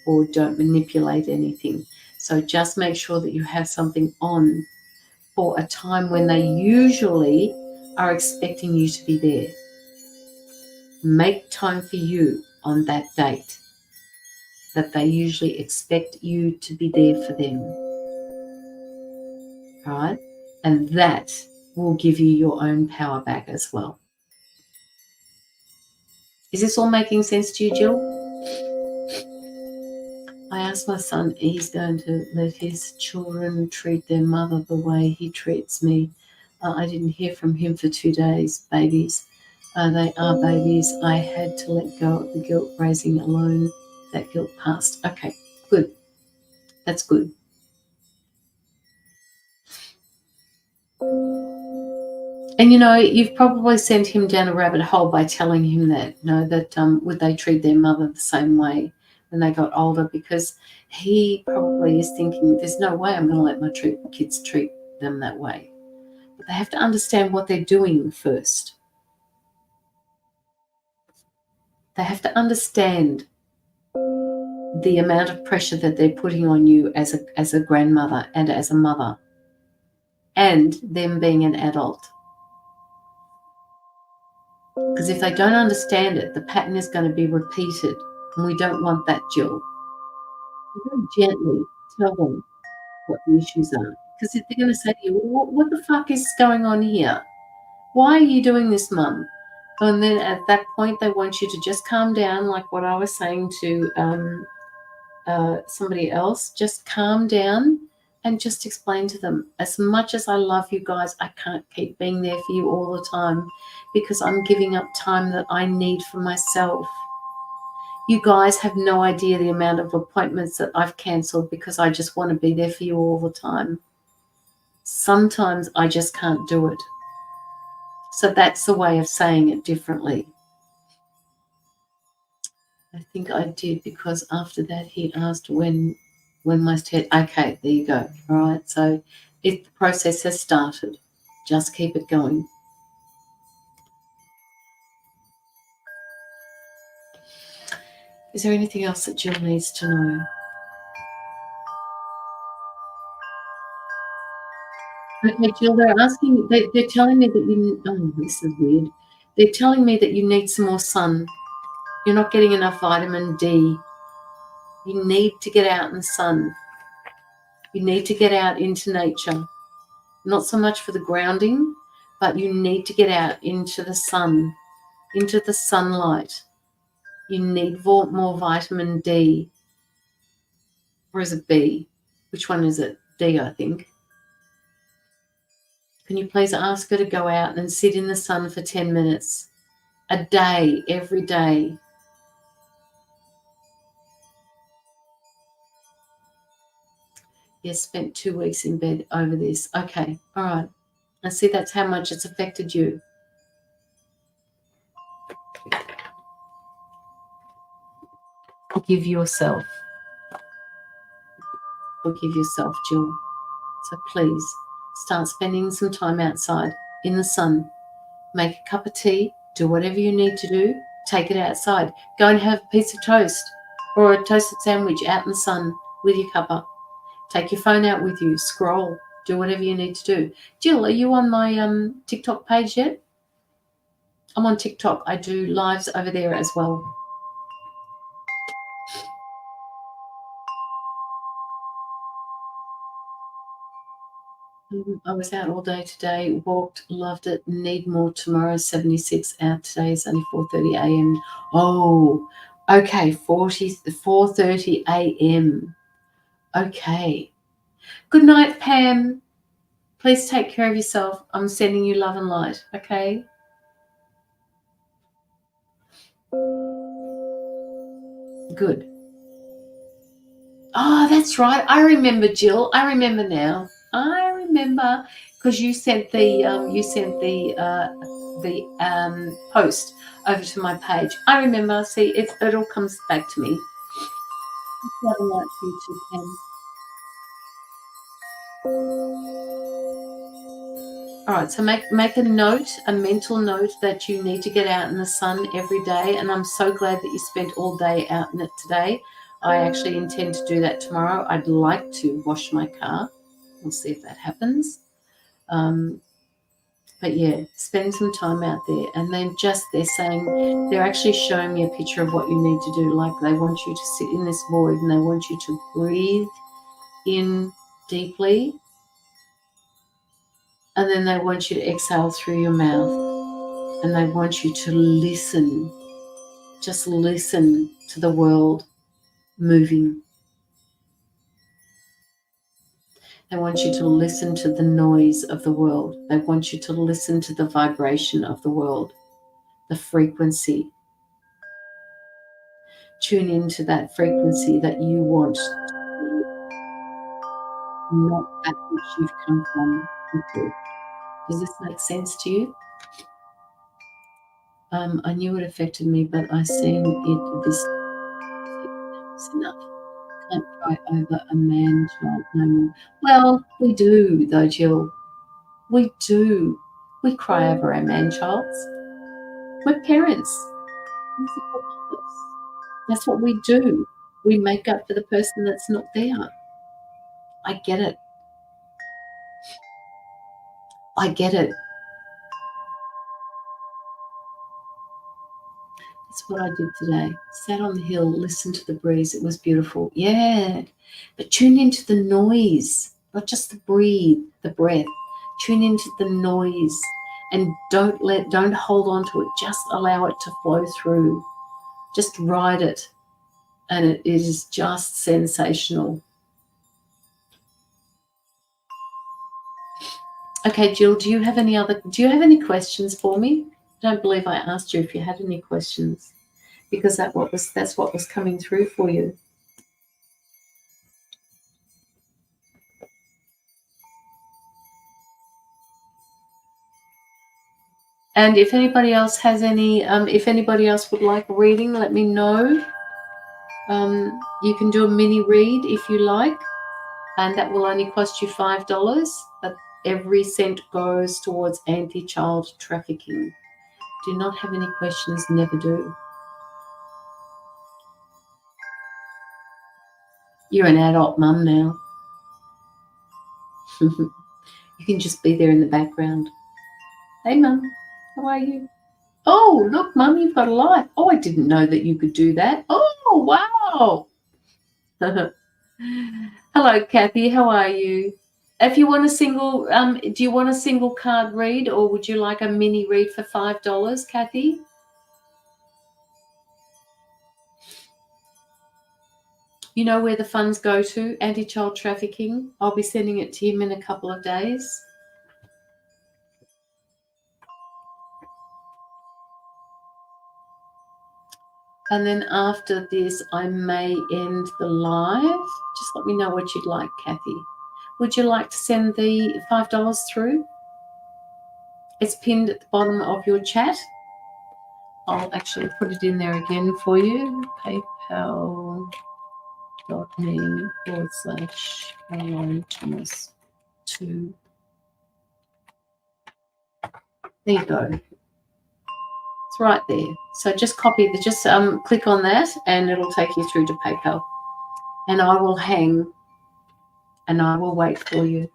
or don't manipulate anything. So just make sure that you have something on for a time when they usually are expecting you to be there. Make time for you on that date that they usually expect you to be there for them. All right? And that will give you your own power back as well. Is this all making sense to you, Jill? I asked my son, he's going to let his children treat their mother the way he treats me. I didn't hear from him for 2 days. Babies. They are babies. I had to let go of the guilt raising alone. That guilt passed. Okay, good. That's good. And you've probably sent him down a rabbit hole by telling him that, would they treat their mother the same way when they got older? Because he probably is thinking, there's no way I'm going to let my kids treat them that way. But they have to understand what they're doing first. They have to understand the amount of pressure that they're putting on you as a grandmother and as a mother, and them being an adult. Because if they don't understand it, the pattern is going to be repeated, and we don't want that, Jill. Very gently tell them what the issues are, because if they're going to say to you, what the fuck is going on here? Why are you doing this, Mum? And then at that point, they want you to just calm down, like what I was saying to somebody else. Just calm down and just explain to them, as much as I love you guys, I can't keep being there for you all the time because I'm giving up time that I need for myself. You guys have no idea the amount of appointments that I've cancelled because I just want to be there for you all the time. Sometimes I just can't do it. So that's the way of saying it differently. I think I did, because after that he asked when my test. Okay, there you go. All right. So if the process has started, just keep it going. Is there anything else that Jill needs to know? Okay, Jill, they're telling me that this is weird. They're telling me that you need some more sun. You're not getting enough vitamin D. You need to get out in the sun. You need to get out into nature. Not so much for the grounding, but you need to get out into the sun, into the sunlight. You need more vitamin D. Or is it B? Which one is it? D, I think. Can you please ask her to go out and sit in the sun for 10 minutes a day, every day? Yes, spent 2 weeks in bed over this. Okay, all right. I see that's how much it's affected you. Forgive yourself. Forgive yourself, Jill. So please start spending some time outside in the sun. Make a cup of tea. Do whatever you need to do. Take it outside. Go and have a piece of toast or a toasted sandwich out in the sun with your cuppa. Take your phone out with you. Scroll. Do whatever you need to do. Jill, are you on my TikTok page yet? I'm on TikTok. I do lives over there as well. I was out all day today, walked, loved it, need more tomorrow, 76 out today. It's only 4:30 a.m. Oh, okay, 4:30 a.m. Okay. Good night, Pam. Please take care of yourself. I'm sending you love and light, okay? Good. Oh, that's right. I remember, Jill. I remember now. I remember because you sent the post over to my page. I remember. See, it all comes back to me. Love and light to you too, Pam. All right, so make a note, a mental note that you need to get out in the sun every day. And I'm so glad that you spent all day out in it today. I actually intend to do that tomorrow. I'd like to wash my car. We'll see if that happens. But yeah, spend some time out there. And then they're actually showing me a picture of what you need to do. Like they want you to sit in this void and they want you to breathe in deeply. And then they want you to exhale through your mouth. And they want you to listen. Just listen to the world moving. They want you to listen to the noise of the world. They want you to listen to the vibration of the world, the frequency. Tune into that frequency that you want, not that which you've come from before. Does this make sense to you? I knew it affected me, but I seen it this enough. Can't cry over a man-child no more. Well, we do, though, Jill. We do. We cry over our man-childs. We're parents. That's what we do. We make up for the person that's not there. I get it. I get it. That's what I did today. Sat on the hill, listened to the breeze. It was beautiful. Yeah. But tune into the noise, not just the breath. Tune into the noise and don't hold on to it. Just allow it to flow through. Just ride it. And it is just sensational. Okay, Jill, do you have any questions for me? I don't believe I asked you if you had any questions, because that's what was coming through for you. And if anybody else has any, if anybody else would like a reading, let me know. You can do a mini read if you like, and that will only cost you $5, but every cent goes towards anti-child trafficking. Do not have any questions, never do. You're an adult mum now. You can just be there in the background. Hey, Mum, how are you? Oh, look, Mum, you've got a life. Oh, I didn't know that you could do that. Oh, wow. Hello, Kathy. How are you? If you want a single, do you want a single card read, or would you like a mini read for $5, Kathy? You know where the funds go to? Anti-child trafficking. I'll be sending it to him in a couple of days. And then after this, I may end the live. Just let me know what you'd like, Kathy. Would you like to send the $5 through? It's pinned at the bottom of your chat. I'll actually put it in there again for you. PayPal.me/CarolineThomas2. There you go. It's right there. So just copy the, just click on that and it'll take you through to PayPal. And I will hang and I will wait for you.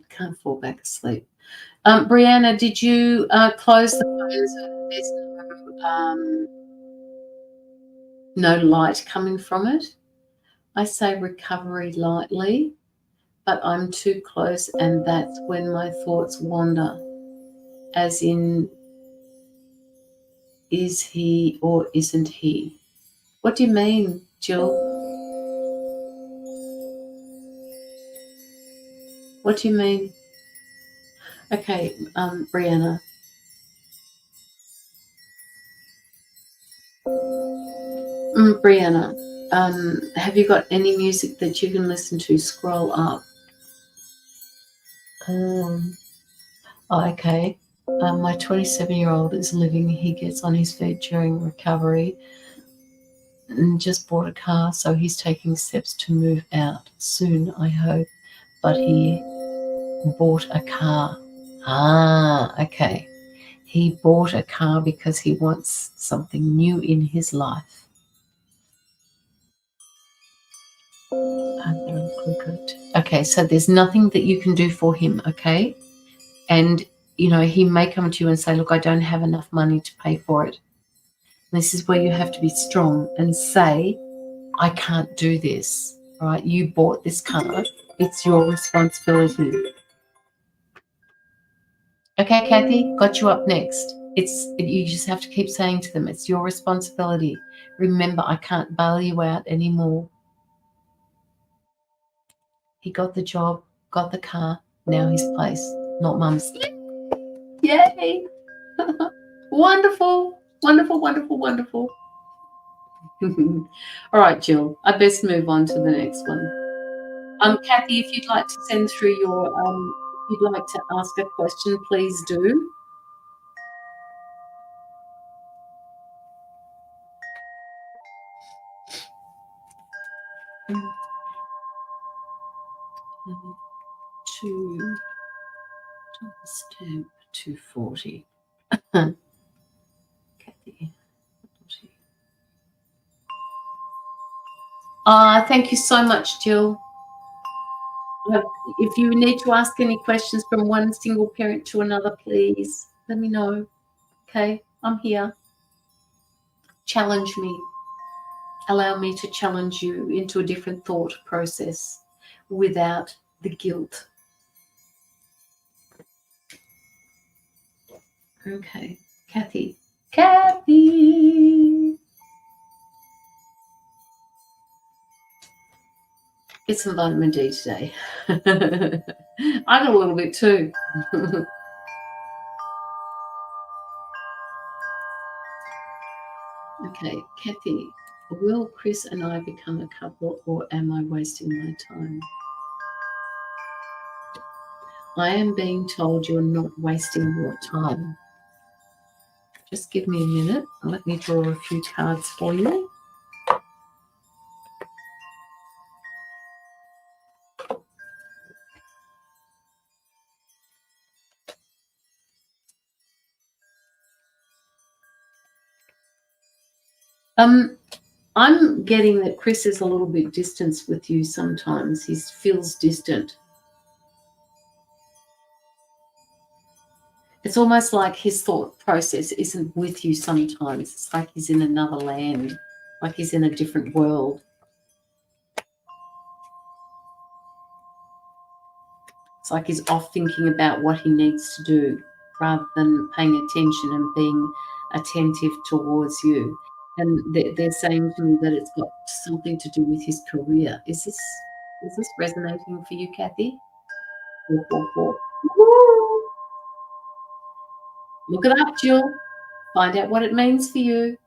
Can't fall back asleep. Brianna, did you close the phone so there's no light coming from it? I say recovery lightly, but I'm too close, and that's when my thoughts wander, as in, is he or isn't he? What do you mean, Jill? What do you mean? Okay, Brianna. Brianna, have you got any music that you can listen to? Scroll up. Okay. My 27-year-old is living. He gets on his feet during recovery and just bought a car, so he's taking steps to move out soon, I hope. But he bought a car. Okay. He bought a car because he wants something new in his life. Okay, so there's nothing that you can do for him, okay? And, you know, he may come to you and say, look, I don't have enough money to pay for it. And this is where you have to be strong and say, I can't do this, right? You bought this car. It's your responsibility. Okay, Kathy, got you up next. You just have to keep saying to them, it's your responsibility. Remember, I can't bail you out anymore. He got the job, got the car, now his place, not mum's. Yay! Wonderful, wonderful, wonderful, wonderful. All right, Jill, I best move on to the next one. Kathy, if you'd like to send through your, if you'd like to ask a question, please do. Stamp 240. Kathy. Thank you so much, Jill. If you need to ask any questions from one single parent to another, please let me know. Okay, I'm here. Challenge me. Allow me to challenge you into a different thought process without the guilt. Okay, Kathy. Kathy! Get some vitamin D today. I got a little bit too. Okay, Kathy, will Chris and I become a couple, or am I wasting my time? I am being told you're not wasting your time. Just give me a minute. Let me draw a few cards for you. I'm getting that Chris is a little bit distant with you sometimes. He feels distant. It's almost like his thought process isn't with you sometimes. It's like he's in another land, like he's in a different world. It's like he's off thinking about what he needs to do rather than paying attention and being attentive towards you. And they're saying to me that it's got something to do with his career. Is this resonating for you, Kathy? 444. Woo! Look it up, Jill. Find out what it means for you.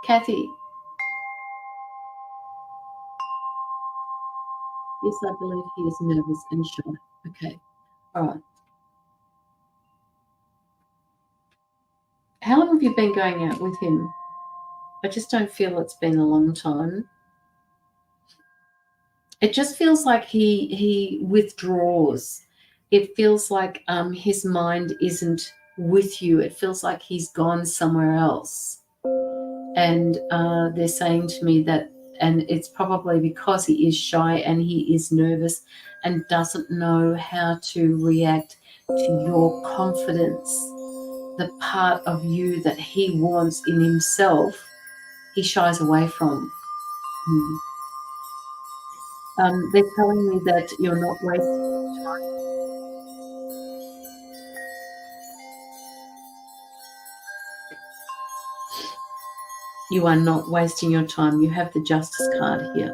Kathy. Yes, I believe he is nervous and shy. Okay. All right. How long have you been going out with him? I just don't feel it's been a long time. It just feels like he withdraws. It feels like his mind isn't with you. It feels like he's gone somewhere else. And they're saying to me that, and it's probably because he is shy and he is nervous and doesn't know how to react to your confidence, the part of you that he wants in himself, he shies away from. They're telling me that you're not wasting time. You are not wasting your time. You have the Justice card here.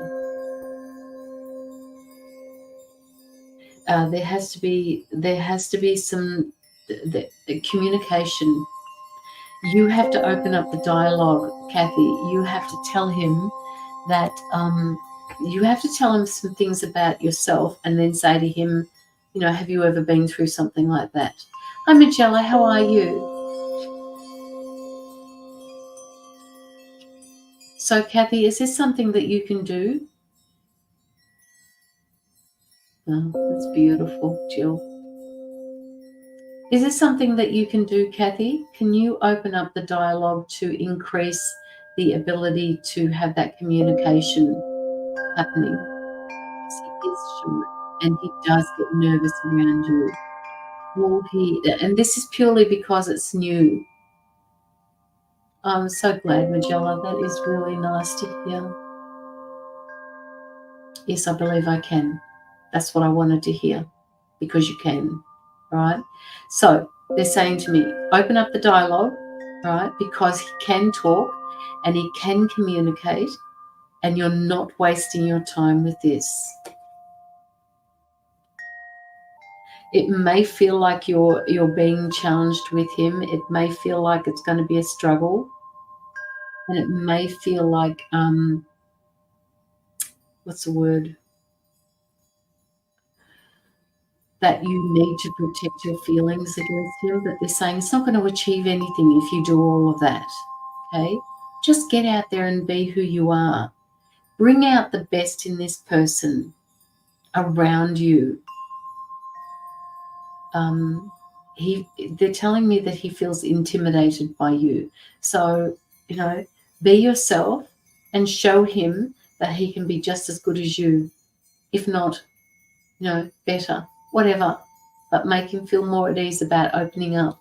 There has to be some the communication. You have to open up the dialogue, Kathy. You have to tell him that you have to tell him some things about yourself, and then say to him, you know, have you ever been through something like that? Hi, Magella. How are you? So, Kathy, is this something that you can do? Oh, that's beautiful, Jill. Is this something that you can do, Kathy? Can you open up the dialogue to increase the ability to have that communication happening? He is shy and he does get nervous around you. And this is purely because it's new. I'm so glad, Magella. That is really nice to hear. Yes, I believe I can. That's what I wanted to hear, because you can, right? So they're saying to me, open up the dialogue, right? Because he can talk and he can communicate, and you're not wasting your time with this. It may feel like you're being challenged with him. It may feel like it's going to be a struggle, and it may feel like what's the word? That you need to protect your feelings against him, but they're saying it's not going to achieve anything if you do all of that. Okay? Just get out there and be who you are. Bring out the best in this person around you. They're telling me that he feels intimidated by you. So, you know, be yourself and show him that he can be just as good as you, if not, you know, better, whatever. But make him feel more at ease about opening up.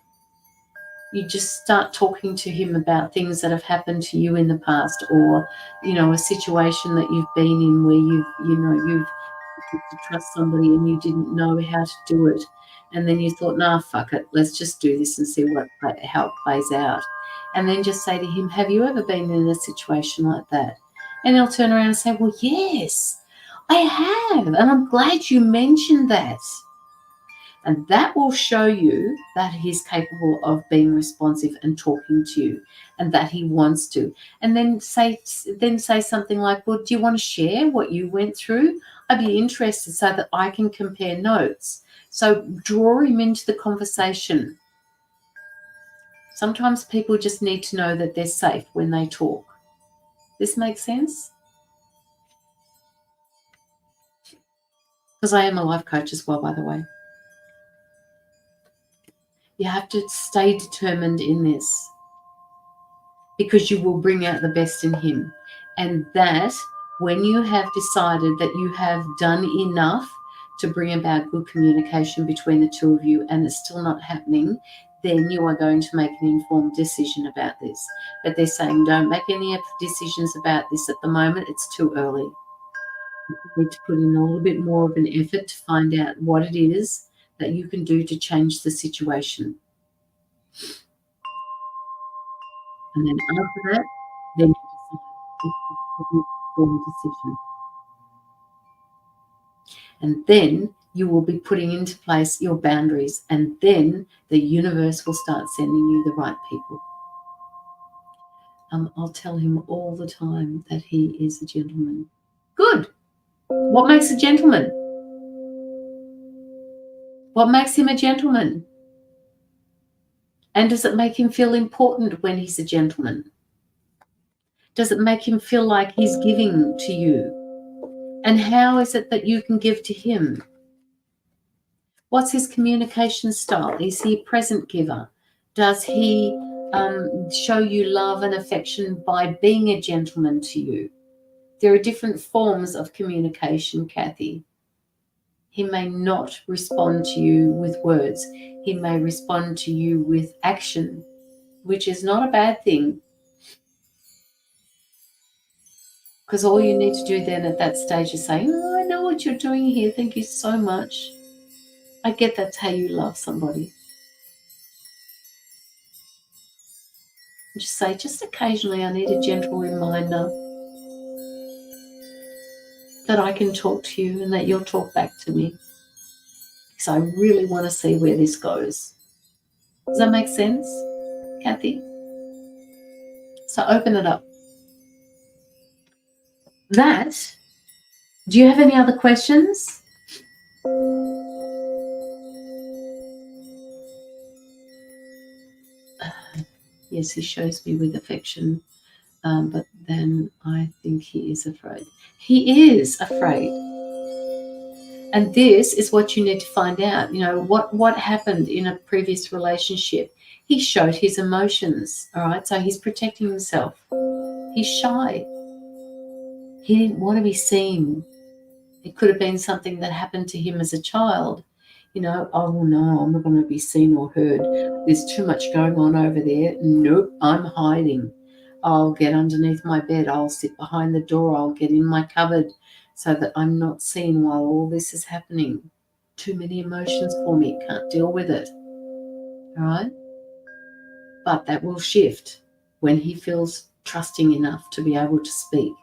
You just start talking to him about things that have happened to you in the past, or, you know, a situation that you've been in where you've to trust somebody and you didn't know how to do it, and then you thought, nah, fuck it, let's just do this and see how it plays out. And then just say to him, have you ever been in a situation like that? And he'll turn around and say, well, yes, I have, and I'm glad you mentioned that. And that will show you that he's capable of being responsive and talking to you, and that he wants to. And then say something like, well, do you want to share what you went through? I'd be interested so that I can compare notes. So draw him into the conversation. Sometimes people just need to know that they're safe when they talk. This makes sense? Because I am a life coach as well, by the way. You have to stay determined in this, because you will bring out the best in him. And that, when you have decided that you have done enough to bring about good communication between the two of you and it's still not happening, then you are going to make an informed decision about this. But they're saying don't make any decisions about this at the moment. It's too early. You need to put in a little bit more of an effort to find out what it is that you can do to change the situation. And then after that, then you decide if it's an informed decision. And then you will be putting into place your boundaries, and then the universe will start sending you the right people. I'll tell him all the time that he is a gentleman. Good. What makes a gentleman? What makes him a gentleman? And does it make him feel important when he's a gentleman? Does it make him feel like he's giving to you? And how is it that you can give to him? What's his communication style? Is he a present giver? Does he show you love and affection by being a gentleman to you? There are different forms of communication, Kathy. He may not respond to you with words. He may respond to you with action, which is not a bad thing. Because all you need to do then at that stage is say, oh, I know what you're doing here. Thank you so much. I get that's how you love somebody. Just say, just occasionally I need a gentle reminder that I can talk to you and that you'll talk back to me. Because I really want to see where this goes. Does that make sense, Kathy? So open it up. Do you have any other questions? Yes, he shows me with affection, but then I think he is afraid. He is afraid. And this is what you need to find out. You know, what happened in a previous relationship? He showed his emotions, all right? So he's protecting himself. He's shy. He didn't want to be seen. It could have been something that happened to him as a child. You know, oh no, I'm not going to be seen or heard. There's too much going on over there. Nope, I'm hiding. I'll get underneath my bed. I'll sit behind the door. I'll get in my cupboard so that I'm not seen while all this is happening. Too many emotions for me. Can't deal with it. All right? But that will shift when he feels trusting enough to be able to speak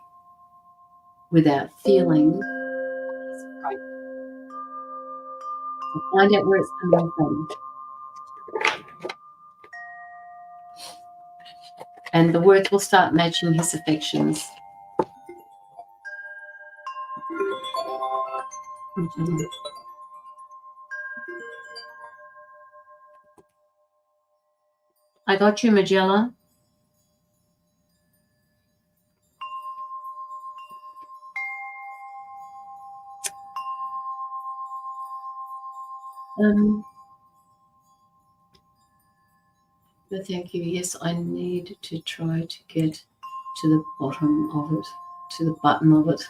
without feeling he's afraid. So find out where it's coming from. And the words will start matching his affections. I got you, Magella. But thank you. Yes, I need to try to get to the bottom of it, to the bottom of it.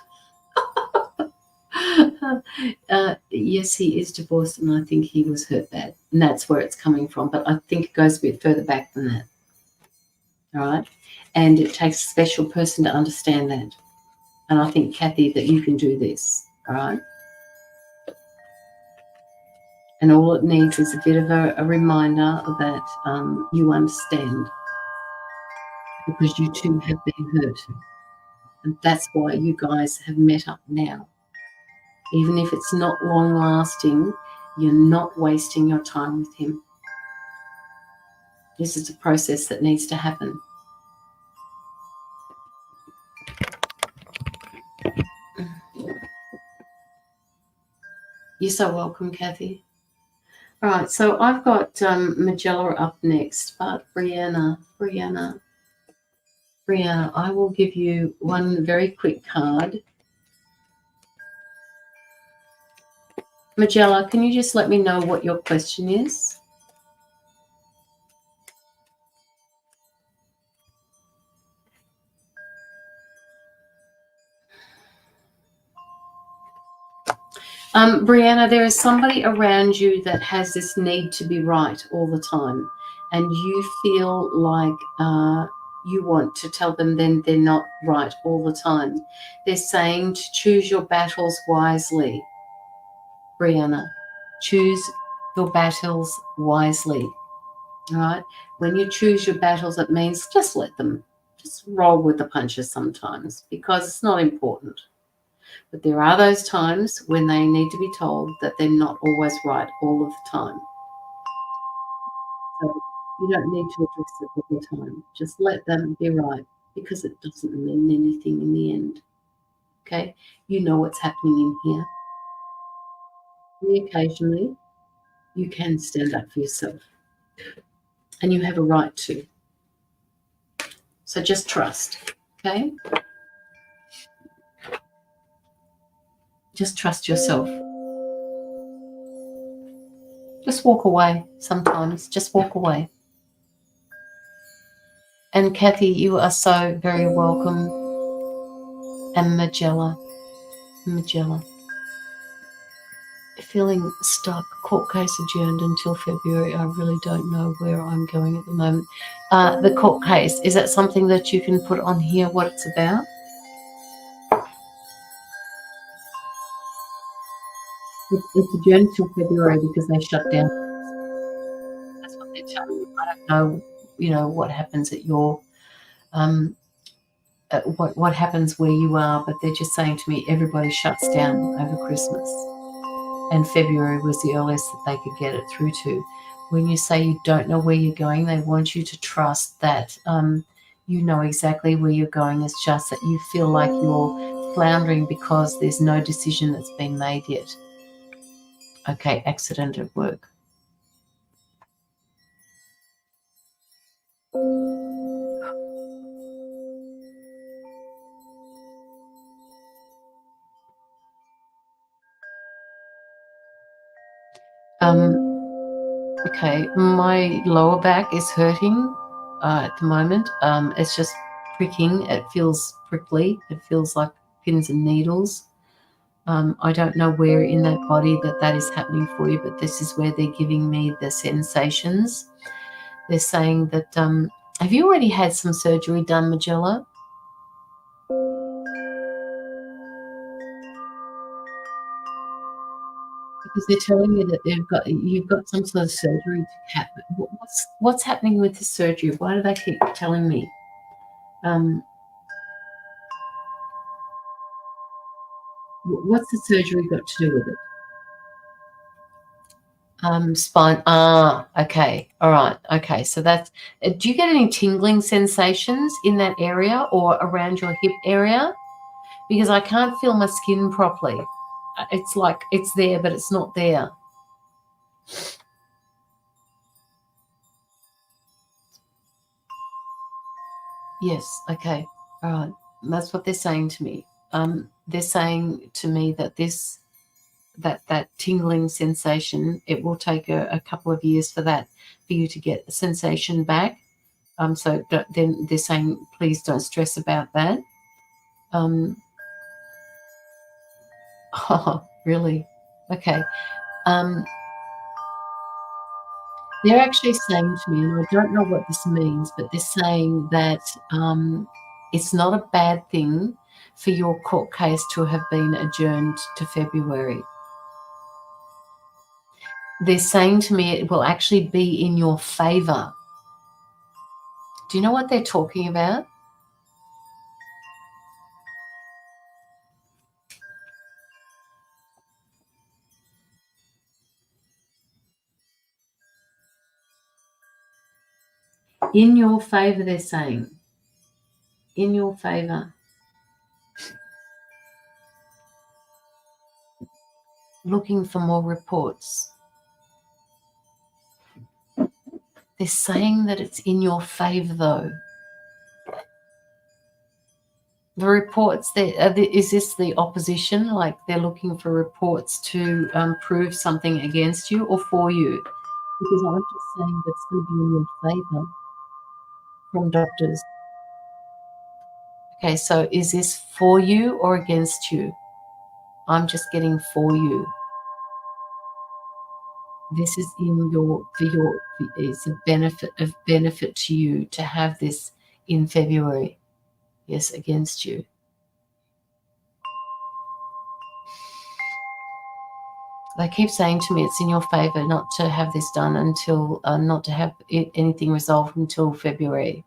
Yes, he is divorced, and I think he was hurt bad, and that's where it's coming from. But I think it goes a bit further back than that. All right, and it takes a special person to understand that. And I think, Kathy, that you can do this. All right. And all it needs is a bit of a reminder that you understand, because you too have been hurt. And that's why you guys have met up now. Even if it's not long lasting, you're not wasting your time with him. This is a process that needs to happen. You're so welcome, Kathy. All right, so I've got Magella up next, but Brianna, I will give you one very quick card. Magella, can you just let me know what your question is? Brianna, there is somebody around you that has this need to be right all the time, and you feel like you want to tell them then they're not right all the time. They're saying to choose your battles wisely, Brianna. Choose your battles wisely. All right? When you choose your battles, it means just let them, just roll with the punches sometimes, because it's not important. But there are those times when they need to be told that they're not always right all of the time. So you don't need to address it all the time. Just let them be right, because it doesn't mean anything in the end. Okay? You know what's happening in here. Occasionally, you can stand up for yourself, and you have a right to. So just trust. Okay? Just trust yourself. Just walk away sometimes. Just walk away. And Kathy, you are so very welcome. And Magella. Feeling stuck. Court case adjourned until February. I really don't know where I'm going at the moment. The court case, is that something that you can put on here, what it's about? It's adjourned until February because they shut down. That's what they're telling me. I don't know, what happens at your what happens where you are, but they're just saying to me everybody shuts down over Christmas, and February was the earliest that they could get it through to. When you say you don't know where you're going, they want you to trust that you know exactly where you're going. It's just that you feel like you're floundering because there's no decision that's been made yet. Okay, accident at work. Okay, my lower back is hurting at the moment. It's just pricking. It feels prickly. It feels like pins and needles. I don't know where in that body that is happening for you, but this is where they're giving me the sensations. They're saying that, have you already had some surgery done, Magella? Because they're telling me that you've got some sort of surgery to happen. What's happening with the surgery? Why do they keep telling me? What's the surgery got to do with it? Spine. Okay. All right. Okay. So that's. Do you get any tingling sensations in that area or around your hip area? Because I can't feel my skin properly. It's like it's there, but it's not there. Yes. Okay. All right. That's what they're saying to me. They're saying to me that that tingling sensation, it will take a couple of years for you to get the sensation back. So then they're saying, please don't stress about that. Oh, really? Okay. They're actually saying to me, and I don't know what this means, but they're saying that it's not a bad thing for your court case to have been adjourned to February. They're saying to me it will actually be in your favor. Do you know what they're talking about? In your favor, they're saying. In your favor. Looking for more reports. They're saying that it's in your favor, though. The reports, is this the opposition? Like they're looking for reports to prove something against you or for you? Because I'm just saying that's going to be in your favor from doctors. Okay, so is this for you or against you? I'm just getting for you. This is it's a benefit to you to have this in February. Yes, against you. They keep saying to me it's in your favor not to have this done until, not to have anything resolved until February.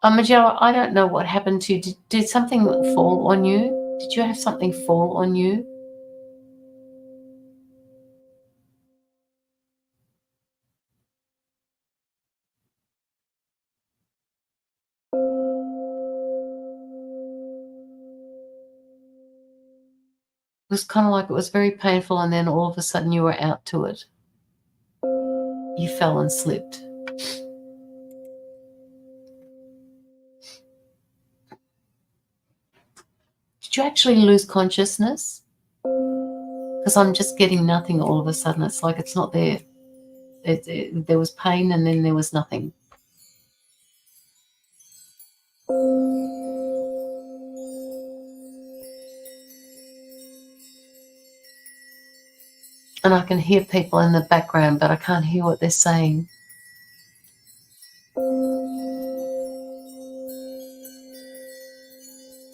Magella, I don't know what happened to you. Did something fall on you? Did you have something fall on you? It was kind of like it was very painful, and then all of a sudden you were out to it. You fell and slipped. Did you actually lose consciousness? Because I'm just getting nothing all of a sudden. It's like it's not there. There was pain and then there was nothing. And I can hear people in the background, but I can't hear what they're saying.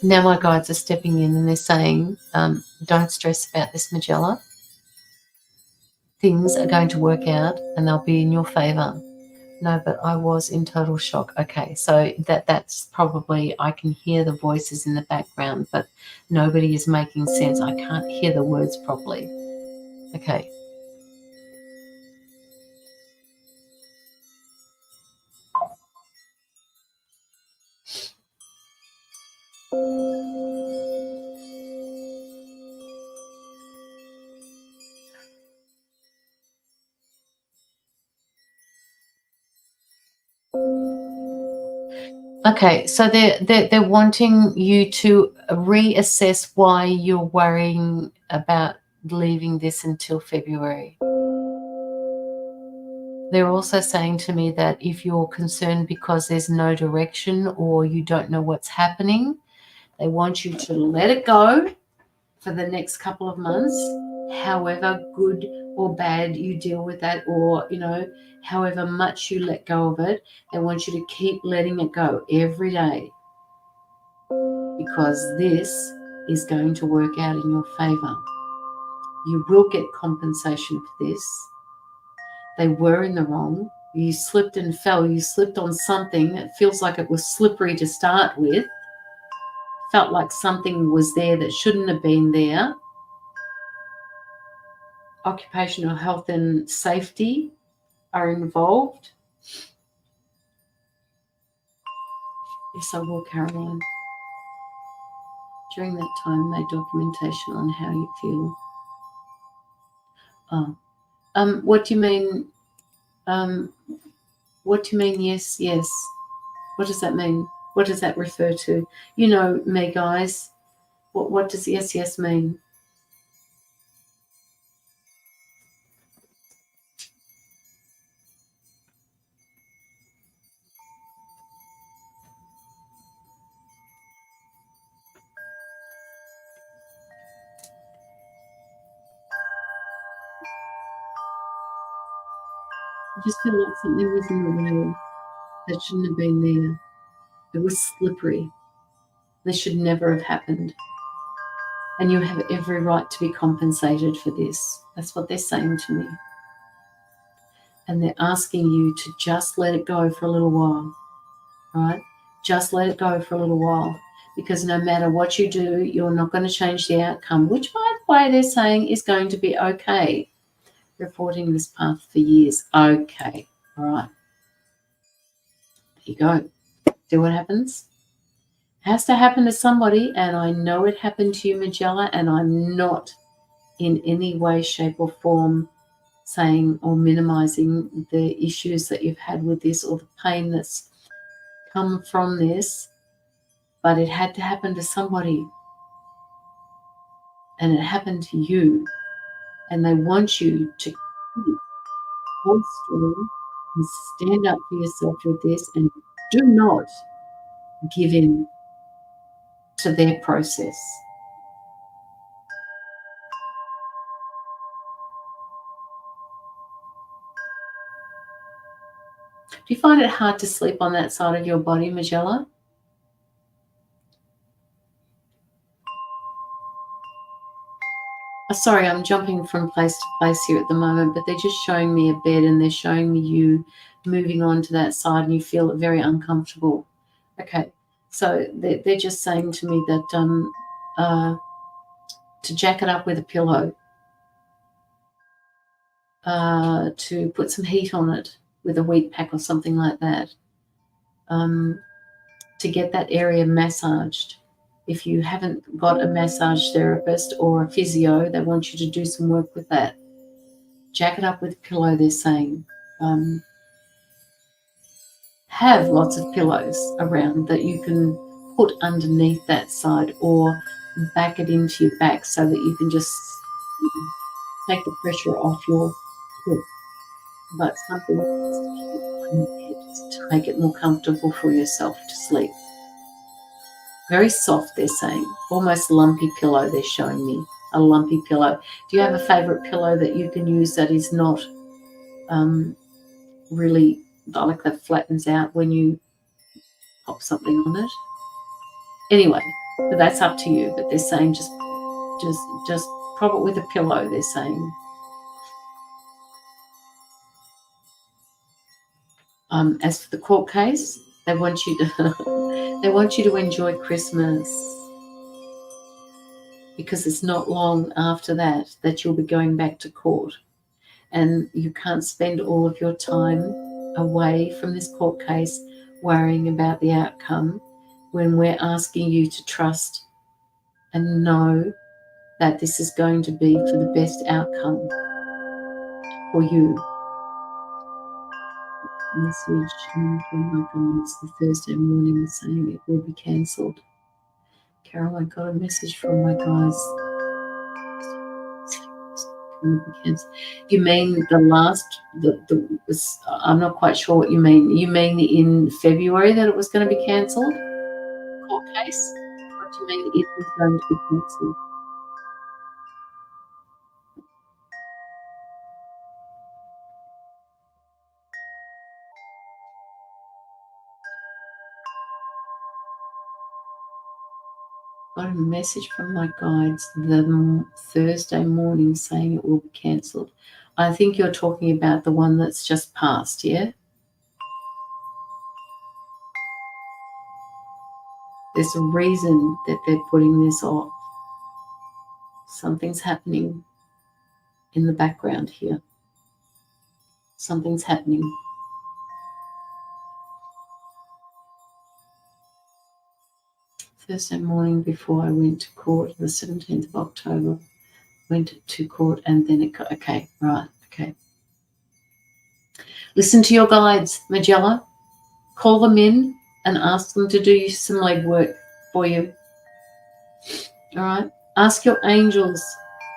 Now my guides are stepping in and they're saying, don't stress about this, Magella. Things are going to work out and they'll be in your favor. No, but I was in total shock. Okay, so that's probably, I can hear the voices in the background, but nobody is making sense. I can't hear the words properly. Okay. Okay, so they're wanting you to reassess why you're worrying about leaving this until February. They're also saying to me that if you're concerned because there's no direction or you don't know what's happening, they want you to let it go for the next couple of months, however good or bad you deal with that, or, however much you let go of it. They want you to keep letting it go every day, because this is going to work out in your favor. You will get compensation for this. They were in the wrong. You slipped and fell. You slipped on something that feels like it was slippery to start with. Felt like something was there that shouldn't have been there. Occupational health and safety are involved. Yes, I will, Caroline. During that time, make documentation on how you feel. What do you mean? What do you mean? Yes, yes. What does that mean? What does that refer to? You know me, guys. What does yes, yes mean? I just feel like something was in the way that shouldn't have been there. It was slippery. This should never have happened. And you have every right to be compensated for this. That's what they're saying to me. And they're asking you to just let it go for a little while, right? Just let it go for a little while, because no matter what you do, you're not going to change the outcome, which, by the way, they're saying is going to be okay. Reporting this path for years. Okay, all right. There you go. See what happens? It has to happen to somebody, and I know it happened to you, Magella, and I'm not in any way, shape, or form saying or minimizing the issues that you've had with this or the pain that's come from this, but it had to happen to somebody, and it happened to you, and they want you to hold strong and stand up for yourself with this, and do not give in to their process. Do you find it hard to sleep on that side of your body, Magella? Sorry, I'm jumping from place to place here at the moment, but they're just showing me a bed and they're showing me you moving on to that side and you feel it very uncomfortable. Okay, so they're just saying to me that to jack it up with a pillow, to put some heat on it with a wheat pack or something like that, to get that area massaged. If you haven't got a massage therapist or a physio, they want you to do some work with that. Jack it up with a pillow, they're saying. Have lots of pillows around that you can put underneath that side or back it into your back so that you can just take the pressure off your hip. But something to make it more comfortable for yourself to sleep. Very soft, they're saying. Almost lumpy pillow, they're showing me. A lumpy pillow. Do you have a favorite pillow that you can use that is not really like that flattens out when you pop something on it? Anyway, but that's up to you. But they're saying just prop it with a pillow, they're saying. As for the court case, they want you to enjoy Christmas, because it's not long after that you'll be going back to court, and you can't spend all of your time away from this court case worrying about the outcome when we're asking you to trust and know that this is going to be for the best outcome for you. Message from my guides the Thursday morning saying it will be cancelled. Carol, I got a message from my guides. You mean the last? I'm not quite sure what you mean. You mean in February that it was going to be cancelled? Court case? What do you mean it was going to be cancelled? Got a message from my guides the Thursday morning saying it will be cancelled. I think you're talking about the one that's just passed, yeah? There's a reason that they're putting this off. Something's happening in the background here. Something's happening. Thursday morning before I went to court, the 17th of October, went to court and then it got, okay, right, okay. Listen to your guides, Magella. Call them in and ask them to do some legwork for you. All right? Ask your angels.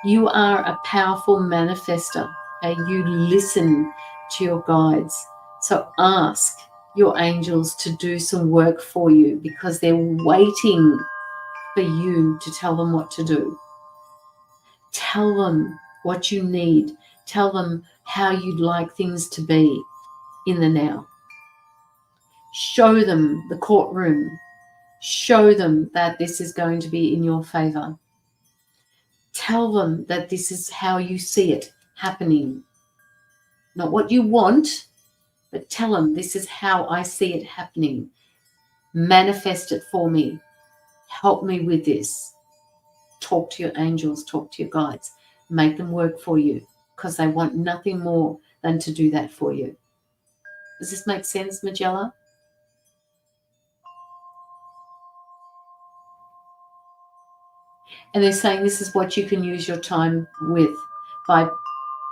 You are a powerful manifester. Okay? You listen to your guides. So ask your angels to do some work for you because they're waiting for you to tell them what to do. Tell them what you need. Tell them how you'd like things to be in the now. Show them the courtroom. Show them that this is going to be in your favor. Tell them that this is how you see it happening. Not what you want, but tell them this is how I see it happening. Manifest it for me. Help me with this. Talk to your angels, talk to your guides. Make them work for you because they want nothing more than to do that for you. Does this make sense, Magella? And they're saying this is what you can use your time with by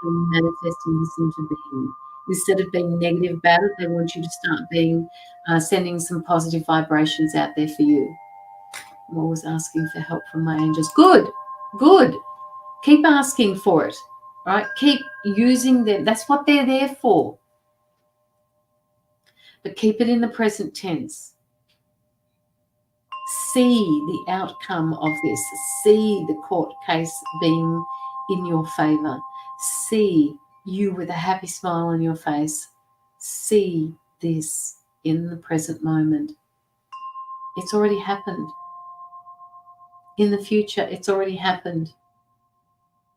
manifesting this into being. Instead of being negative about it, they want you to start being sending some positive vibrations out there for you. I'm always asking for help from my angels. Good, good. Keep asking for it, right? Keep using them. That's what they're there for. But keep it in the present tense. see the outcome of this. See the court case being in your favor. See you with a happy smile on your face. See this in the present moment. It's already happened. In the future, it's already happened.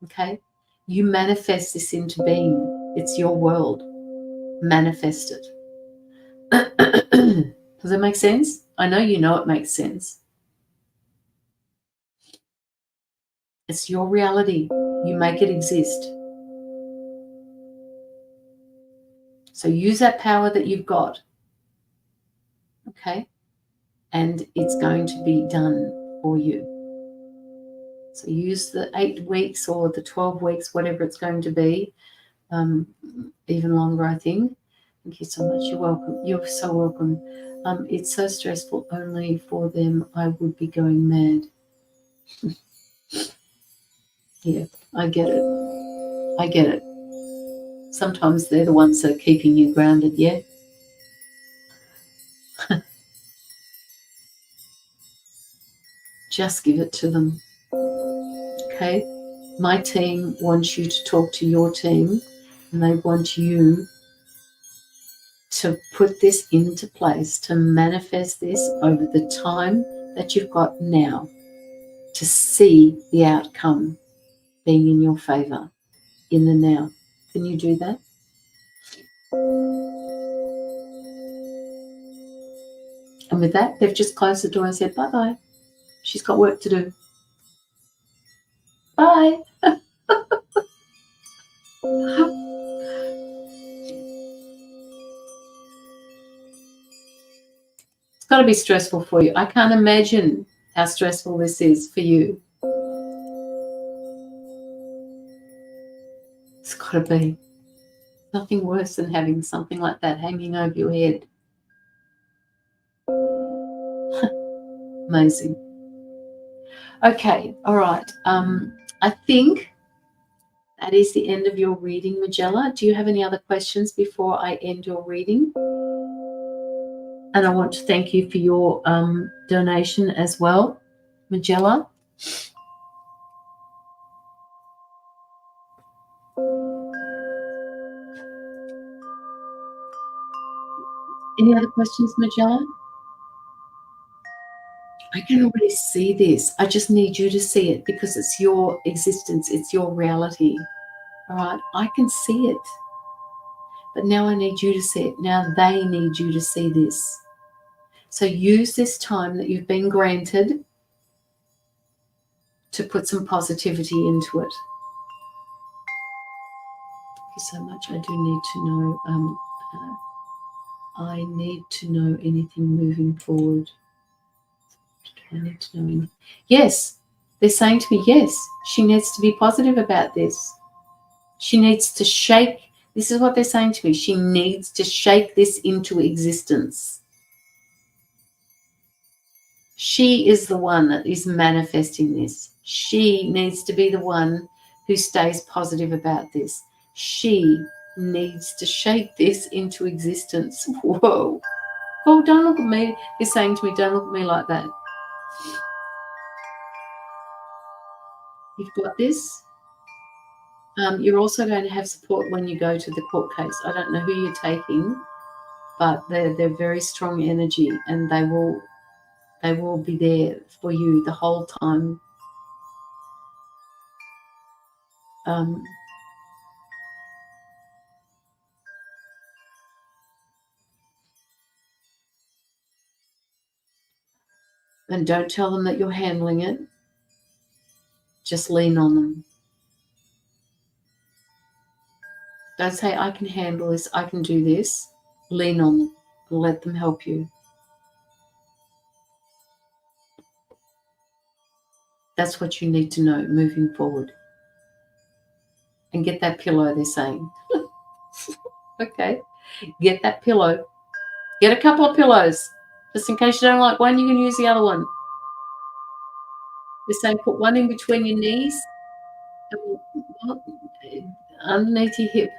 Okay? You manifest this into being. It's your world. Manifest it. Does that make sense? I know you know it makes sense. It's your reality. You make it exist. So use that power that you've got. Okay? And it's going to be done for you. So use the 8 weeks or the 12 weeks, whatever it's going to be, even longer, I think. Thank you so much. You're welcome. You're so welcome. It's so stressful. Only for them, I would be going mad. Yeah, I get it. I get it. Sometimes they're the ones that are keeping you grounded, yeah? Just give it to them. Okay? My team wants you to talk to your team, and they want you to put this into place, to manifest this over the time that you've got now, to see the outcome being in your favor in the now. Can you do that? And with that, they've just closed the door and said, bye-bye. She's got work to do. Bye. It's got to be stressful for you. I can't imagine how stressful this is for you. It's got to be. Nothing worse than having something like that hanging over your head. Amazing. Okay, all right. I think that is the end of your reading, Magella. Do you have any other questions before I end your reading? And I want to thank you for your donation as well, Magella. Any other questions, Magella? I can already see this. I just need you to see it because it's your existence. It's your reality. All right? I can see it. But now I need you to see it. Now they need you to see this. So use this time that you've been granted to put some positivity into it. Thank you so much. I do need to know. I need to know anything moving forward. I need to know anything. Yes, they're saying to me, yes, she needs to be positive about this. She needs to shake. This is what they're saying to me. She needs to shake this into existence. She is the one that is manifesting this. She needs to be the one who stays positive about this. She needs to shake this into existence. Whoa. Oh, don't look at me. They're saying to me, don't look at me like that. You've got this. You're also going to have support when you go to the court case. I don't know who you're taking, but they're very strong energy, and they will be there for you the whole time. And don't tell them that you're handling it. Just lean on them. Don't say, I can handle this, I can do this. Lean on them. Let them help you. That's what you need to know moving forward. And get that pillow, they're saying. Okay. Get that pillow. Get a couple of pillows. Just in case you don't like one, you can use the other one. They're saying put one in between your knees and underneath your hip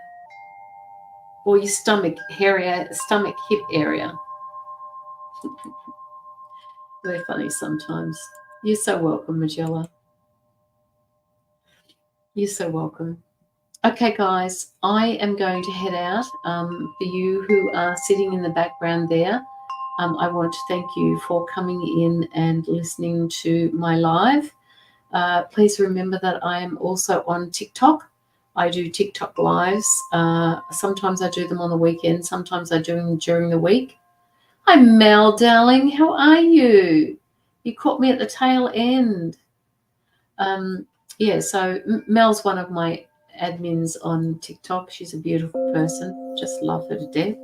or your stomach hip area. Very funny sometimes. You're so welcome, Magella. You're so welcome. Okay, guys, I am going to head out. For you who are sitting in the background there, I want to thank you for coming in and listening to my live. Please remember that I am also on TikTok. I do TikTok lives. Sometimes I do them on the weekend. Sometimes I do them during the week. Hi, Mel, darling. How are you? You caught me at the tail end. Yeah, so Mel's one of my admins on TikTok. She's a beautiful person. Just love her to death.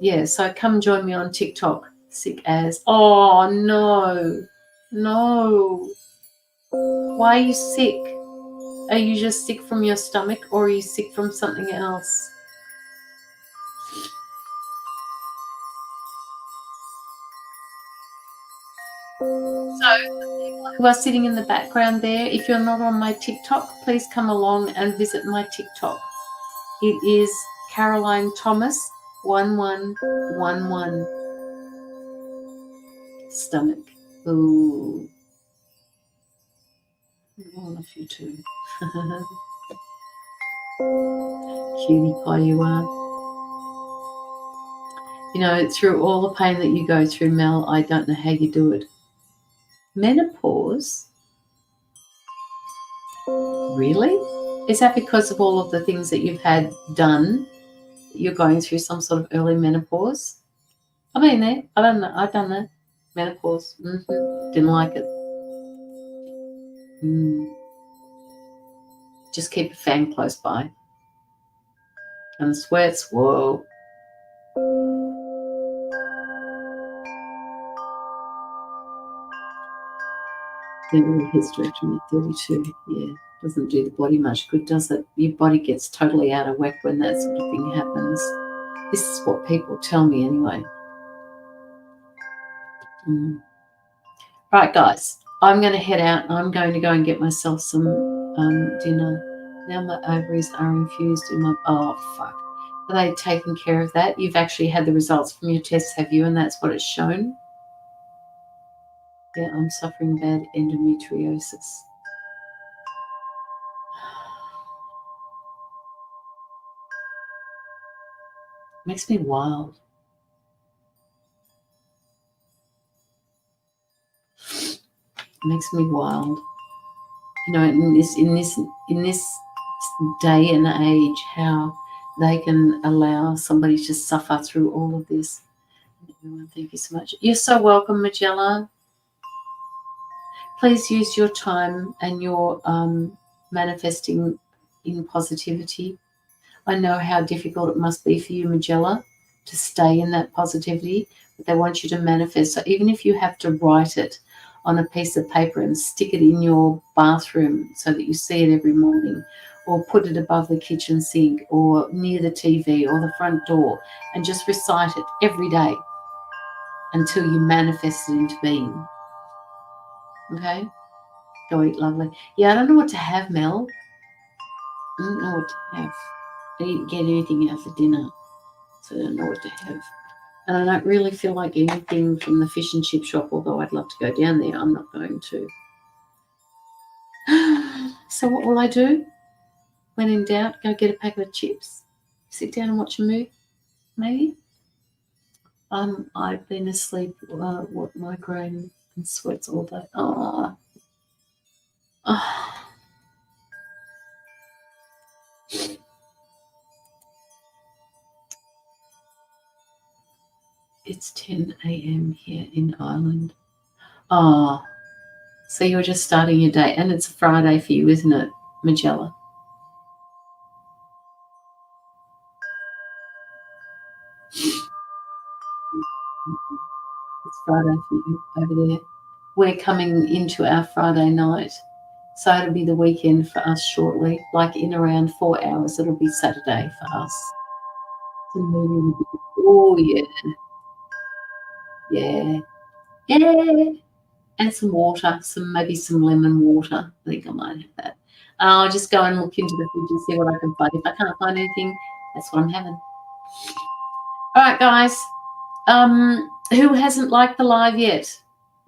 Yeah, so come join me on TikTok. Sick as. Oh, no. No. Why are you sick? Are you just sick from your stomach, or are you sick from something else? So, people who are sitting in the background there, if you're not on my TikTok, please come along and visit my TikTok. It is Caroline Thomas 1111. Stomach. Ooh. I love you too. Cutie pie you are. You know, through all the pain that you go through, Mel, I don't know how you do it. Menopause? Really? Is that because of all of the things that you've had done? You're going through some sort of early menopause? I've been there. I don't know. I've done that. Menopause. Didn't like it. Just keep a fan close by. And the sweats, whoa. Hysterectomy 32. Yeah, doesn't do the body much good, does it? Your body gets totally out of whack when that sort of thing happens. This is what people tell me anyway. Right, guys, I'm going to head out and I'm going to go and get myself some dinner. Now my ovaries are infused in my... Oh, fuck. Are they taking care of that? You've actually had the results from your tests, have you? And that's what it's shown? Yeah, I'm suffering bad endometriosis. Makes me wild. Makes me wild. You know, in this day and age, how they can allow somebody to suffer through all of this. Everyone, thank you so much. You're so welcome, Magella. Please use your time and your manifesting in positivity. I know how difficult it must be for you, Magella, to stay in that positivity, but they want you to manifest. So even if you have to write it on a piece of paper and stick it in your bathroom so that you see it every morning, or put it above the kitchen sink or near the TV or the front door, and just recite it every day until you manifest it into being. Okay? Go eat lovely. Yeah, I don't know what to have, Mel. I don't know what to have. I didn't get anything out for dinner, so I don't know what to have. And I don't really feel like anything from the fish and chip shop, although I'd love to go down there. I'm not going to. So what will I do? When in doubt, go get a packet of chips, sit down and watch a movie, maybe. I've been asleep, what, migraine and sweats all day. Oh. It's 10 a.m. here in Ireland. Oh, so you're just starting your day, and it's a Friday for you, isn't it, Magella? It's Friday for you over there. We're coming into our Friday night, so it'll be the weekend for us shortly. Like in around 4 hours, it'll be Saturday for us. Oh, yeah. Yeah. Yeah. And some water, maybe some lemon water. I think I might have that. I'll just go and look into the fridge and see what I can find. If I can't find anything, that's what I'm having. All right, guys. Who hasn't liked the live yet?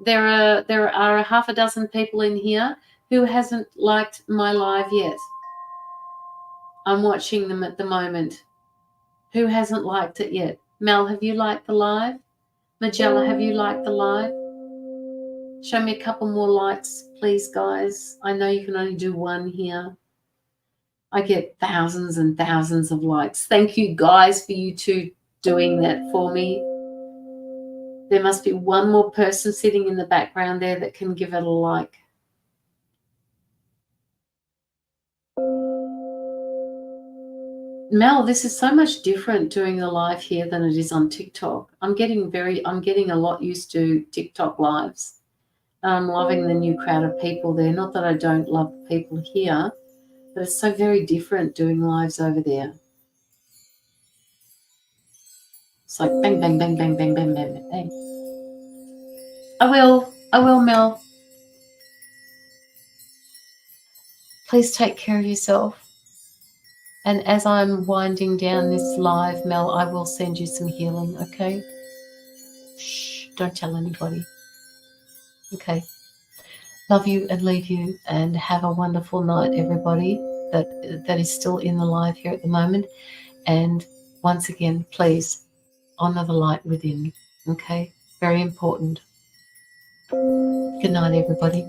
There are half a dozen people in here who hasn't liked my live yet. I'm watching them at the moment. Who hasn't liked it yet? Mel, have you liked the live? Magella, have you liked the live? Show me a couple more likes, please, guys. I know you can only do one here. I get thousands and thousands of likes. Thank you, guys, for you two doing that for me. There must be one more person sitting in the background there that can give it a like. Mel, this is so much different doing the live here than it is on TikTok. I'm getting a lot used to TikTok lives. I'm loving the new crowd of people there. Not that I don't love the people here, but it's so very different doing lives over there. It's like bang, bang, bang, bang, bang, bang, bang, bang, bang. I will, Mel. Please take care of yourself. And as I'm winding down this live, Mel, I will send you some healing, okay? Shh, don't tell anybody. Okay. Love you and leave you, and have a wonderful night, everybody that is still in the live here at the moment. And once again, please honor the light within, okay? Very important. Good night, everybody.